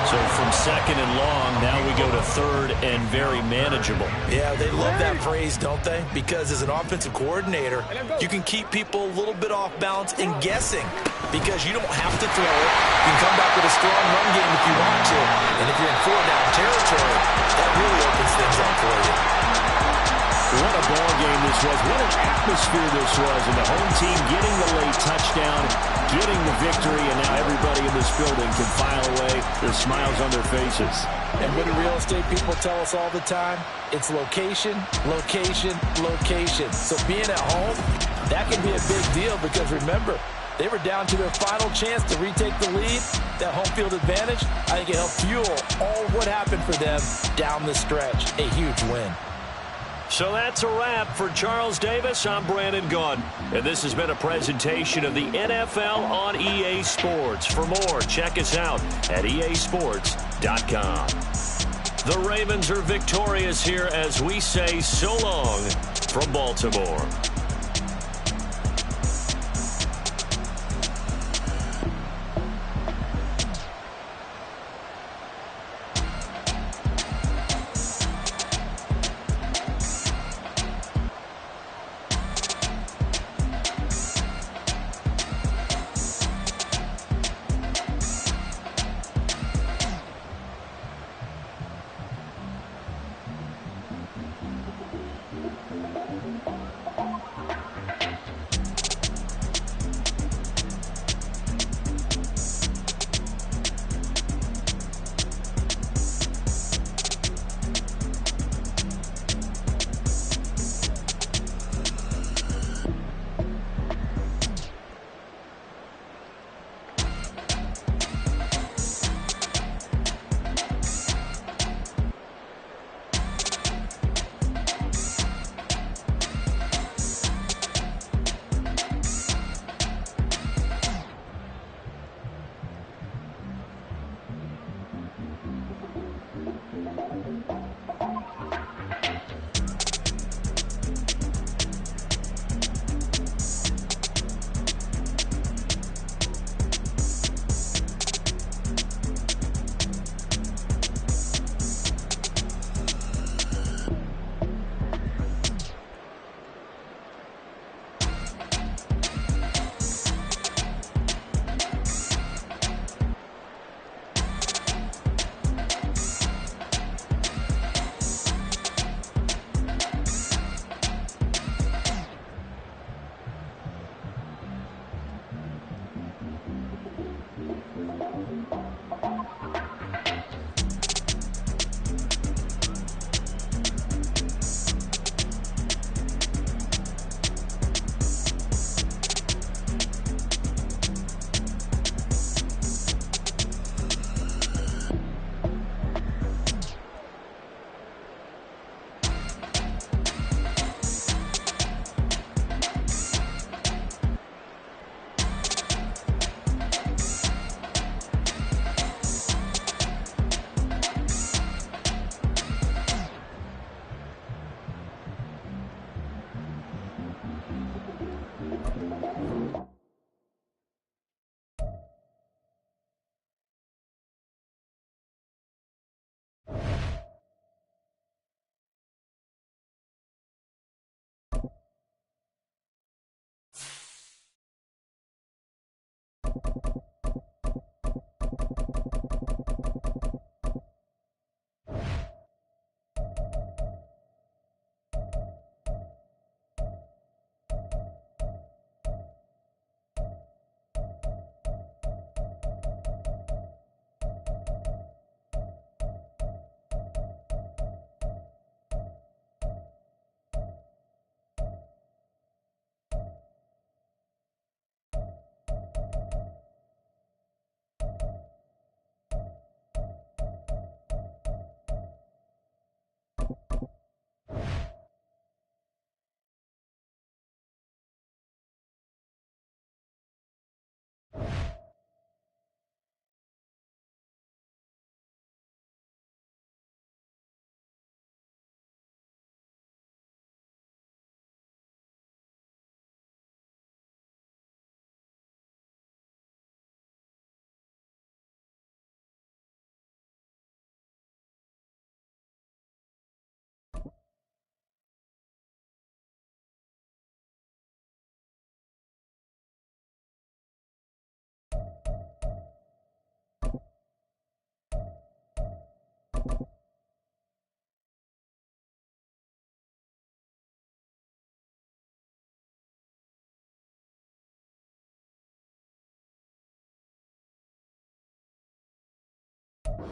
So from 2nd and long, now we go to 3rd and very manageable. Yeah, they love that phrase, don't they? Because as an offensive coordinator, you can keep people a little bit off balance and guessing because you don't have to throw it. You can come back with a strong run game if you want to. And if you're in 4-down territory, that really opens things up for you. What a ball game this was. What an atmosphere this was. And the home team getting the late touchdown, getting the victory, and now everybody in this building can file away their smiles on their faces. And what do real estate people tell us all the time? It's location, location, location. So being at home, that can be a big deal because remember, they were down to their final chance to retake the lead. That home field advantage, I think it helped fuel all what happened for them down the stretch. A huge win. So that's a wrap. For Charles Davis, I'm Brandon Gaudin. And this has been a presentation of the NFL on EA Sports. For more, check us out at easports.com. The Ravens are victorious here as we say so long from Baltimore.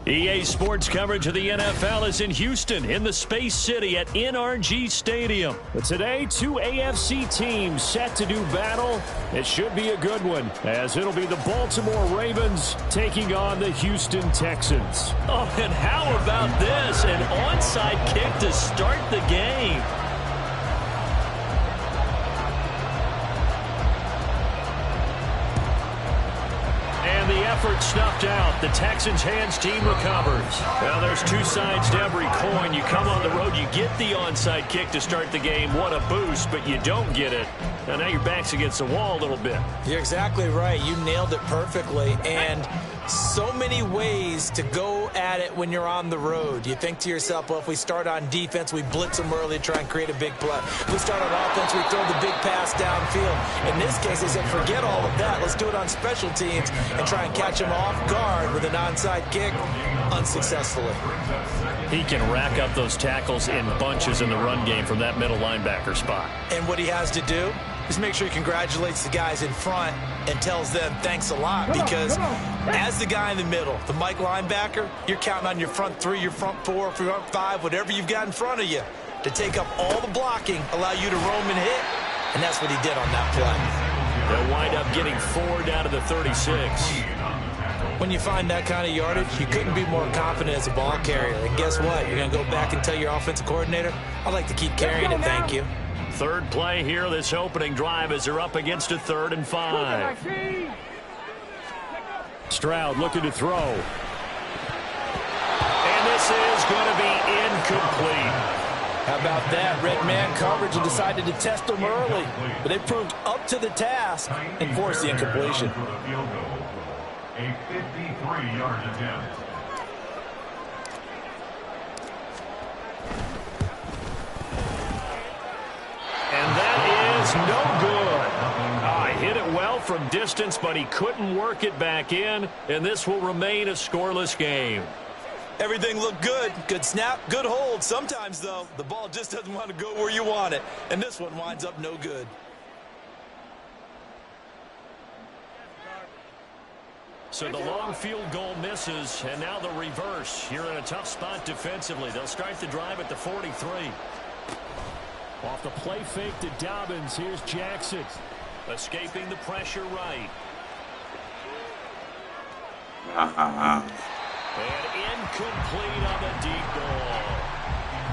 EA Sports coverage of the NFL is in Houston, in the Space City at NRG Stadium. But today, two AFC teams set to do battle. It should be a good one, as it'll be the Baltimore Ravens taking on the Houston Texans. Oh, and how about this? An onside kick to start the game. effort snuffed out. The Texans' hands team recovers. Well, there's two sides to every coin. You come on the road, you get the onside kick to start the game. What a boost, but you don't get it. Now your back's against the wall a little bit. You're exactly right. You nailed it perfectly. And so many ways to go at it when you're on the road. You think to yourself, well, if we start on defense, we blitz them early, try and create a big play. If we start on offense, we throw the big pass downfield. In this case, they said, forget all of that. Let's do it on special teams and try and catch them off guard with an onside kick unsuccessfully. He can rack up those tackles in bunches in the run game from that middle linebacker spot. And what he has to do is make sure he congratulates the guys in front and tells them thanks a lot, because as the guy in the middle, the Mike linebacker, you're counting on your front three, your front four, your front five, whatever you've got in front of you to take up all the blocking, allow you to roam and hit, and that's what he did on that play. They'll wind up getting 4 down to the 36. When you find that kind of yardage, you couldn't be more confident as a ball carrier. And guess what? You're going to go back and tell your offensive coordinator, I'd like to keep carrying it, thank you. Third play here, this opening drive, as they're up against a 3rd and 5. Stroud looking to throw. And this is going to be incomplete. How about that? Red man coverage and decided to test them early. But they proved up to the task and forced the incompletion. A 53-yard attempt. And that is no good. Hit it well from distance, but he couldn't work it back in, and this will remain a scoreless game. Everything looked good. Good snap, good hold. Sometimes, though, the ball just doesn't want to go where you want it, and this one winds up no good. So the long field goal misses, and now the reverse. You're in a tough spot defensively. They'll start the drive at the 43. Off the play fake to Dobbins. Here's Jackson. Escaping the pressure right. And incomplete on the deep ball.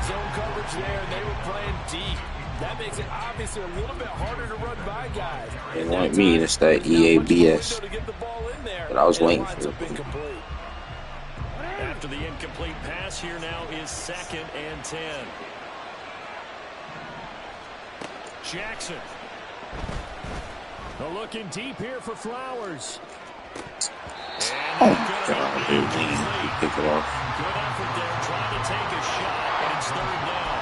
Zone coverage there, and they were playing deep. That makes it obviously a little bit harder to run by guys. They want me to start EABS, but I was waiting for it. After the incomplete pass, here now is 2nd and 10. Jackson. They're looking deep here for Flowers. Oh, God, dude, pick it off. Good effort there, trying to take a shot, but it's 3rd down.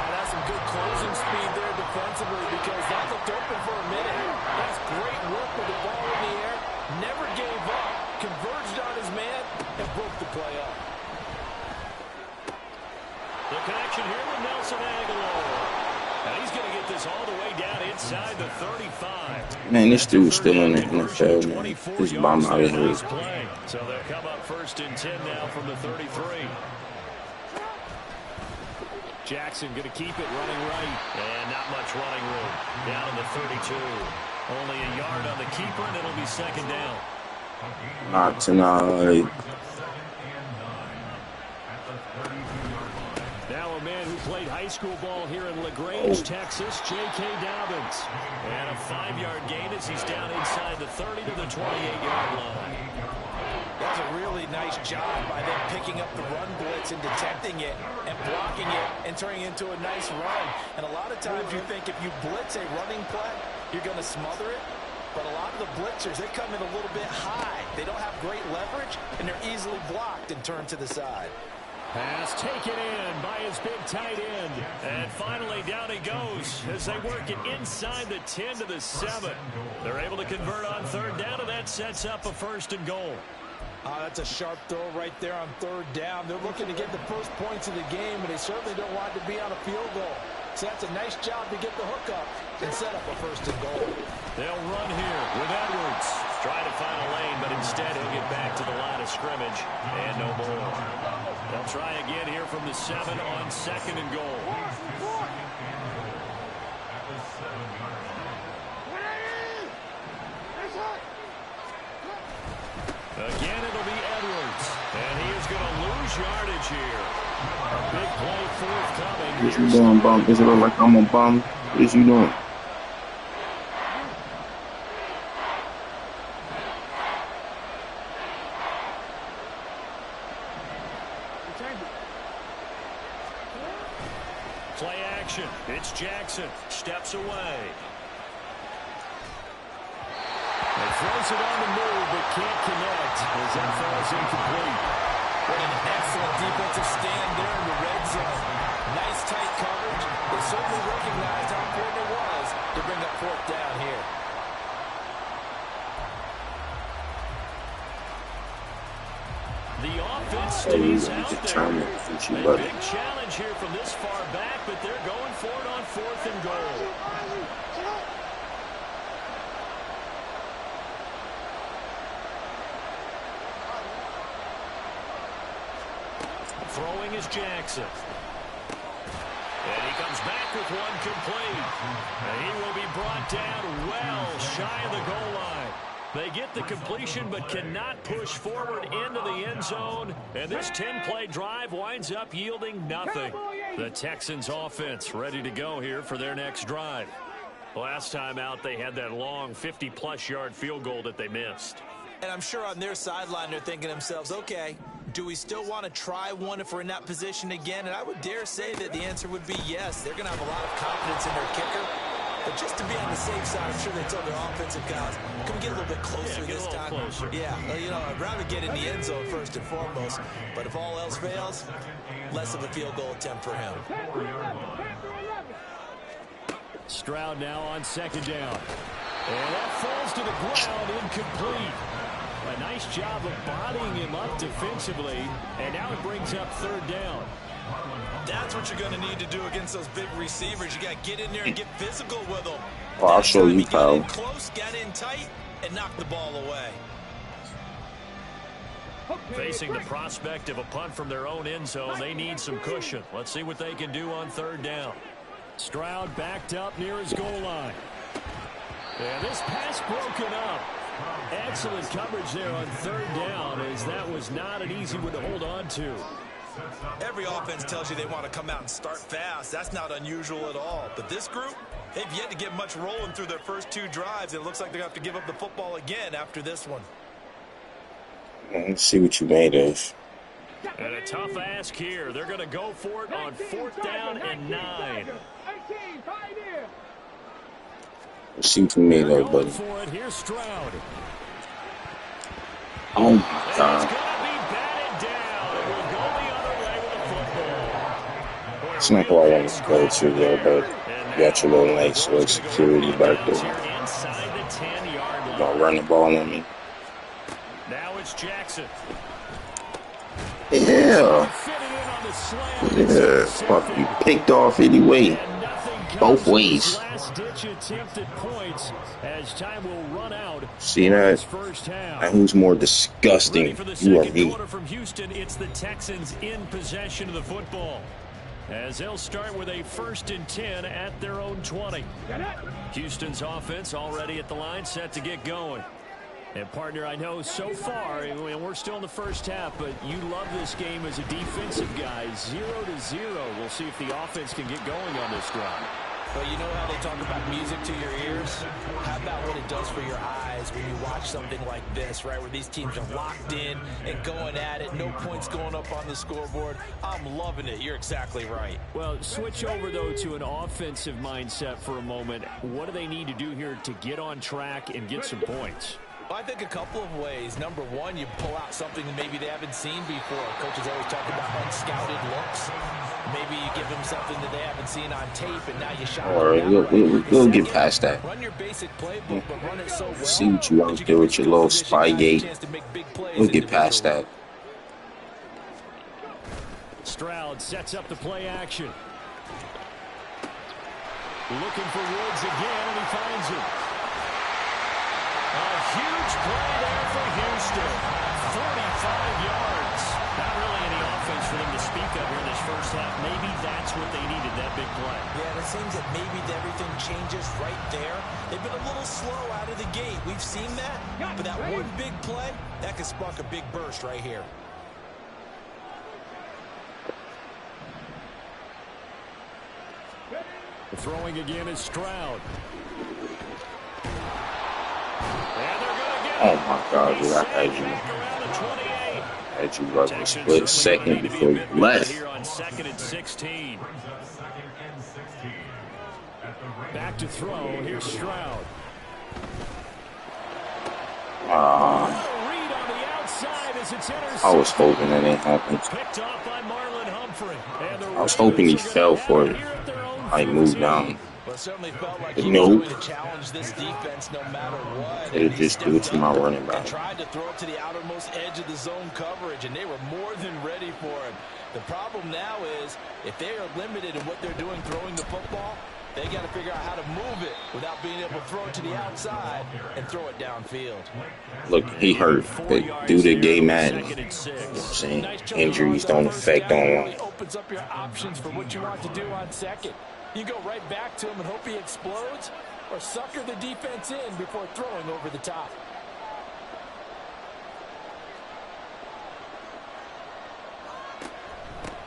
That's some good closing speed there defensively, because that looked open for a minute. That's great work with the ball in the air. Never gave up. Converged on his man and broke the play up. The connection here with Nelson Aguilar. And he's going to get this all the way down inside the 35. Man, this dude's still in the NFL, man. This bomb out of here. So they'll come up 1st and 10 now from the 33. Jackson going to keep it running right. And not much running room. Down in the 32. Only a yard on the keeper, and it'll be 2nd down. Not tonight. Now a man who played high school ball here in LaGrange, Texas, J.K. Dobbins. And a 5-yard gain as he's down inside the 30 to the 28-yard line. That's a really nice job by them picking up the run blitz and detecting it and blocking it and turning it into a nice run. And a lot of times you think if you blitz a running play, you're going to smother it. But a lot of the blitzers, they come in a little bit high. They don't have great leverage, and they're easily blocked and turned to the side. Pass taken in by his big tight end. And finally down he goes as they work it inside the 10 to the 7. They're able to convert on 3rd down, and that sets up a 1st and goal. That's a sharp throw right there on 3rd down. They're looking to get the first points of the game, but they certainly don't want it to be on a field goal. So that's a nice job to get the hook up and set up a 1st and goal. They'll run here with Edwards. Trying to find a lane, but instead he'll get back to the line of scrimmage and no more. They'll try again here from the 7 on 2nd and goal. Again, it'll be Edwards. And he is going to lose yardage here. A big play forthcoming. What you doing, bum? Does it look like I'm a bum? What is you doing? Play action. It's Jackson. Steps away. And throws it on the move, but can't connect as that falls incomplete. What an excellent defensive stand there in the red zone. Nice tight coverage. They certainly recognized how important it was to bring up fourth down here. The offense stays out there. A Buddy. big challenge here from this far back, but they're going for it on 4th and goal. Throwing is Jackson. And he comes back with one complete. And he will be brought down well shy of the goal line. They get the completion but cannot push forward into the end zone. And this 10-play drive winds up yielding nothing. The Texans offense ready to go here for their next drive. Last time out, they had that long 50-plus yard field goal that they missed. And I'm sure on their sideline they're thinking to themselves, okay, do we still want to try one if we're in that position again? And I would dare say that the answer would be yes. They're going to have a lot of confidence in their kicker. But just to be on the safe side, I'm sure they told their offensive guys, can we get a little bit closer this time? Closer. Yeah, you know, I'd rather get in the end zone first and foremost. But if all else fails, less of a field goal attempt for him. Stroud now on 2nd down. And that falls to the ground, incomplete. A nice job of bodying him up defensively, and now it brings up 3rd down. That's what you're going to need to do against those big receivers. You got to get in there and get physical with them. Oh, I'll show you, pal. Got in close, got in tight, and knocked the ball away. Facing the prospect of a punt from their own end zone, they need some cushion. Let's see what they can do on 3rd down. Stroud backed up near his goal line. And this pass broken up. Excellent coverage there on 3rd down, as that was not an easy one to hold on to. Every offense tells you they want to come out and start fast. That's not unusual at all. But this group, they've yet to get much rolling through their first 2 drives. It looks like they're going to have to give up the football again after this one. Let's see what you made of. And a tough ask here. They're going to go for it on 4th down and 9. Let's see what you made of, buddy. For it. Here's Stroud. Oh, my God. It's not who I want to go to, though, but you got your little nice little security back there. You're going to run the ball on me. Now it's Jackson. Yeah. Yeah. Fuck, you picked off anyway. Both ways. See that? And who's more disgusting? You or me. From Houston, it's the Texans in possession of the football, as they'll start with a 1st and 10 at their own 20. Houston's offense already at the line, set to get going. And, partner, I know so far, and we're still in the first half, but you love this game as a defensive guy. 0-0. We'll see if the offense can get going on this drive. Well, you know how they talk about music to your ears? How about what it does for your eyes when you watch something like this, right, where these teams are locked in and going at it, no points going up on the scoreboard? I'm loving it. You're exactly right. Well, switch over, though, to an offensive mindset for a moment. What do they need to do here to get on track and get some points? Well, I think a couple of ways. Number one, you pull out something that maybe they haven't seen before. Coaches always talk about unscouted looks. Maybe you give them something that they haven't seen on tape, and now you shot it. All right, we'll get past that. Run your basic playbook, but run it so well. See what you want to do with your little spy gate. We'll get past that. Stroud sets up the play action. Looking for Woods again, and he finds him. A huge play there for Houston. 45 yards. Not really any offense for them to speak of here in this first half. Maybe that's what they needed, that big play. Yeah, and it seems that maybe everything changes right there. They've been a little slow out of the gate. We've seen that. But that one big play, that could spark a big burst right here. Throwing again is Stroud. Oh my God, dude, I had you. Had you like a split second before you left. second and 16. Back to throw. Here's Stroud. Read on the outside as it's intercepted. I was hoping that didn't happen. Picked off by Marlon Humphrey. I was hoping he fell for it. I moved down. Well, it certainly felt like But he nope. was going to challenge this defense no matter what. It just threw it to my running back. And tried to throw it to the outermost edge of the zone coverage, and they were more than ready for it. The problem now is if they are limited in what they're doing throwing the football, they got to figure out how to move it without being able to throw it to the outside and throw it downfield. Look, he hurt, but due to gay Madden, you know what I'm saying, injuries don't affect online. Opens up your options for what you want to do on second. You go right back to him and hope he explodes, or sucker the defense in before throwing over the top.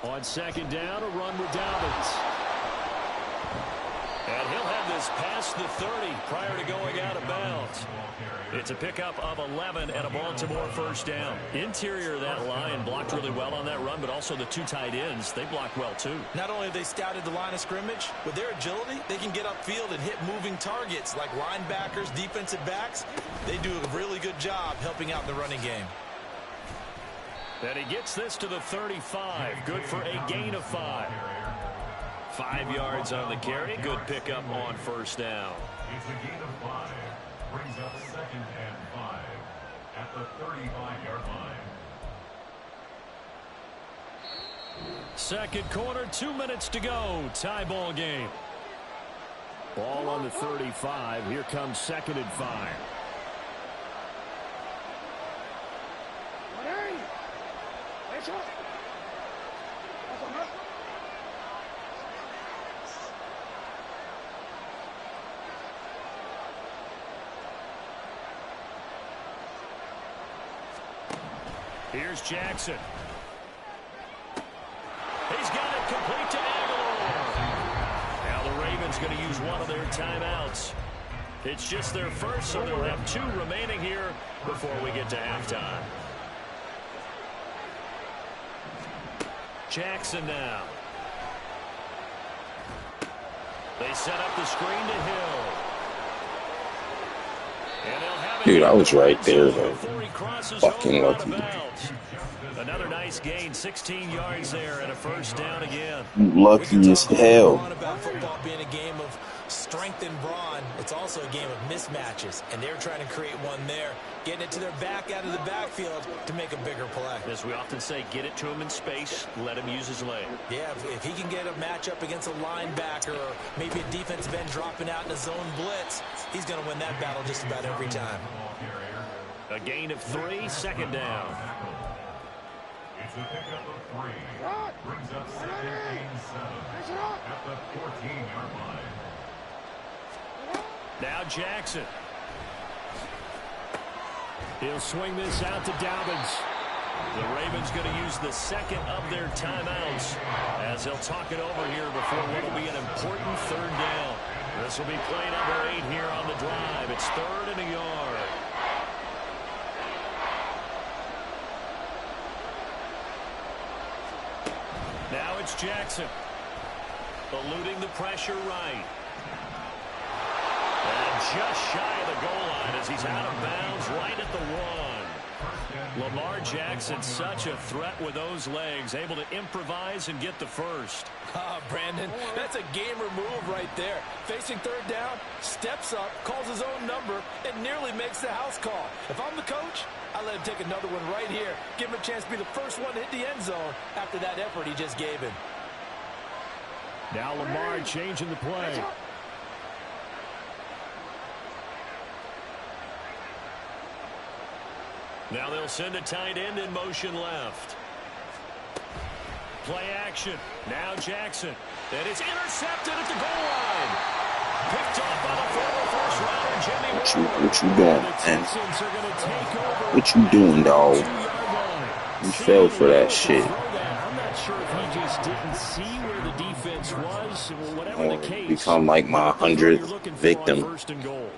On second down, a run with Dobbins. And he'll have this past the 30 prior to going out of bounds. It's a pickup of 11 and a Baltimore first down. Interior of that line blocked really well on that run, but also the two tight ends, they blocked well too. Not only have they scouted the line of scrimmage, with their agility, they can get upfield and hit moving targets like linebackers, defensive backs. They do a really good job helping out in the running game. And he gets this to the 35. Good for a gain of 5. 5 yards on the carry. Good pickup on first down. It's a gain of 5. Brings up second and 5 at the 35-yard line. Second quarter, 2 minutes to go. Tie ball game. Ball on the 35. Here comes second and 5. Here's Jackson. He's got it complete to Aguilar. Now the Ravens going to use one of their timeouts. It's just their first, so they'll have 2 remaining here before we get to halftime. Jackson now. They set up the screen to Hill. And they'll have it. Dude, I was right there, though. Fucking lucky. Another nice gain, 16 yards there and a first down again. Lucky as hell. About football being a game of strength and brawn, it's also a game of mismatches, and they're trying to create one there, getting it to their back out of the backfield to make a bigger play. As we often say, get it to him in space, let him use his leg. Yeah, if he can get a matchup against a linebacker or maybe a defensive end dropping out in a zone blitz, he's going to win that battle just about every time. A gain of 3, second down. It's a pickup of 3. Brings up second and 7 at the 14-yard line. Now Jackson. He'll swing this out to Dobbins. The Ravens going to use the second of their timeouts as they'll talk it over here before what will be an important third down. This will be play number 8 here on the drive. It's 3rd and a yard. Now it's Jackson. Eluding the pressure right. And just shy of the goal line as he's out of bounds right at the 1. Lamar Jackson, such a threat with those legs, able to improvise and get the first. Brandon, that's a gamer move right there. Facing third down, steps up, calls his own number, and nearly makes the house call. If I'm the coach, I let him take another one right here. Give him a chance to be the first one to hit the end zone after that effort he just gave him. Now Lamar changing the play. Now they'll send a tight end in motion left. Play action. Now Jackson. And it's intercepted at the goal line. Picked off by the former first rounder, Jimmy. What you doing, man? What you doing, dog? You fell for that shit. I'm not sure if he just didn't see where the defense was. Whatever the case, become like my 100th victim. First and goal.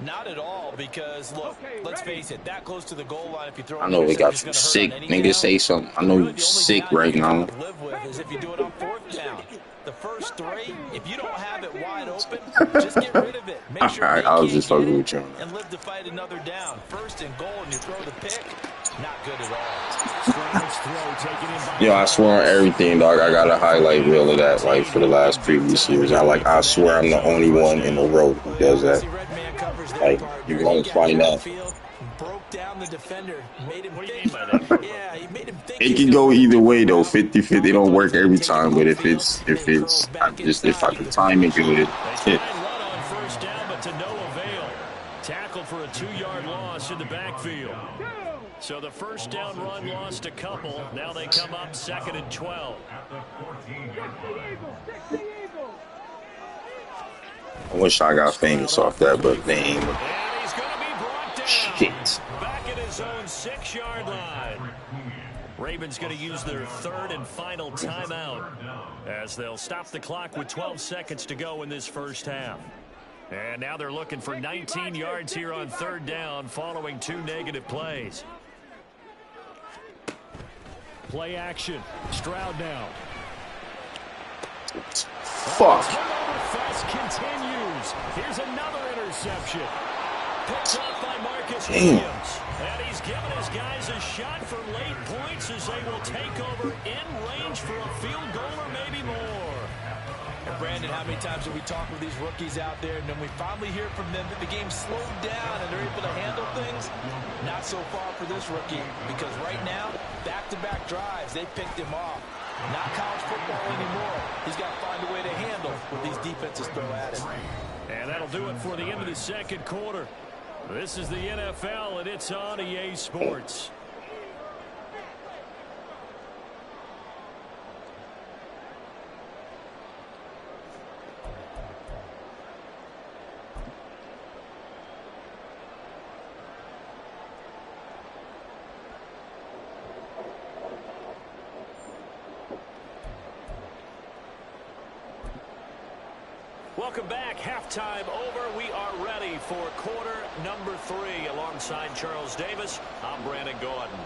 Not at all, because, look, let's face it, that close to the goal line, if you throw I an know they got interception, some it's going sick to hurt on any niggas down. say something. I know Really, you the only sick down right you can now. kind of live with is if you do it on 4th down. The first 3, if you don't have it wide open, just get rid of it. Make sure they I was can't just get fucking it with you on that. and live to fight another down. 1st and goal, and you throw the pick, not good at all. Strange throw taken in by Yo, I swear on everything, dog. I got a highlight reel of that, like, for the last previous years. I swear I'm the only one in the world who does that. See, red man covers their Like, partner. you won't find that. Broke down the defender, made him What do you think. mean by that? Yeah, he made him think. It can go either way though, 50-50. It don't work every time, but if I can time it good, They try and run on 1st down, but to no avail. Tackle for a 2-yard loss in the backfield. So the 1st down run lost a couple. Now they come up 2nd and 12. I wish I got famous off that, but they ain't. And he's going to be brought down. Shit. Back at his own 6-yard line. Ravens going to use their 3rd and final timeout as they'll stop the clock with 12 seconds to go in this 1st half. And now they're looking for 19 yards here on 3rd down following 2 negative plays. Play action. Stroud now. Fuck. Fest continues. Here's another interception. Picked up by Marcus Damn. Williams. And he's given his guys a shot for late points as they will take over in range for a field goal or maybe more. And Brandon, how many times have we talked with these rookies out there, and then we finally hear from them that the game slowed down and they're able to handle things? Not so far for this rookie, because right now, back-to-back drives, they picked him off. Not college football anymore. He's got to find a way to handle what these defenses throw at him. And that'll do it for the end of the 2nd quarter. This is the NFL, and it's on EA Sports. Welcome back. Halftime over. We are ready for quarter number 3. Alongside Charles Davis, I'm Brandon Gordon.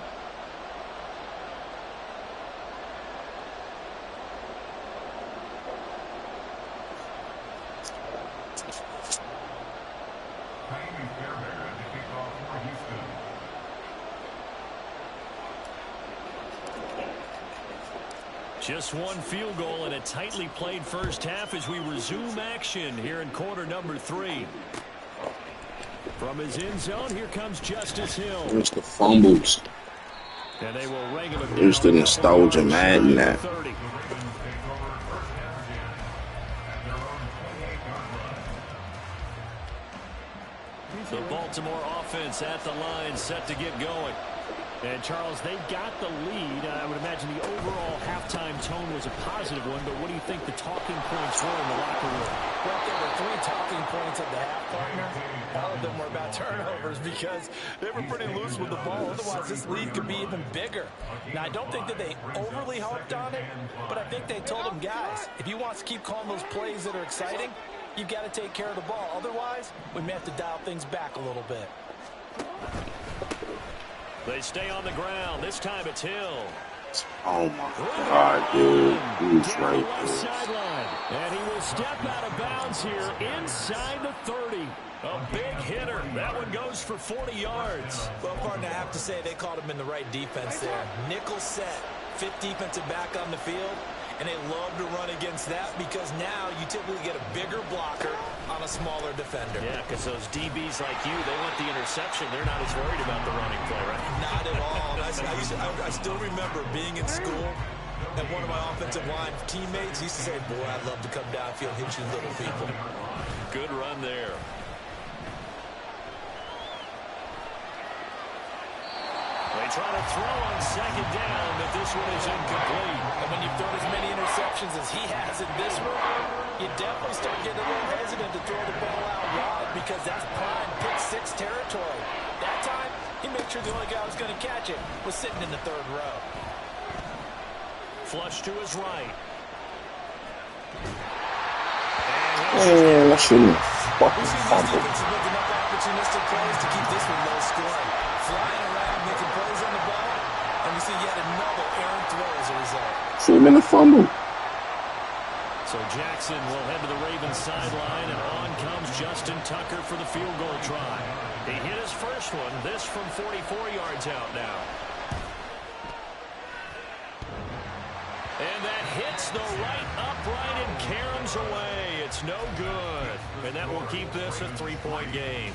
Just one field goal and a tightly played 1st half as we resume action here in quarter number 3. From his end zone, here comes Justice Hill. There's the fumbles. And they will wrangle him. There's the nostalgia Madden that. The Baltimore offense at the line set to get going. And, Charles, they got the lead. I would imagine the overall halftime tone was a positive one, but what do you think the talking points were in the locker room? Well, there were 3 talking points at the half, partner. All of them were about turnovers because they were pretty loose with the ball. Otherwise, this lead could be even bigger. Now, I don't think that they overly harped on it, but I think they told them, guys, if you want to keep calling those plays that are exciting, you've got to take care of the ball. Otherwise, we may have to dial things back a little bit. They stay on the ground. This time it's Hill. Oh my God, dude. Who's right there? Sideline. And he will step out of bounds here inside the 30. A big hitter. That one goes for 40 yards. Well, partner, I have to say they called him in the right defense there. Nickel set, 5th defensive back on the field. And they love to run against that because now you typically get a bigger blocker on a smaller defender. Yeah, because those DBs like you, they want the interception. They're not as worried about the running play, right? Not at all. I still remember being in school, and one of my offensive line teammates used to say, boy, I'd love to come downfield and hit you little people. Good run there. They try to throw on 2nd down, but this one is incomplete. And when you've thrown as many interceptions as he has in this one, you definitely start getting a little hesitant to throw the ball out wide because that's prime pick-6 territory. That time, he made sure the only guy who was going to catch it was sitting in the 3rd row. Flush to his right. Man, I shouldn't fucking fumble. opportunistic plays to keep this one low scoring. Flying around, making plays on the ball, and we see yet another errant throw as a result. Shoot him in the fumble. So Jackson will head to the Ravens sideline, and on comes Justin Tucker for the field goal try. He hit his first one, this from 44 yards out now. And that hits the right upright and caroms away. It's no good. And that will keep this a 3-point game.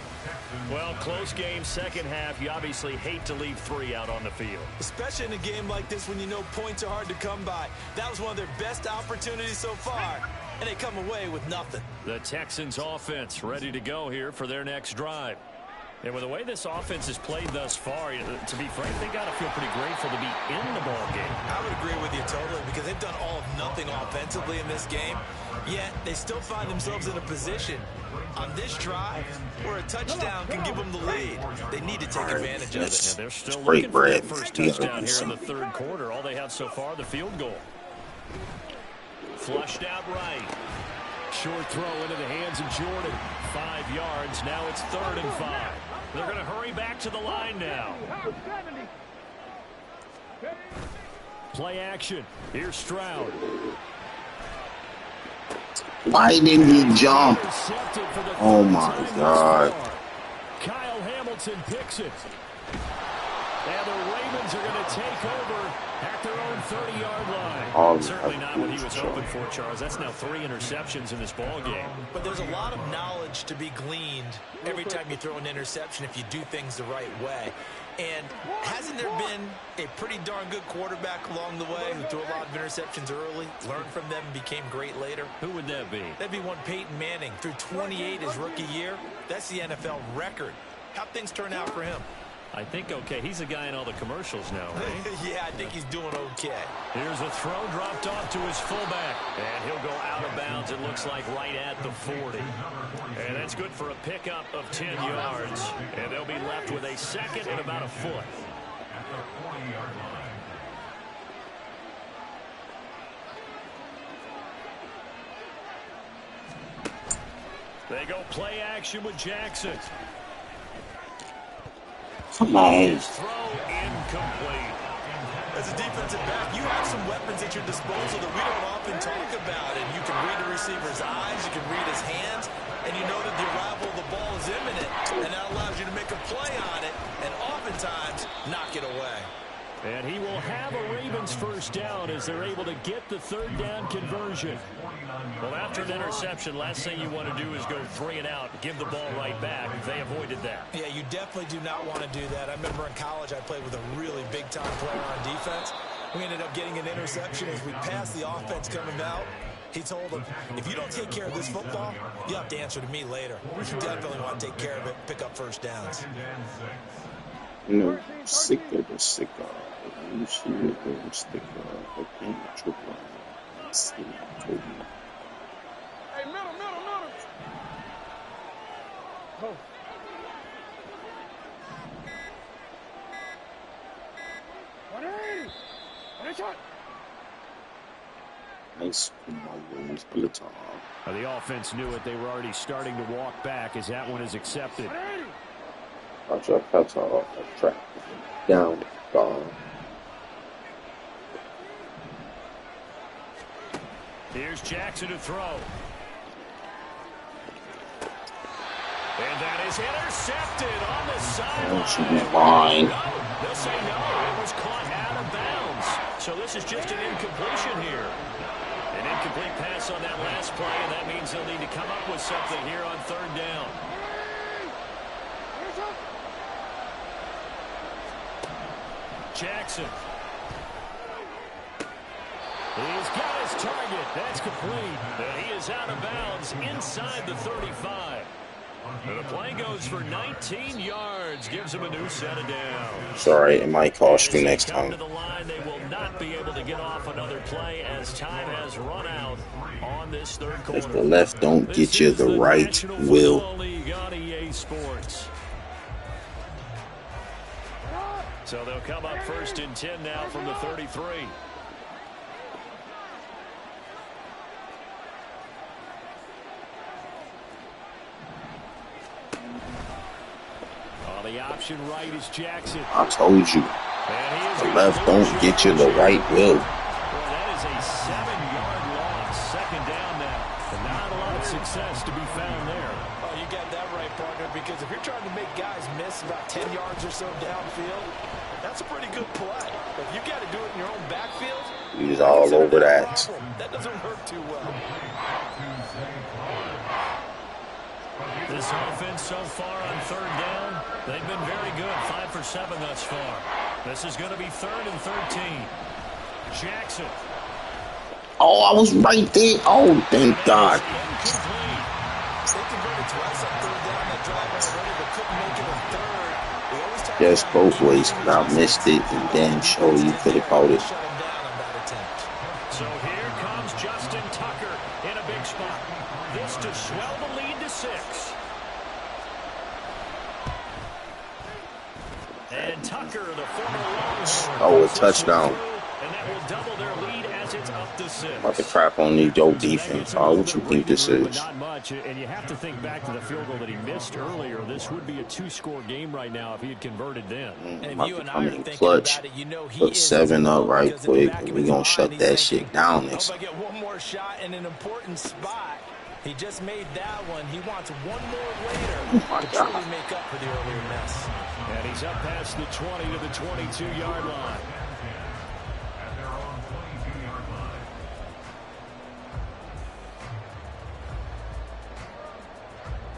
Well, close game, second half. You obviously hate to leave 3 out on the field. Especially in a game like this when you know points are hard to come by. That was one of their best opportunities so far, and they come away with nothing. The Texans offense ready to go here for their next drive. And with the way this offense has played thus far, to be frank, they got to feel pretty grateful to be in the ball game. I would agree with you totally because they've done all of nothing offensively in this game, yet they still find themselves in a position on this drive where a touchdown can give them the lead. They need to take advantage of it. And they're still looking for their first touchdown here in the third quarter. All they have so far, the field goal. Flushed out right. Short throw into the hands of Jordan. 5 yards. Now it's 3rd and 5. They're going to hurry back to the line now. Play action. Here's Stroud. Why didn't he jump? Oh my God. Kyle Hamilton picks it. And the Ravens are going to take over at their own 30-yard line. Certainly not what he was hoping for, Charles. That's now 3 interceptions in this ball game. But there's a lot of knowledge to be gleaned every time you throw an interception if you do things the right way. And hasn't there been a pretty darn good quarterback along the way who threw a lot of interceptions early, learned from them, and became great later? Who would that be? That'd be one Peyton Manning. Threw 28 his rookie year. That's the NFL record. How'd things turn out for him? I think okay. He's a guy in all the commercials now, right? Yeah, I think he's doing okay. Here's a throw dropped off to his fullback. And he'll go out of bounds, it looks like, right at the 40. And that's good for a pickup of 10 yards. And they'll be left with a second and about a foot. At the 40-yard line. They go play action with Jackson. Come on. His throw incomplete. As a defensive back, you have some weapons at your disposal that we don't often talk about. And you can read a receiver's eyes, you can read his hands, and you know that the arrival of the ball is imminent. And that allows you to make a play on it and oftentimes knock it away. And he will have a Ravens first down as they're able to get the 3rd down conversion. Well, after an interception, last thing you want to do is go 3 and out, give the ball right back. They avoided that. Yeah, you definitely do not want to do that. I remember in college I played with a really big-time player on defense. We ended up getting an interception as we passed the offense coming out. He told him, if you don't take care of this football, you have to answer to me later. You definitely want to take care of it, pick up first downs. No, sicker the sicker. You see the sticker. Okay, triple. See, I told you. Hey, middle. Go. Nice. Peloton. The offense knew it. They were already starting to walk back as that one is accepted. Watch out, cuts off the track. Down, gone. Here's Jackson to throw. And that is intercepted on the sideline. That should be fine. No, they'll say no. It was caught out of bounds. So this is just an incompletion here. An incomplete pass on that last play, and that means they'll need to come up with something here on 3rd down. Jackson. He's got his target. That's complete. And he is out of bounds inside the 35. And the play goes for 19 yards. Gives him a new set of downs. Sorry, it might cost you next Come time. to the line, they will not be able to get off another play as time has run out on this 3rd quarter. If the left don't get you, the right will. League on EA Sports. So they'll come up 1st and 10 now from the 33. The option right is Jackson. I told you. The left don't get you, the right will. Well, that is a 7-yard loss. Second down now. And not a lot of success to be found there. Oh, you got that right, partner, because if you're trying to make guys miss about 10 yards or so downfield, that's a pretty good play. But if you got to do it in your own backfield, he's all over that. That doesn't work too well. This offense so far on third down, they've been very good. 5 for 7 thus far. This is going to be 3rd and 13. Jackson. Oh, I was right there. Oh, thank God. Incomplete. They converted twice on third down that drive already, but couldn't make it a third. We always talk Yes, about both ways. I missed it, and damn sure you could have caught it. shut him down on that attempt. So here comes Justin Tucker in a big spot. This to swell the lead to 6. And Tucker, the former Longhorn. Oh, a touchdown. And that will double their lead as it's up to 6. About to crap on these dope defense. Oh, what you think this is? Not much, and you have to think back to the field goal that he missed earlier. This would be a 2-score game right now if he had converted then. And if About you to and I come are in thinking clutch. about it, you know he Put is 7 up right because in the quick, back and of we his gonna mind, shut he's that thinking, shit down hope next. I get one more shot in an important spot. He just made that one. He wants one more later my to God. truly make up for the earlier miss. And he's up past the 20 to the 22-yard line. At their own 22-yard line.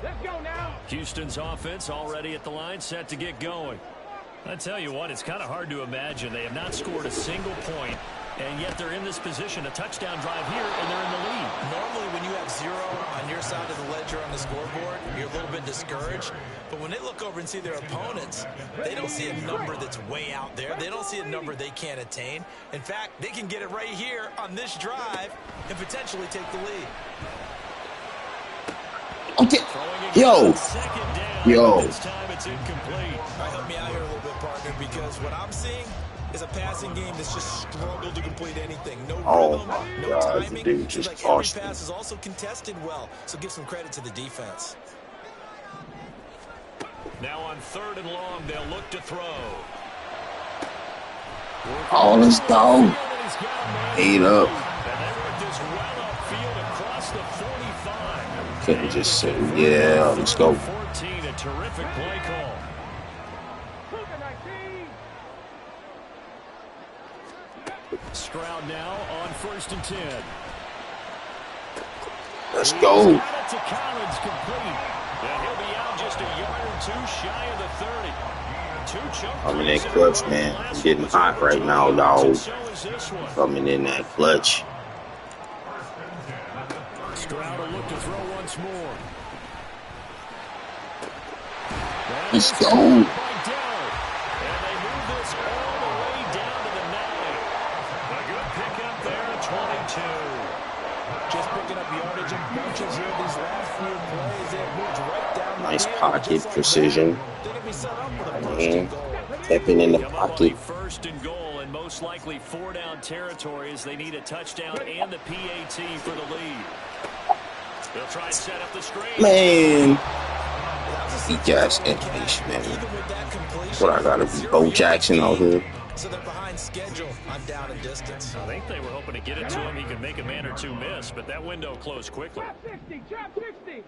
Let's go now. Houston's offense already at the line, set to get going. I tell you what, it's kind of hard to imagine. They have not scored a single point, and yet they're in this position, a touchdown drive here, and they're in the lead. Normally, when you have 0 on your side of the ledger on the scoreboard, you're a little bit discouraged. But when they look over and see their opponents, they don't see a number that's way out there. They don't see a number they can't attain. In fact, they can get it right here on this drive and potentially take the lead. Okay. Yo. Yo. This time it's incomplete. Help me out here a little bit, partner, because what I'm seeing is a passing game that's just struggled to complete anything. No Oh rhythm, my no God, the timing. dude Seems just like every tossed me. pass is also contested well, so give some credit to the defense. Now on 3rd and long, they'll look to throw. Oh, let's go. 8 up. And they work this well upfield across the 45. Couldn't just say, yeah, let's go. 14, a terrific play call. Cougar 19. Stroud now on 1st and 10. Let's go. Got it to Collins, complete. And he'll be out just a yard or 2 shy of the 30. 2 choke Coming in plays clutch, a row. man. The last I'm getting one was hot right now, overturned, dog. and so is this one. Coming in that clutch. Stroud will look to throw once more. Let's go. By Dell. And they move this all the way down to the 9. A good pickup there at 22. Just picking up yardage in bunches here these last few plays. They have moved right down the Nice field, pocket just like precision. that. They can be set up with a first Man, and goal. tapping in the Come up on a pocket. 1st and goal, and most likely 4-down territory as they need a touchdown and the PAT for the lead. They'll try and set up the screen. Man. He-Jack's information, man. What, I gotta be Bo Jackson out here? So they're behind schedule on down and distance. I think they were hoping to get it to him. He could make a man or 2 miss, but that window closed quickly. Drop 60. Drop 60.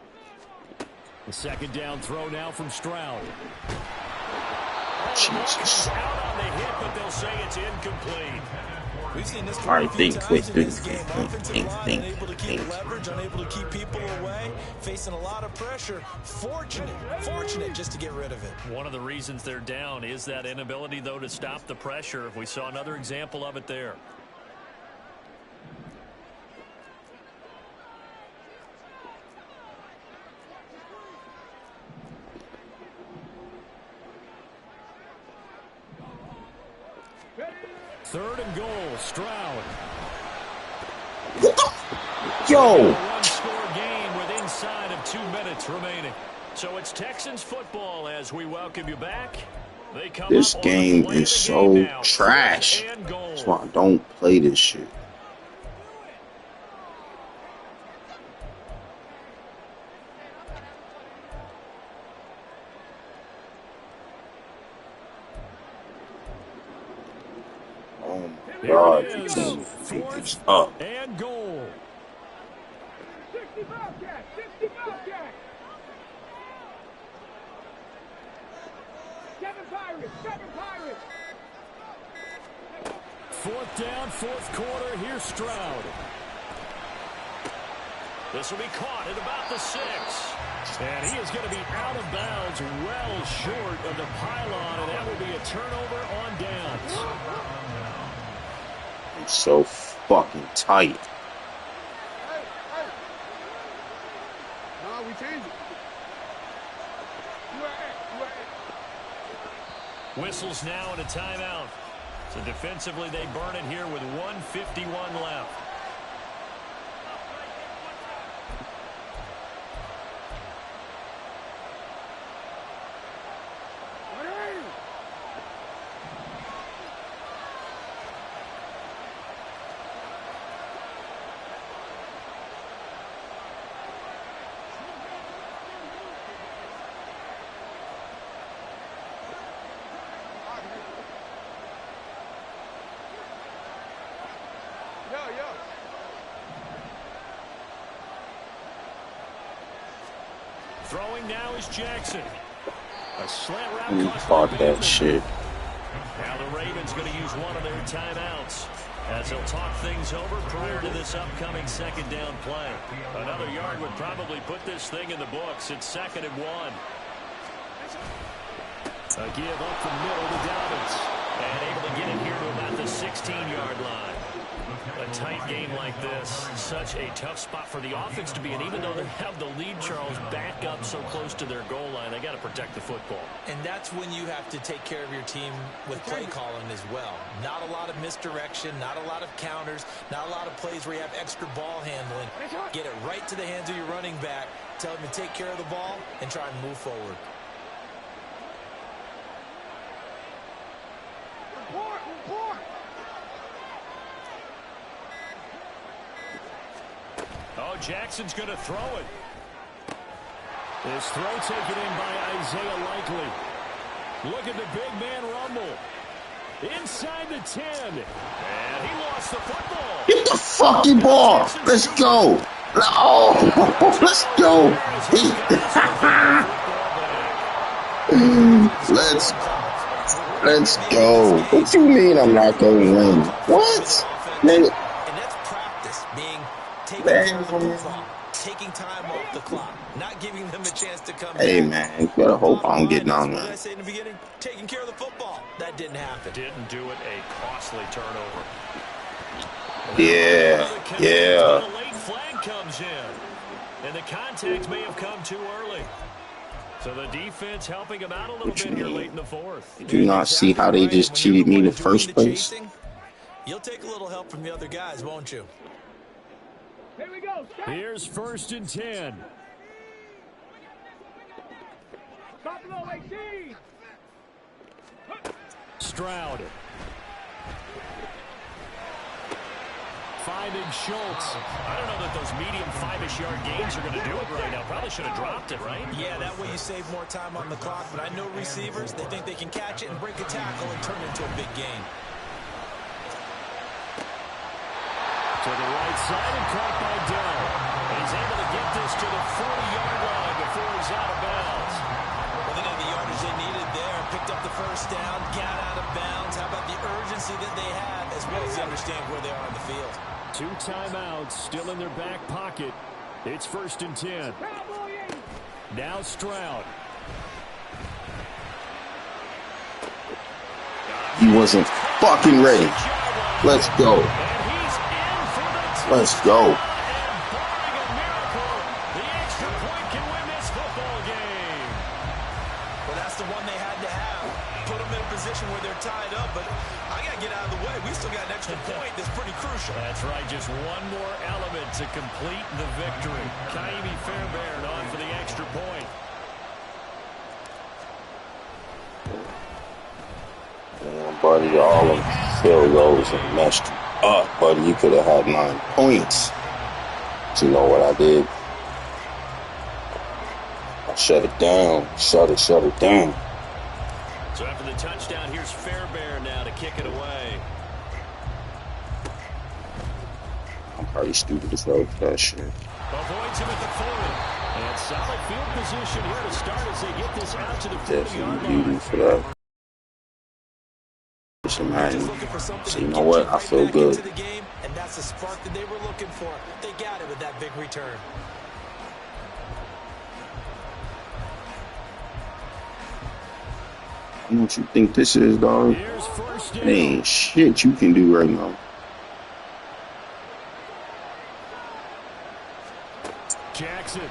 The 2nd down throw now from Stroud. Jesus. Out on the hit, but they'll say it's incomplete. We've seen this All right, a few think times quick, in this think, game. think, Offensive think, line think, unable to keep think. leverage, unable to keep people away, facing a lot of pressure. Fortunate just to get rid of it. One of the reasons they're down is that inability, though, to stop the pressure. We saw another example of it there. Third and goal, Stroud. Yo. One-score game with inside of 2 minutes remaining. So it's Texans football as we welcome you back. They come This up on the game play of is the so game now. trash. 4th and goal. That's why I don't play this shit. God, There you it is. can't pick this Fourth up. and goal. 60 Bobcats, 60 Bobcats. 7 Pirates, 7 Pirates. Fourth down, fourth quarter. Here's Stroud. This will be caught at about the 6. And he is going to be out of bounds well short of the pylon, and that will be a turnover on downs. I'm so fucking tight. No, we change it. Whistles now and a timeout. So defensively, they burn it here with 1:51 left. Throwing now is Jackson. A slant route You caused fought by that Bateman. shit. Now the Ravens going to use one of their timeouts as they'll talk things over prior to this upcoming second down play. Another yard would probably put this thing in the books. It's 2nd and 1. A give up the middle to Dobbins. And able to get it here to about the 16-yard line. A tight game like this, such a tough spot for the offense to be in. Even though they have the lead, Charles, back up so close to their goal line, they got to protect the football. And that's when you have to take care of your team with play calling as well. Not a lot of misdirection, not a lot of counters, not a lot of plays where you have extra ball handling. Get it right to the hands of your running back, tell him to take care of the ball, and try and move forward. Oh, Jackson's going to throw it. This throw taken in by Isaiah Likely. Look at the big man rumble. Inside the 10. And he lost the football. Get the fucking ball. Let's go. Oh, let's go. Let's go. What you mean I'm not going to win? What? And that's practice, taking care of the clock, taking time off the clock, not giving them a chance to come Hey, back. man, you better hope I don't get down What did I there. say in the beginning? Taking care of the football. That didn't happen. Didn't do it. A costly turnover. Yeah, yeah. The late flag comes in. And the contact may have come too early. So the defense helping him out a little bit here late in the fourth. Do you not see how they just cheated me in the first place? You'll take a little help from the other guys, won't you? Here we go. Here's 1st and 10. Buffalo 18. Stroud. Finding Schultz. I don't know that those medium 5-ish yard gains are going to do it right now. Probably should have dropped it, right? Yeah, that way you save more time on the clock. But I know receivers, they think they can catch it and break a tackle and turn it into a big gain. To the right side and caught by Dell. And he's able to get this to the 40-yard line before he's out of bounds. Well, they got the yardage they needed there. Picked up the first down, got out of bounds. How about the urgency that they have, as well as they understand where they are on the field? 2 timeouts still in their back pocket. It's 1st and 10. Now Stroud. He wasn't fucking ready. Let's go. Let's go. Well, that's the one they had to have. Put them in a position where they're tied up, but I got to get out of the way. We still got an extra point that's pretty crucial. That's right, just one more element to complete the victory. Kaimi Fairbairn on for the extra point. Damn, buddy, all of field goals and messed up, buddy. You could have had 9 points. But you know what I did? I shut it down. Shut it down. So after the touchdown, here's Fairbairn now to kick it away. Probably stupid as hell for that shit. Avoids him at the 40. And solid field position here to start as they get this out to the 40-yard Definitely line. beauty for that. Madden. So you know what? I feel good. And that's the spark that they were looking for. They got it with that big return. You know what you think this is, dog? It ain't shit you can do right now. Jackson.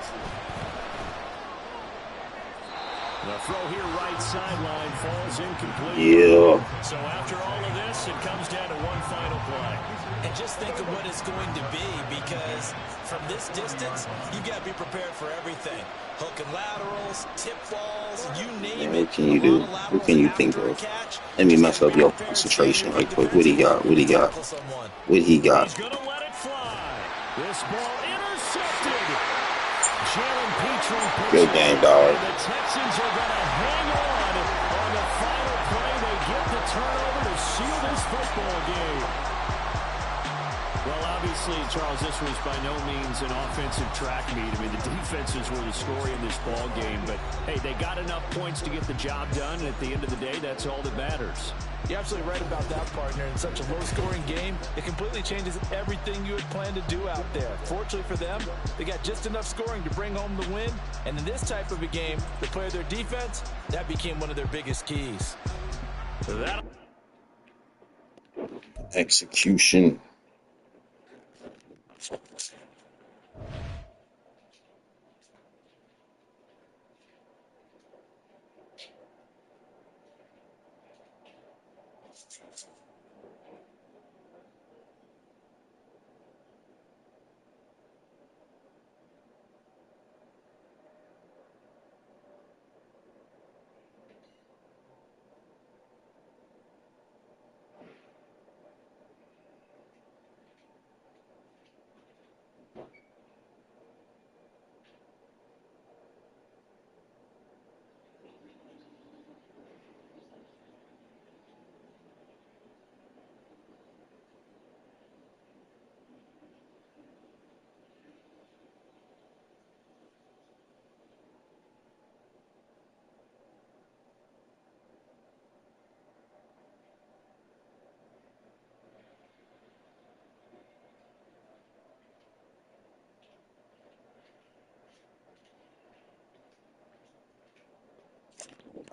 The throw here right sideline falls incomplete. Yeah. So after all of this, it comes down to one final play. And just think of what it's going to be, because from this distance, you got to be prepared for everything. Hook and laterals, tip balls, you name it. What can you do? What can you think of? Let me mess up your concentration right quick. What he got? What he got? What he got? He's going to let it fly. This ball intercepted. Jalen Petrie picks Good game, dog. and the Texans are going to hang on the final play. They get the turnover to seal this football game. Well, obviously, Charles, this was by no means an offensive track meet. I mean, the defenses were the story in this ball game. But, hey, they got enough points to get the job done. And at the end of the day, that's all that matters. You're absolutely right about that, partner. In such a low-scoring game, it completely changes everything you had planned to do out there. Fortunately for them, they got just enough scoring to bring home the win. And in this type of a game, to play their defense, that became one of their biggest keys. Execution.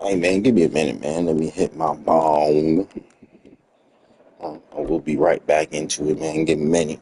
Hey, man, give me a minute, man. Let me hit my bong. I will be right back into it, man. Give me a minute.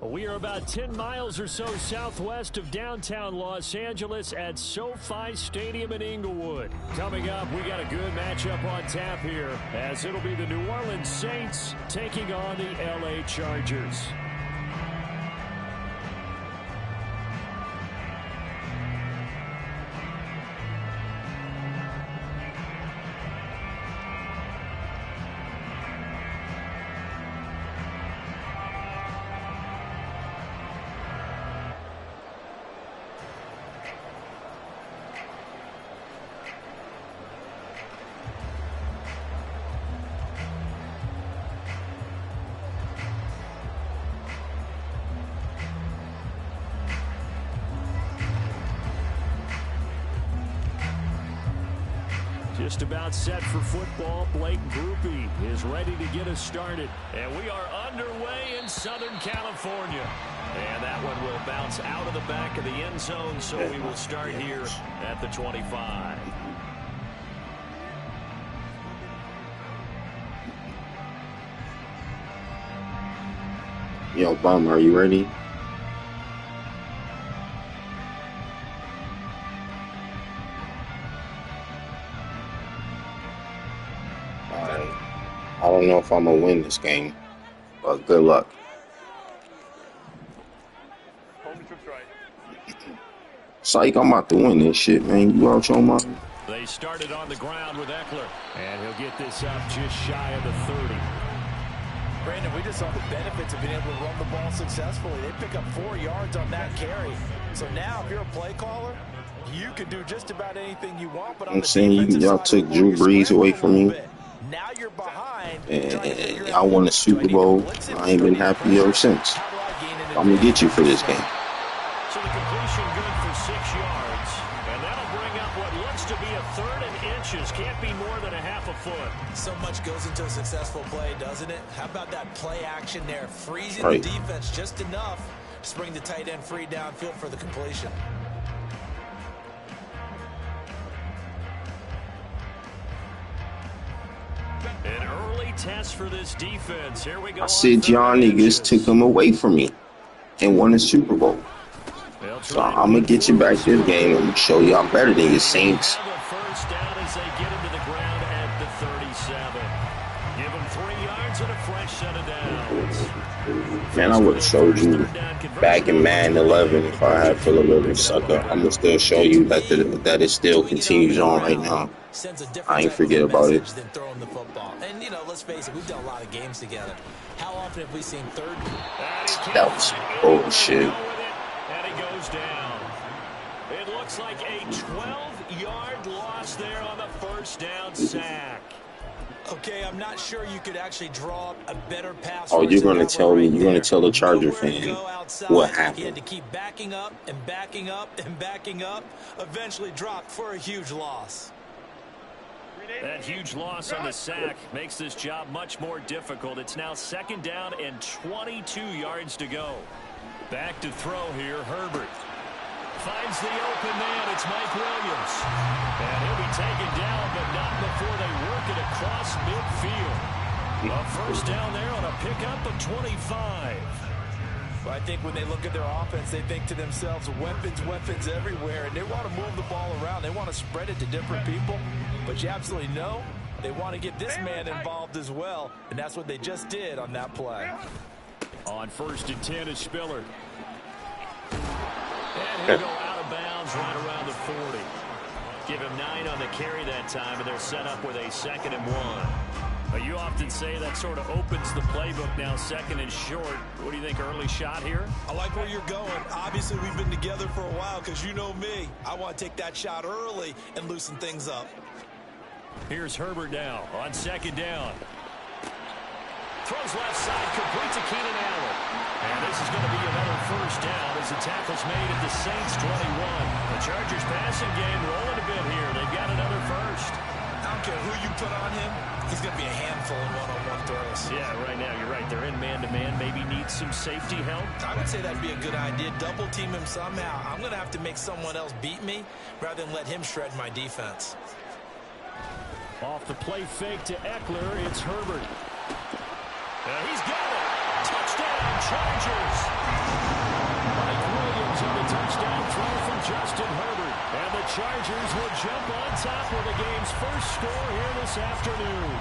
We are about 10 miles or so southwest of downtown Los Angeles at SoFi Stadium in Inglewood. Coming up, we got a good matchup on tap here, as it'll be the New Orleans Saints taking on the LA Chargers. Just about set for football. Blake Groupie is ready to get us started. And we are underway in Southern California. And that one will bounce out of the back of the end zone, so we will start here at the 25. Yo, Bum, are you ready? I don't know if I'm going to win this game, but good luck. Psych, I'm about to win this shit, man. You out your mind? They started on the ground with Eckler, and he'll get this up just shy of the 30. Brandon, we just saw the benefits of being able to run the ball successfully. They pick up 4 yards on that carry. So now, if you're a play caller, you can do just about anything you want. But on I'm saying y'all took Drew Brees away from me. Now you're behind. And I won a Super Bowl. I ain't been happy ever since. I'm going to get you for this game. So the completion good for 6 yards. And that'll bring up what looks to be a 3rd and inches. Can't be more than a half a foot. So much goes into a successful play, doesn't it? How about that play action there? Freezing Right. the defense just enough to bring the tight end free downfield for the completion. An early test for this defense. Here we go. I said y'all niggas took him away from me and won a Super Bowl. So I'm going to get you back this game. I'm going to show you I'm better than your Saints. First down as they get into the ground at the 37. Give them 3 yards and a fresh set of downs. Man, I would have showed you back in Madden 11 if I had Phillip Rivers, sucker. I'm going to still show you that it still continues on right now. I ain't forget about it. And, you know, let's face it, we've done a lot of games together. How often have we seen third? That was bullshit. And he goes down. It looks like a 12-yard loss there on the first down sack. Okay, I'm not sure you could actually draw up a better pass. Oh, you're going to tell me, you're going to tell the Charger fan what He had happened. to keep backing up and backing up and backing up. Eventually dropped for a huge loss. That huge loss on the sack makes this job much more difficult. It's now 2nd down and 22 yards to go. Back to throw here, Herbert. Finds the open man, it's Mike Williams. And he'll be taken down, but not before they work it across midfield. A first down there on a pickup of 25. Well, I think when they look at their offense, they think to themselves, weapons everywhere, and they want to move the ball around. They want to spread it to different people, but you absolutely know they want to get this man involved as well, and that's what they just did on that play. On 1st and 10 is Spiller. And he'll go out of bounds right around the 40. Give him 9 on the carry that time, and they're set up with a 2nd and 1. You often say that sort of opens the playbook now, 2nd and short. What do you think, early shot here? I like where you're going. Obviously, we've been together for a while because you know me. I want to take that shot early and loosen things up. Here's Herbert now on 2nd down. Throws left side, complete to Keenan Allen. And this is going to be another first down as the tackle's made at the Saints 21. The Chargers passing game rolling a bit here. They've got another first. I don't care who you put on him. He's going to be a handful in one-on-one throws. Yeah, right now, you're right. They're in man-to-man. Maybe needs some safety help. I would say that'd be a good idea. Double team him somehow. I'm going to have to make someone else beat me rather than let him shred my defense. Off the play fake to Eckler, it's Herbert. He's got it. Touchdown, Chargers. Mike Williams on the touchdown throw from Justin Herbert. And the Chargers will jump on top of the game's first score here this afternoon.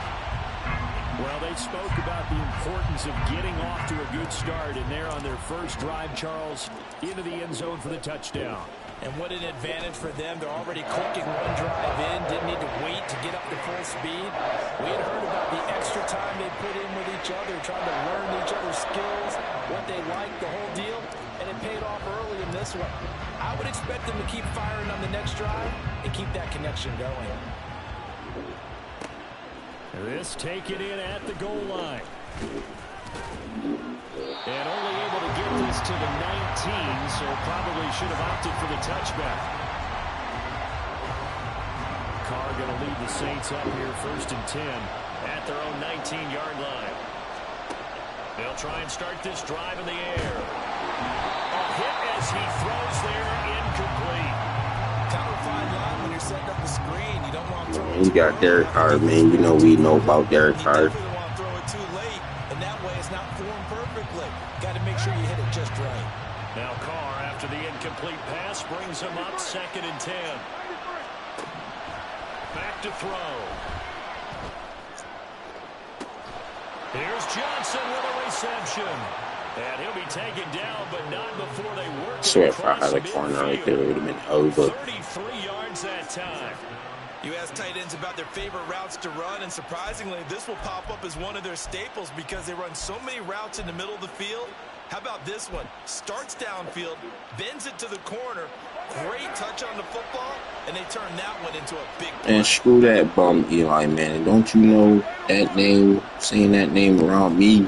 Well, they spoke about the importance of getting off to a good start, and they're on their first drive, Charles, into the end zone for the touchdown. And what an advantage for them. They're already clicking one drive in, didn't need to wait to get up to full speed. We had heard about the extra time they put in with each other, trying to learn each other's skills, what they like, the whole deal, and it paid off early in this one. I would expect them to keep firing on the next drive and keep that connection going. This taken in at the goal line. And only able to get this to the 19, so probably should have opted for the touchback. Carr going to lead the Saints up here 1st and 10 at their own 19-yard line. They'll try and start this drive in the air. A hit as he throws there, incomplete. Kind of a fine line when you're setting up the screen. You don't want to throw it You got Derek Carr, man. You know we know about Derek Carr. You definitely want to throw it too late, and that way it's not formed perfectly. Got to make sure you hit it just right. Now Carr, after the incomplete pass, brings him up 2nd and 10. Back to throw. Here's Johnson with a reception. And he'll be taken down, but not before they work. I swear if I had a corner right there, it would have been over. 33 yards that time. You ask tight ends about their favorite routes to run, and surprisingly, this will pop up as one of their staples because they run so many routes in the middle of the field. How about this one? Starts downfield, bends it to the corner, great touch on the football, and they turn that one into a big play. And screw that bum, Eli Manning. Don't you know that name, saying that name around me,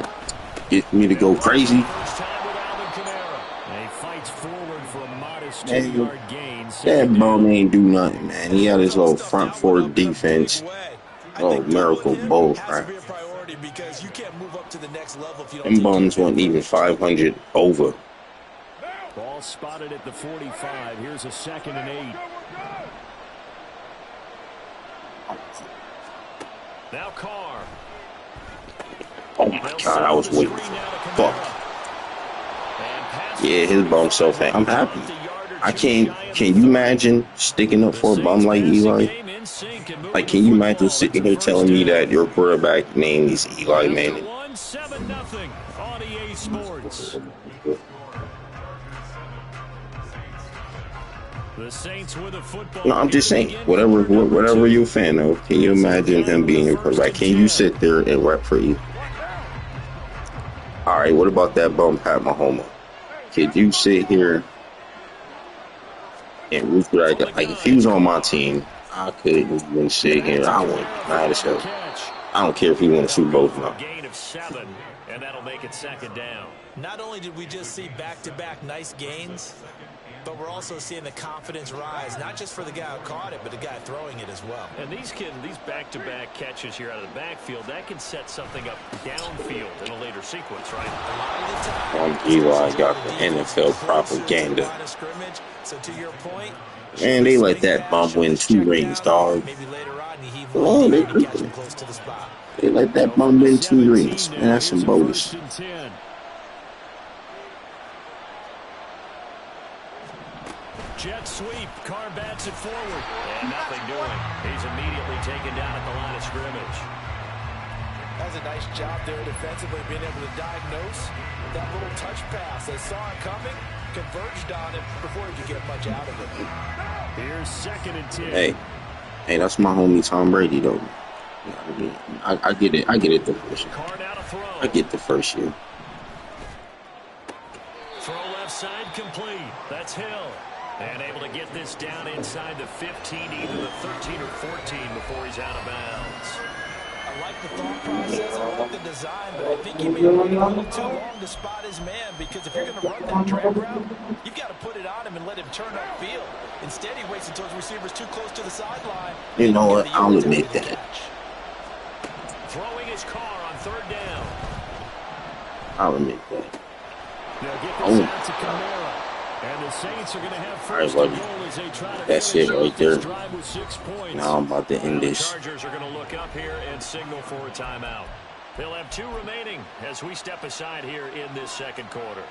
gets me to go crazy? First time with Alvin Kamara. And he fights forward for a modest Man, 2-yard gain. that bum ain't do nothing, man. He had his little front four defense. Oh, miracle bowl crap. Because you can't move up to the next level if you don't. Them bums weren't even 500 over. Ball spotted at the 45. Here's a 2nd and 8. Now Carr. Oh my God, I was waiting for it. Fuck. Yeah, his bum so fat. I'm happy. I can't. Can you imagine sticking up for a bum like Eli? Like, can you imagine sitting here telling me that your quarterback name is Eli Manning? 7-0 on EA Sports. The Saints with a football. No, I'm just saying, whatever you're a fan of, can you imagine him being your quarterback? Can you sit there and rep for you? All right, what about that bum Pat Mahomes? Could you sit here and root for that guy? Like, if he was on my team, I couldn't even sit here. I wouldn't mad as hell. I don't care if he won the Super Bowl or not. Gain of 7, and that'll make it 2nd down. Not only did we just see back-to-back nice gains, but we're also seeing the confidence rise, not just for the guy who caught it, but the guy throwing it as well. And these back-to-back catches here out of the backfield, that can set something up downfield in a later sequence, right? Eli got the NFL propaganda. So to your point, man, they let that bum win 2 rings, dog. Oh, they let that bum win 2 rings. Man, that's some bogus. Jet sweep. Carr bats it forward. And nothing doing. He's immediately taken down at the line of scrimmage. That's a nice job there defensively, being able to diagnose that little touch pass. They saw it coming, converged on it before he could get much out of it. Here's 2nd and 10. Hey, that's my homie Tom Brady, though. I get it. I get it the first year. I get the first year. Throw left side complete. That's Hill. And able to get this down inside the 15, either the 13 or 14 before he's out of bounds. I like the thought process, I like the design, but I think he may wait a little too long to spot his man, because if you're going to run that drag route, you've got to put it on him and let him turn upfield. Instead, he waits until his receiver's too close to the sideline. You know what? I'll admit that. Throwing his car on 3rd down. I'll admit that. Now get this out to Kamara. And the Saints are going to have first goal as they try to that's it right there. drive with 6 points. Now I'm about to end this. The Chargers are going to look up here and signal for a timeout. They'll have 2 remaining as we step aside here in this second quarter.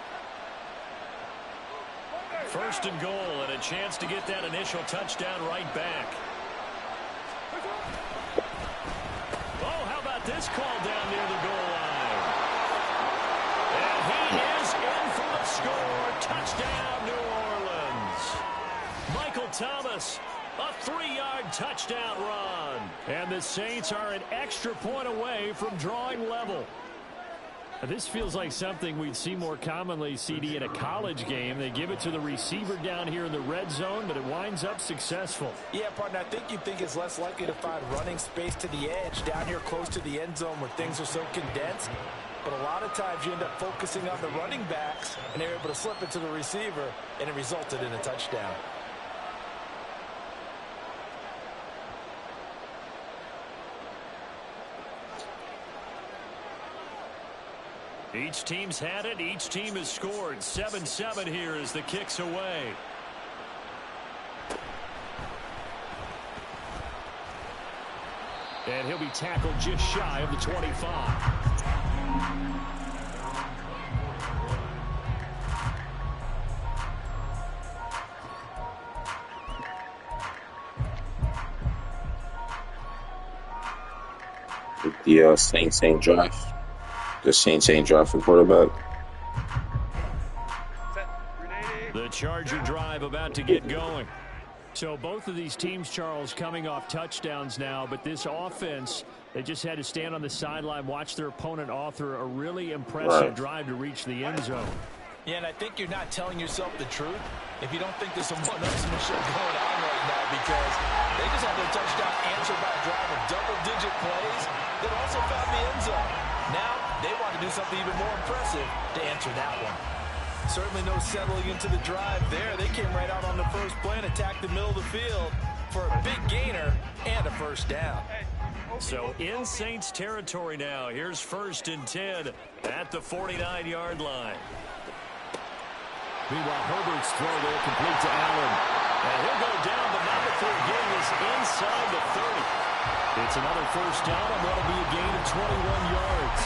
First and goal, and a chance to get that initial touchdown right back. Oh, how about this call down near the goal line? And he is in for the score. Touchdown, New Orleans. Michael Thomas, a 3-yard touchdown run. And the Saints are an extra point away from drawing level. This feels like something we'd see more commonly, CD, in a college game. They give it to the receiver down here in the red zone, but it winds up successful. Yeah, partner, I think you think it's less likely to find running space to the edge down here close to the end zone where things are so condensed. But a lot of times you end up focusing on the running backs, and they're able to slip it to the receiver, and it resulted in a touchdown. Each team's had it. Each team has scored. 7-7 here as the kick's away. And he'll be tackled just shy of the 25. The Saints ain't draft. The Saints ain't draft for quarterback. The Charger drive about to get going. So both of these teams, Charles, coming off touchdowns now, but this offense, they just had to stand on the sideline, watch their opponent author a really impressive drive to reach the end zone. Yeah, and I think you're not telling yourself the truth if you don't think there's some one-upsmanship going on right now, because they just had their touchdown answered by a drive of double-digit plays that also found the end zone. Now they want to do something even more impressive to answer that one. Certainly no settling into the drive there. They came right out on the first play and attacked the middle of the field for a big gainer and a first down. So in Saints territory now. Here's 1st and 10 at the 49-yard line. Meanwhile, Herbert's throw there complete to Allen. And he'll go down, but not before getting is inside the 30. It's another first down, and that'll be a gain of 21 yards.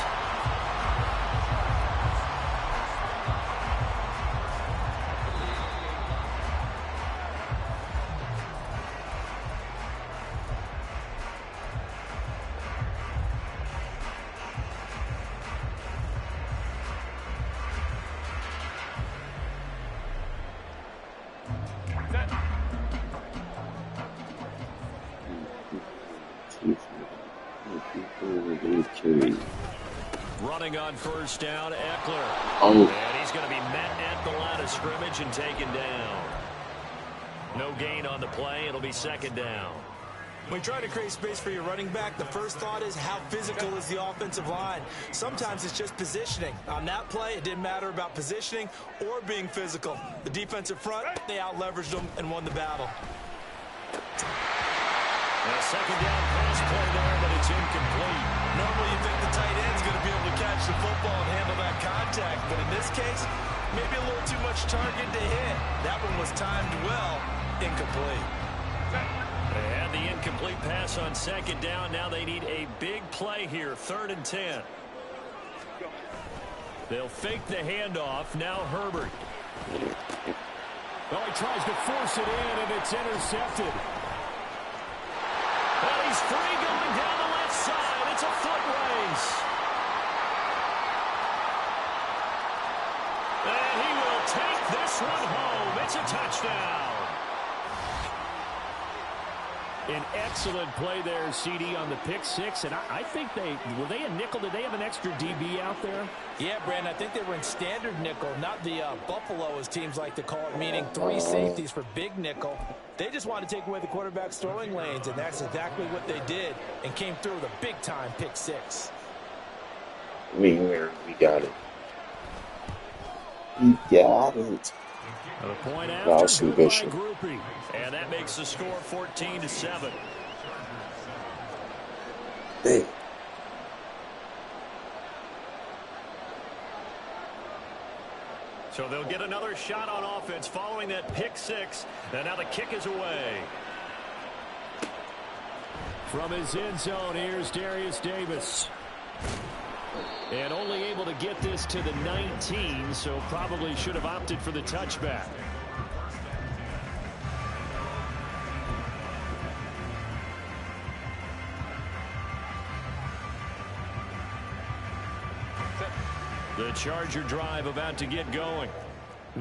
Running on first down, Eckler. Oh. And he's going to be met at the line of scrimmage and taken down. No gain on the play. It'll be 2nd down. When trying to create space for your running back, the first thought is how physical is the offensive line. Sometimes it's just positioning. On that play, it didn't matter about positioning or being physical. The defensive front, they out-leveraged them and won the battle. A 2nd down pass play there, but it's incomplete. Normally you think the tight end's going to be able to catch the football and handle that contact, but in this case, maybe a little too much target to hit. That one was timed well, incomplete. They had the incomplete pass on 2nd down. Now they need a big play here, 3rd and 10. They'll fake the handoff. Now Herbert. Well, he tries to force it in, and it's intercepted. Well, he's free going down the left side. It's a foot race. And he will take this one home. It's a touchdown. An excellent play there, CD, on the pick six. And I think were they a nickel? Did they have an extra DB out there? Yeah, Brandon, I think they were in standard nickel, not the Buffalo, as teams like to call it, meaning 3 safeties for big nickel. They just wanted to take away the quarterback's throwing lanes, and that's exactly what they did, and came through with a big-time pick six. We got it. We got it. A point after Bishop. grouping. And that makes the score 14-7. Hey. So they'll get another shot on offense following that pick six. And now the kick is away. From his end zone, here's Darius Davis. And only able to get this to the 19, so probably should have opted for the touchback. The Charger drive about to get going.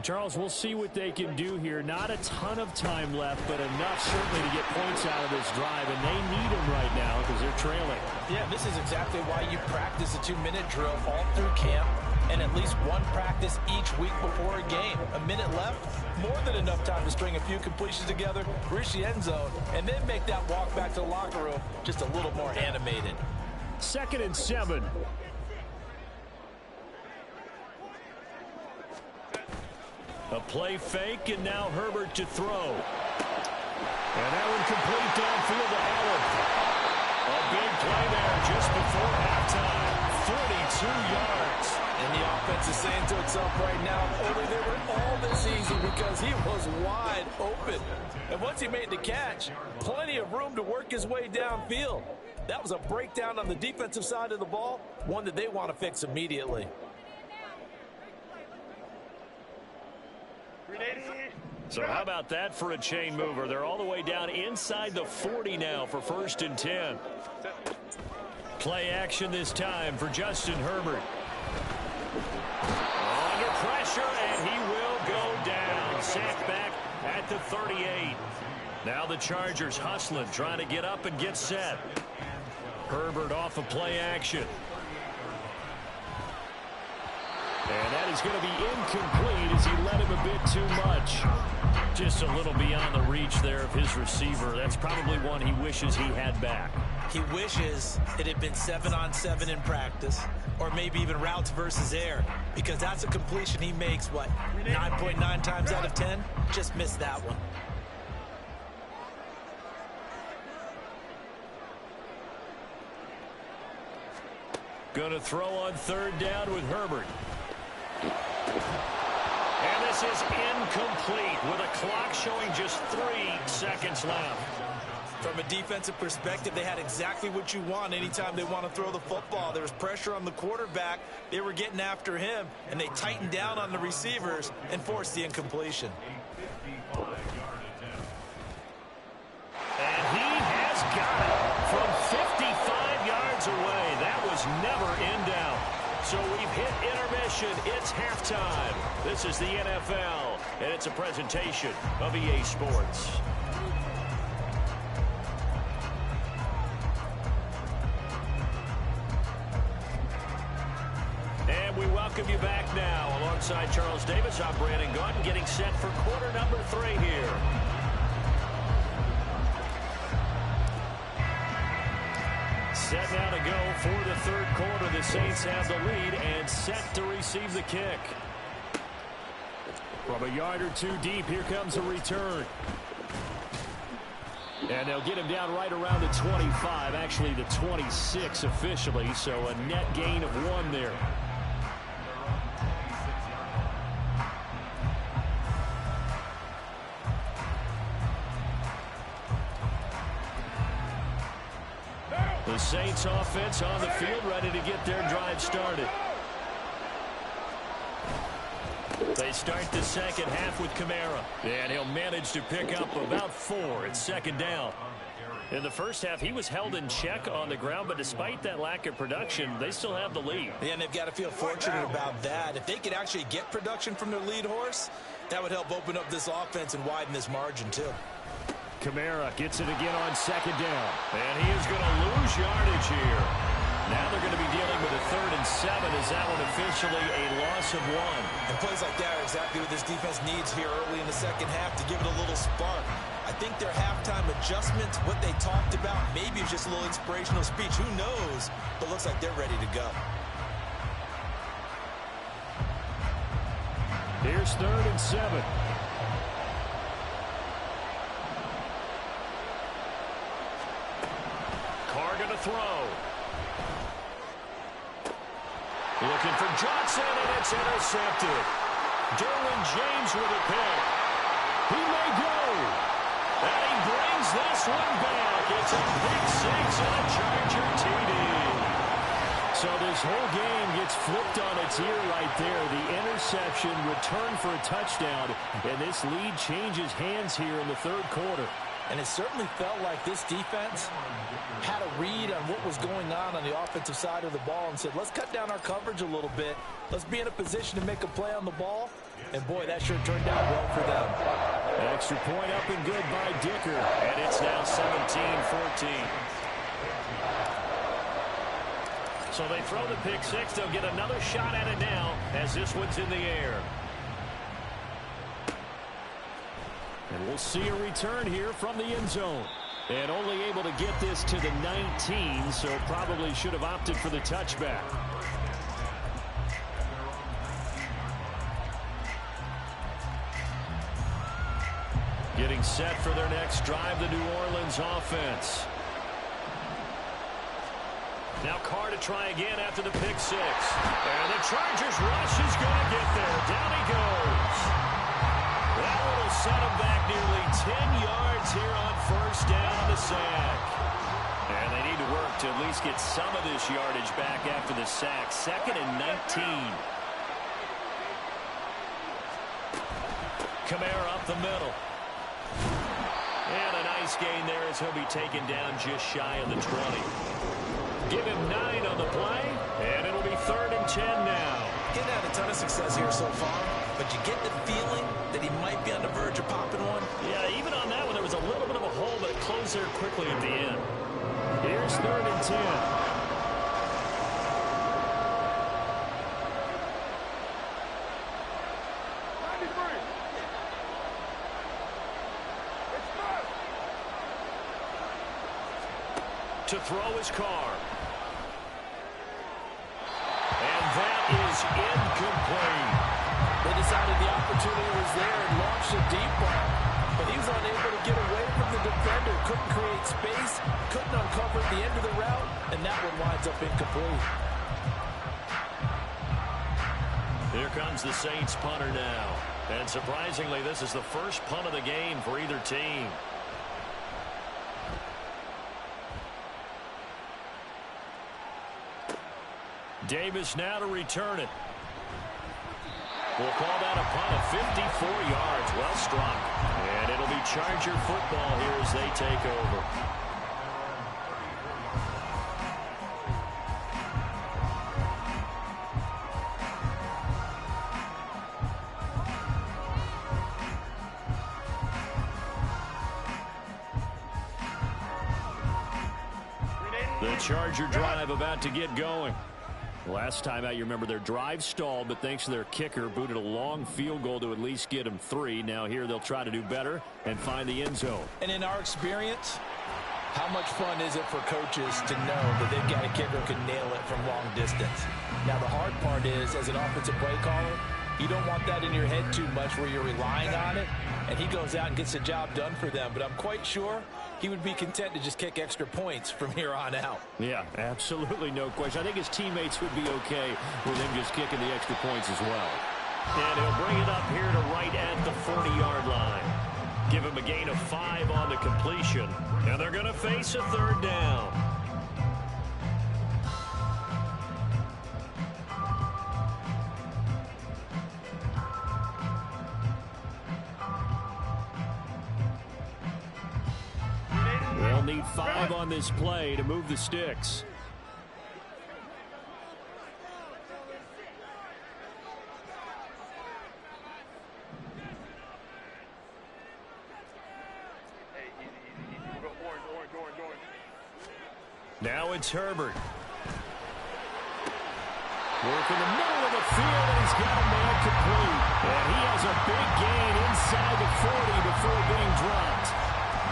Charles, we'll see what they can do here. Not a ton of time left, but enough certainly to get points out of this drive, and they need them right now because they're trailing. Yeah, this is exactly why you practice a 2-minute drill all through camp and at least one practice each week before a game. A minute left, more than enough time to string a few completions together, reach the end zone, and then make that walk back to the locker room just a little more animated. 2nd and 7. A play fake, and now Herbert to throw. And that one complete downfield to Allen. A big play there just before halftime. 42 yards. And the offense is saying to itself right now, only they were all this easy because he was wide open. And once he made the catch, plenty of room to work his way downfield. That was a breakdown on the defensive side of the ball, one that they want to fix immediately. So how about that for a chain mover? They're all the way down inside the 40 now for 1st and 10. Play action this time for Justin Herbert. Under pressure, and he will go down. Sacked back at the 38. Now the Chargers hustling, trying to get up and get set. Herbert off of play action. And that is going to be incomplete as he let him a bit too much. Just a little beyond the reach there of his receiver. That's probably one he wishes he had back. He wishes it had been 7-on-7 in practice, or maybe even routes versus air, because that's a completion he makes, 9.9 times out of 10? Just missed that one. Going to throw on 3rd down with Herbert. And this is incomplete with a clock showing just 3 seconds left. From a defensive perspective, they had exactly what you want anytime they want to throw the football. There was pressure on the quarterback. They were getting after him, and they tightened down on the receivers and forced the incompletion. And he has got it from 55 yards away. That was never in doubt. So we've hit intermission. It's halftime. This is the NFL, and it's a presentation of EA Sports. And we welcome you back now. Alongside Charles Davis, I'm Brandon Gaudin, getting set for quarter number 3 here. Set now to go for the 3rd quarter. The Saints have the lead and set to receive the kick. From a yard or 2 deep, here comes a return. And they'll get him down right around the 25, actually the 26 officially, so a net gain of 1 there. The Saints offense on the field, ready to get their drive started. They start the second half with Kamara, and he'll manage to pick up about 4 at 2nd down. In the first half, he was held in check on the ground, but despite that lack of production, they still have the lead. Yeah, and they've got to feel fortunate about that. If they could actually get production from their lead horse, that would help open up this offense and widen this margin, too. Kamara gets it again on 2nd down. And he is going to lose yardage here. Now they're going to be dealing with a 3rd and 7. Is that one officially a loss of 1? And plays like that are exactly what this defense needs here early in the second half to give it a little spark. I think their halftime adjustments, what they talked about, maybe it's just a little inspirational speech. Who knows? But looks like they're ready to go. Here's 3rd and 7. Throw. Looking for Johnson, and it's intercepted. Derwin James with a pick. He may go. And he brings this one back. It's a pick 6 and a Charger TD. So this whole game gets flipped on its ear right there. The interception, return for a touchdown, and this lead changes hands here in the third quarter. And it certainly felt like this defense had a read on what was going on the offensive side of the ball and said, let's cut down our coverage a little bit. Let's be in a position to make a play on the ball. And, boy, that sure turned out well for them. Extra point up and good by Dicker. And it's now 17-14. So they throw the pick six. They'll get another shot at it now as this one's in the air. And we'll see a return here from the end zone. And only able to get this to the 19, so probably should have opted for the touchback. Getting set for their next drive, the New Orleans offense. Now Carr to try again after the pick six. And the Chargers rush is going to get there. Down he goes. That one will set him back nearly 10 yards here on first down on the sack. And they need to work to at least get some of this yardage back after the sack. 2nd and 19. Kamara up the middle. And a nice gain there as he'll be taken down just shy of the 20. Give him 9 on the play, and it'll be 3rd and 10 now. Getting had a ton of success here so far, but you get the feeling that he might be on the verge of popping one. Yeah, even on that one, there was a little bit of a hole, but it closed there quickly at the end. Here's 3rd and 10. To throw his Carr. And that is incomplete. They decided the opportunity was there and launched a deep ball, but he was unable to get away from the defender, couldn't create space, couldn't uncover the end of the route, and that one winds up incomplete. Here comes the Saints punter now. And surprisingly, this is the first punt of the game for either team. Davis now to return it. We'll call that a punt of 54 yards. Well struck. And it'll be Charger football here as they take over. The Charger drive about to get going. Last time out, you remember their drive stalled, but thanks to their kicker, booted a long field goal to at least get them 3. Now here they'll try to do better and find the end zone. And in our experience, how much fun is it for coaches to know that they've got a kicker who can nail it from long distance? Now the hard part is, as an offensive play caller, you don't want that in your head too much where you're relying on it, and he goes out and gets the job done for them. But I'm quite sure he would be content to just kick extra points from here on out. Yeah, absolutely no question. I think his teammates would be okay with him just kicking the extra points as well. And he'll bring it up here to right at the 40-yard line. Give him a gain of 5 on the completion. And they're going to face a 3rd down. They'll need 5 on this play to move the sticks. Now it's Herbert. Working the middle of the field, and he's got a man complete. And he has a big gain inside the 40 before being dropped.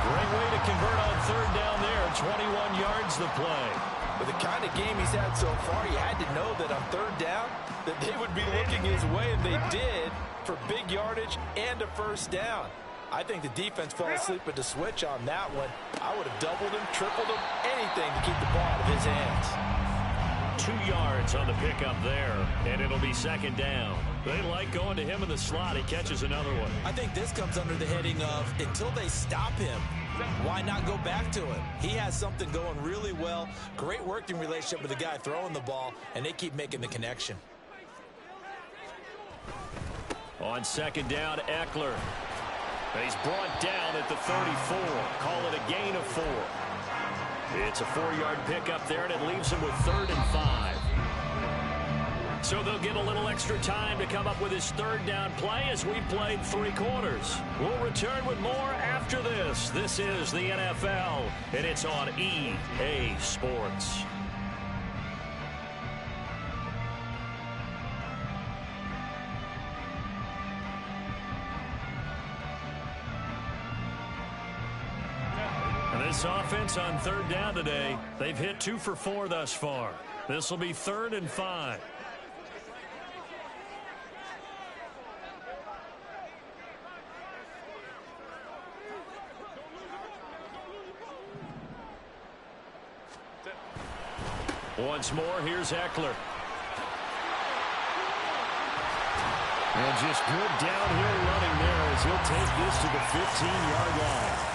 Great way to convert on 3rd down there. 21 yards the play. With the kind of game he's had so far, you had to know that on 3rd down that they would be looking his way, and they did, for big yardage and a 1st down. I think the defense fell asleep at the switch on that one. I would have doubled him, tripled him, anything to keep the ball out of his hands. 2 yards on the pickup there, and it'll be 2nd down. They like going to him in the slot. He catches another one. I think this comes under the heading of, until they stop him, Why not go back to it? He has something going really well. Great working relationship with the guy throwing the ball, and they keep making the connection. On second down, Eckler. And he's brought down at the 34. Call it a gain of 4. It's a 4-yard pickup there, and it leaves him with 3rd and 5. So they'll get a little extra time to come up with his 3rd down play as we played 3 quarters. We'll return with more after this. This is the NFL, and it's on EA Sports. This offense on 3rd down today, they've hit 2 for 4 thus far. This will be 3rd and 5. Once more, here's Eckler. And just good downhill running there as he'll take this to the 15-yard line.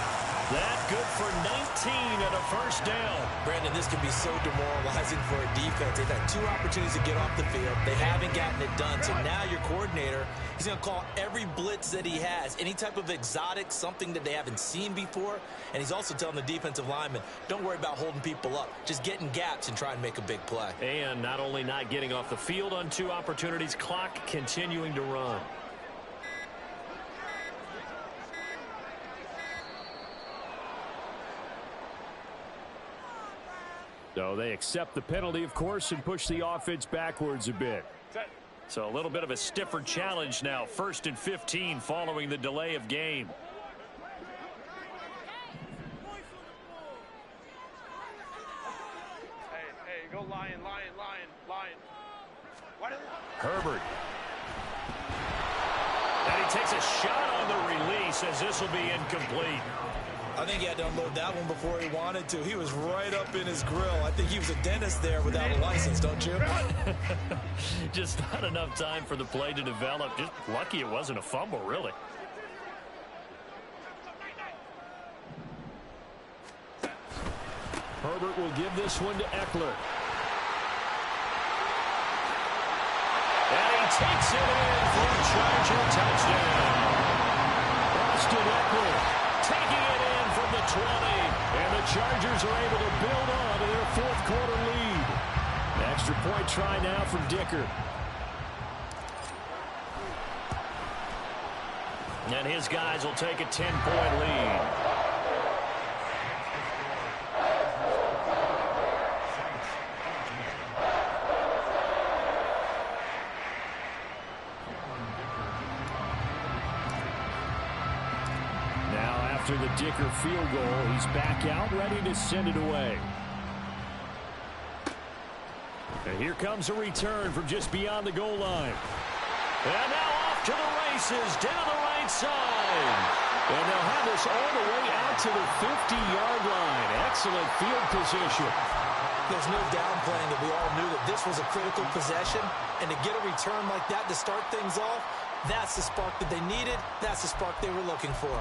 That good for 19 and a 1st down. Brandon, this can be so demoralizing for a defense. They've had 2 opportunities to get off the field. They haven't gotten it done. So now your coordinator, he's going to call every blitz that he has, any type of exotic, something that they haven't seen before. And he's also telling the defensive lineman, don't worry about holding people up. Just get in gaps and try and make a big play. And not only not getting off the field on 2 opportunities, clock continuing to run. So they accept the penalty, of course, and push the offense backwards a bit. So a little bit of a stiffer challenge now. 1st and 15 following the delay of game. Hey, go lion. Herbert. And he takes a shot on the release as this will be incomplete. I think he had to unload that one before he wanted to. He was right up in his grill. I think he was a dentist there without a license, don't you? Just not enough time for the play to develop. Just lucky it wasn't a fumble, really. Herbert will give this one to Eckler. And he takes it in for a Charger touchdown. Austin Eckler taking it in from the 20. And the Chargers are able to build on to their 4th quarter lead. Extra point try now from Dicker. And his guys will take a 10-point lead. After the Dicker field goal, he's back out, ready to send it away. And here comes a return from just beyond the goal line. And now off to the races, down the right side. And they'll have this all the way out to the 50-yard line. Excellent field position. There's no downplaying that we all knew that this was a critical possession. And to get a return like that to start things off, that's the spark that they needed. That's the spark they were looking for.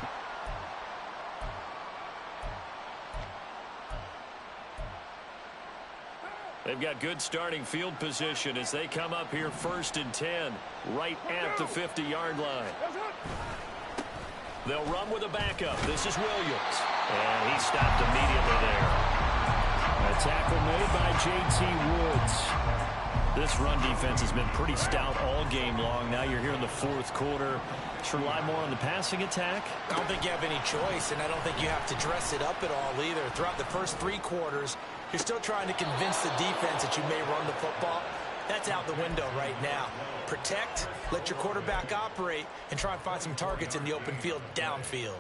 They've got good starting field position as they come up here 1st and 10, right at the 50-yard line. They'll run with a backup. This is Williams. And he stopped immediately there. A tackle made by J.T. Woods. This run defense has been pretty stout all game long. Now you're here in the 4th quarter. Should rely more on the passing attack? I don't think you have any choice, and I don't think you have to dress it up at all either. Throughout the first 3 quarters, you're still trying to convince the defense that you may run the football. That's out the window right now. Protect, let your quarterback operate, and try and find some targets in the open field downfield.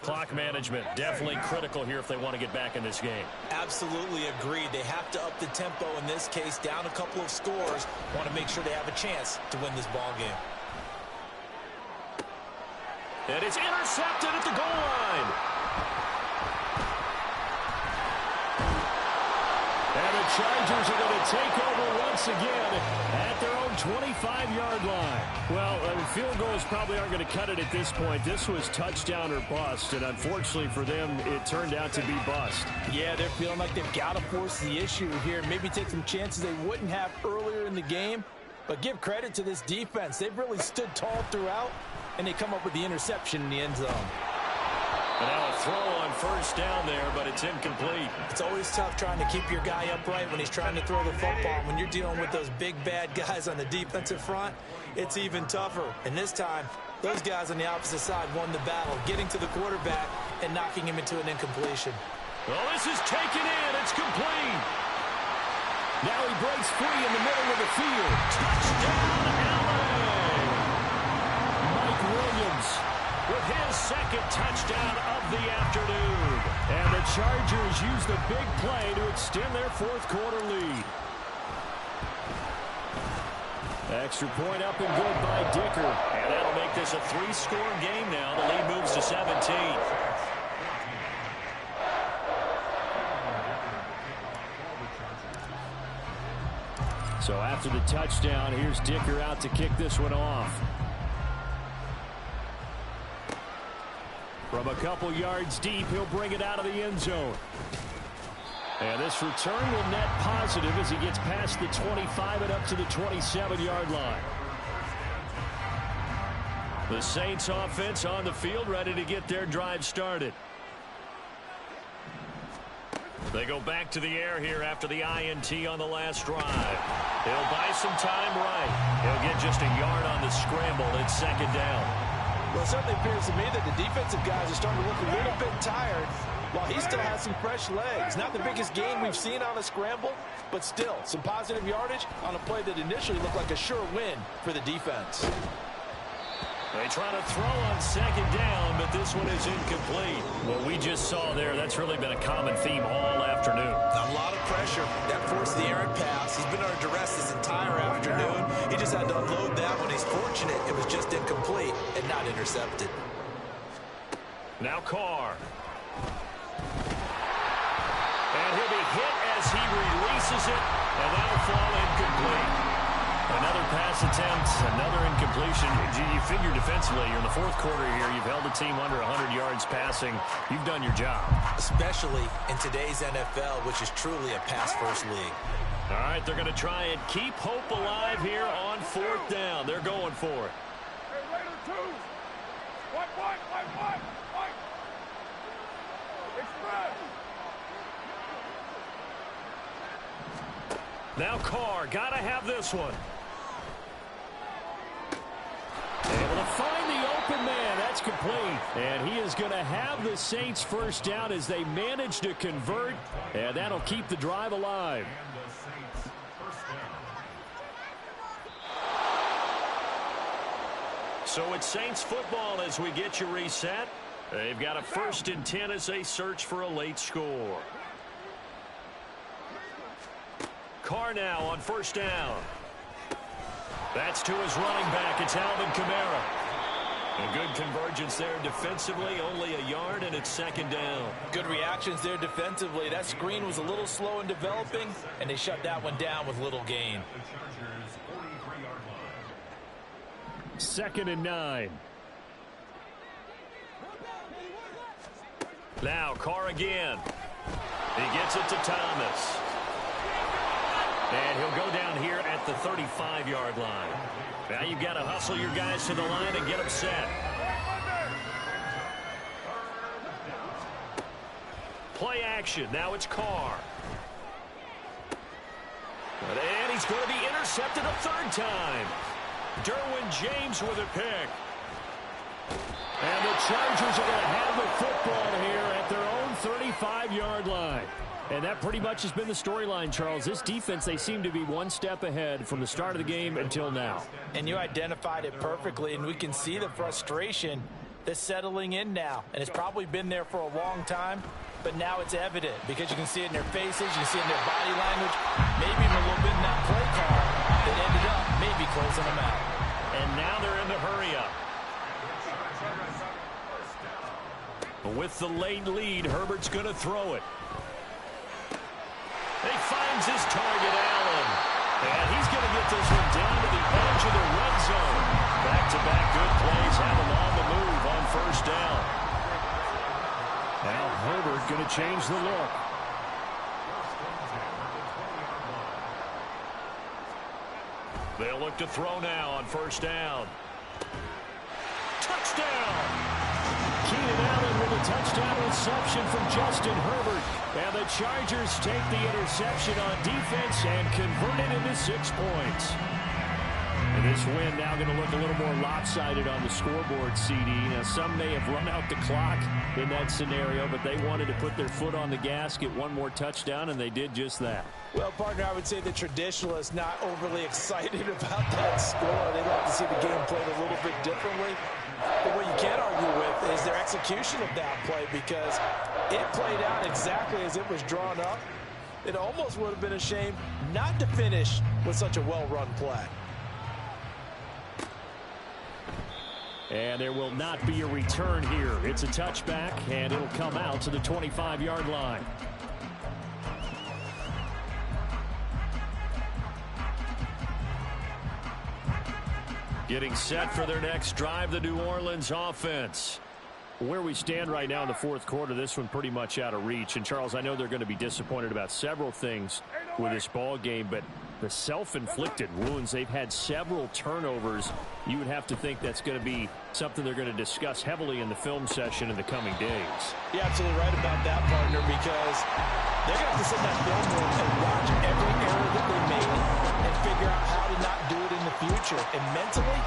Clock management, definitely critical here if they want to get back in this game. Absolutely agreed. They have to up the tempo in this case, down a couple of scores. Want to make sure they have a chance to win this ball game. And it's intercepted at the goal line. And the Chargers are going to take over once again at their own 25-yard line. Well, field goals probably aren't going to cut it at this point. This was touchdown or bust, and unfortunately for them, it turned out to be bust. Yeah, they're feeling like they've got to force the issue here, maybe take some chances they wouldn't have earlier in the game. But give credit to this defense. They've really stood tall throughout, and they come up with the interception in the end zone. And now a throw on first down there, but it's incomplete. It's always tough trying to keep your guy upright when he's trying to throw the football. When you're dealing with those big, bad guys on the defensive front, it's even tougher. And this time, those guys on the opposite side won the battle, getting to the quarterback and knocking him into an incompletion. Well, this is taken in. It's complete. Now he breaks free in the middle of the field. Touchdown, LA! Mike Williams with his second touchdown of the afternoon. And the Chargers use the big play to extend their fourth quarter lead. Extra point up and good by Dicker. And that'll make this a three-score game now. The lead moves to 17. So after the touchdown, here's Dicker out to kick this one off. From a couple yards deep, he'll bring it out of the end zone. And this return will net positive as he gets past the 25 and up to the 27-yard line. The Saints offense on the field, ready to get their drive started. They go back to the air here after the INT on the last drive. He'll buy some time right. He'll get just a yard on the scramble. It's second down. Well, it certainly appears to me that the defensive guys are starting to look a little bit tired while he still has some fresh legs. Not the biggest gain we've seen on a scramble, but still some positive yardage on a play that initially looked like a sure win for the defense. They try to throw on second down, but this one is incomplete. What we just saw there, that's really been a common theme all afternoon. A lot of pressure. That forced the errant pass. He's been under duress this entire afternoon. He just had to unload that one. He's fortunate it was just incomplete and not intercepted. Now Carr. And he'll be hit as he releases it, and that'll fall incomplete. Another pass attempt, another incompletion. You figure defensively, you're in the fourth quarter here. You've held the team under 100 yards passing. You've done your job. Especially in today's NFL, which is truly a pass-first league. All right, they're going to try and keep hope alive here on fourth down. They're going for it. Hey, Raider 2. White. Express. Now Carr, got to have this one. Able to find the open man. That's complete. And he is going to have the Saints first down as they manage to convert. And that'll keep the drive alive. So it's Saints football as we get you reset. They've got a 1st and 10 as they search for a late score. Carr now on first down. That's to his running back. It's Alvin Kamara. A good convergence there defensively. Only a yard, and it's second down. Good reactions there defensively. That screen was a little slow in developing, and they shut that one down with little gain. 2nd and 9. Now Carr again. He gets it to Thomas. And he'll go down here at the 35-yard line. Now you've got to hustle your guys to the line and get them set. Play action. Now it's Carr. And he's going to be intercepted a third time. Derwin James with a pick. And the Chargers are going to have the football here at their own 35-yard line. And that pretty much has been the storyline, Charles. This defense, they seem to be one step ahead from the start of the game until now. And you identified it perfectly, and we can see the frustration that's settling in now. And it's probably been there for a long time, but now it's evident because you can see it in their faces, you can see it in their body language, maybe even a little bit in that play call that ended up maybe closing them out. And now they're in the hurry up. With the late lead, Herbert's going to throw it. He finds his target, Allen. And he's going to get this one down to the edge of the red zone. Back-to-back good plays have them on the move on first down. Now Herbert going to change the look. They'll look to throw now on first down. Touchdown! Keenan Allen with a touchdown reception from Justin Herbert. And the Chargers take the interception on defense and convert it into 6 points. And this win now going to look a little more lopsided on the scoreboard, CD. Now, some may have run out the clock in that scenario, but they wanted to put their foot on the gas, get one more touchdown, and they did just that. Well, partner, I would say the traditionalists not overly excited about that score. They'd like to see the game played a little bit differently. But what you can't argue with is their execution of that play, because it played out exactly as it was drawn up. It almost would have been a shame not to finish with such a well-run play. And there will not be a return here. It's a touchback, and it'll come out to the 25-yard line. Getting set for their next drive, the New Orleans offense. Where we stand right now in the fourth quarter, this one pretty much out of reach. And, Charles, I know they're going to be disappointed about several things with this ball game, but the self-inflicted wounds, they've had several turnovers. You would have to think that's going to be something they're going to discuss heavily in the film session in the coming days. You're absolutely right about that, partner, because they're going to have to sit in that film room and watch every error that they made and figure out how to not do it in the future. And mentally,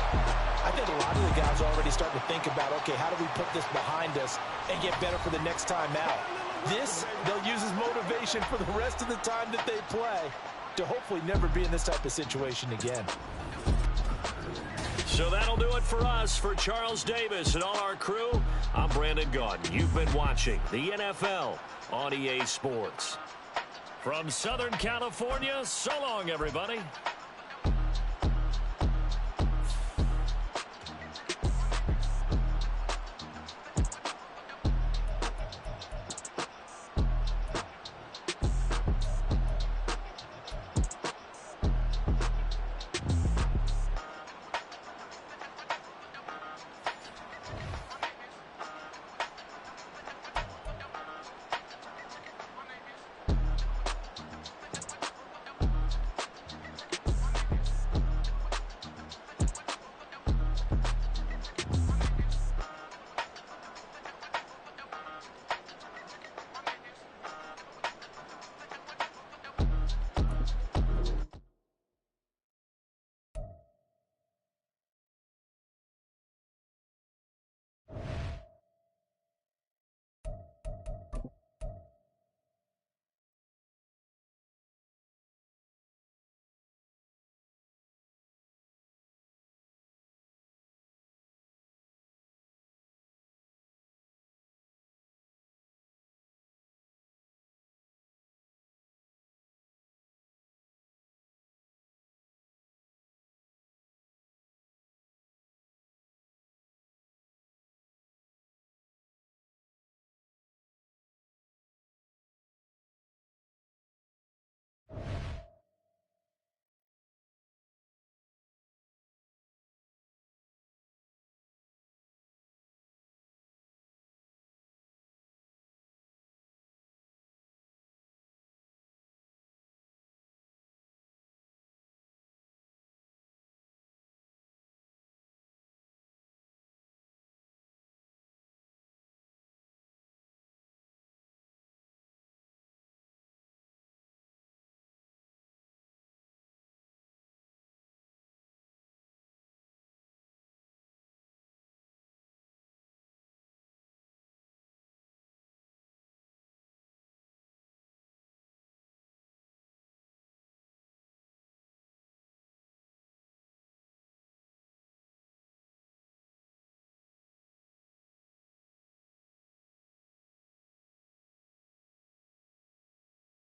I think a lot of the guys are already starting to think about, okay, how do we put this behind us and get better for the next time out? This, they'll use as motivation for the rest of the time that they play to hopefully never be in this type of situation again. So that'll do it for us. For Charles Davis and all our crew, I'm Brandon Gaudin. You've been watching the NFL on EA Sports. From Southern California, so long, everybody.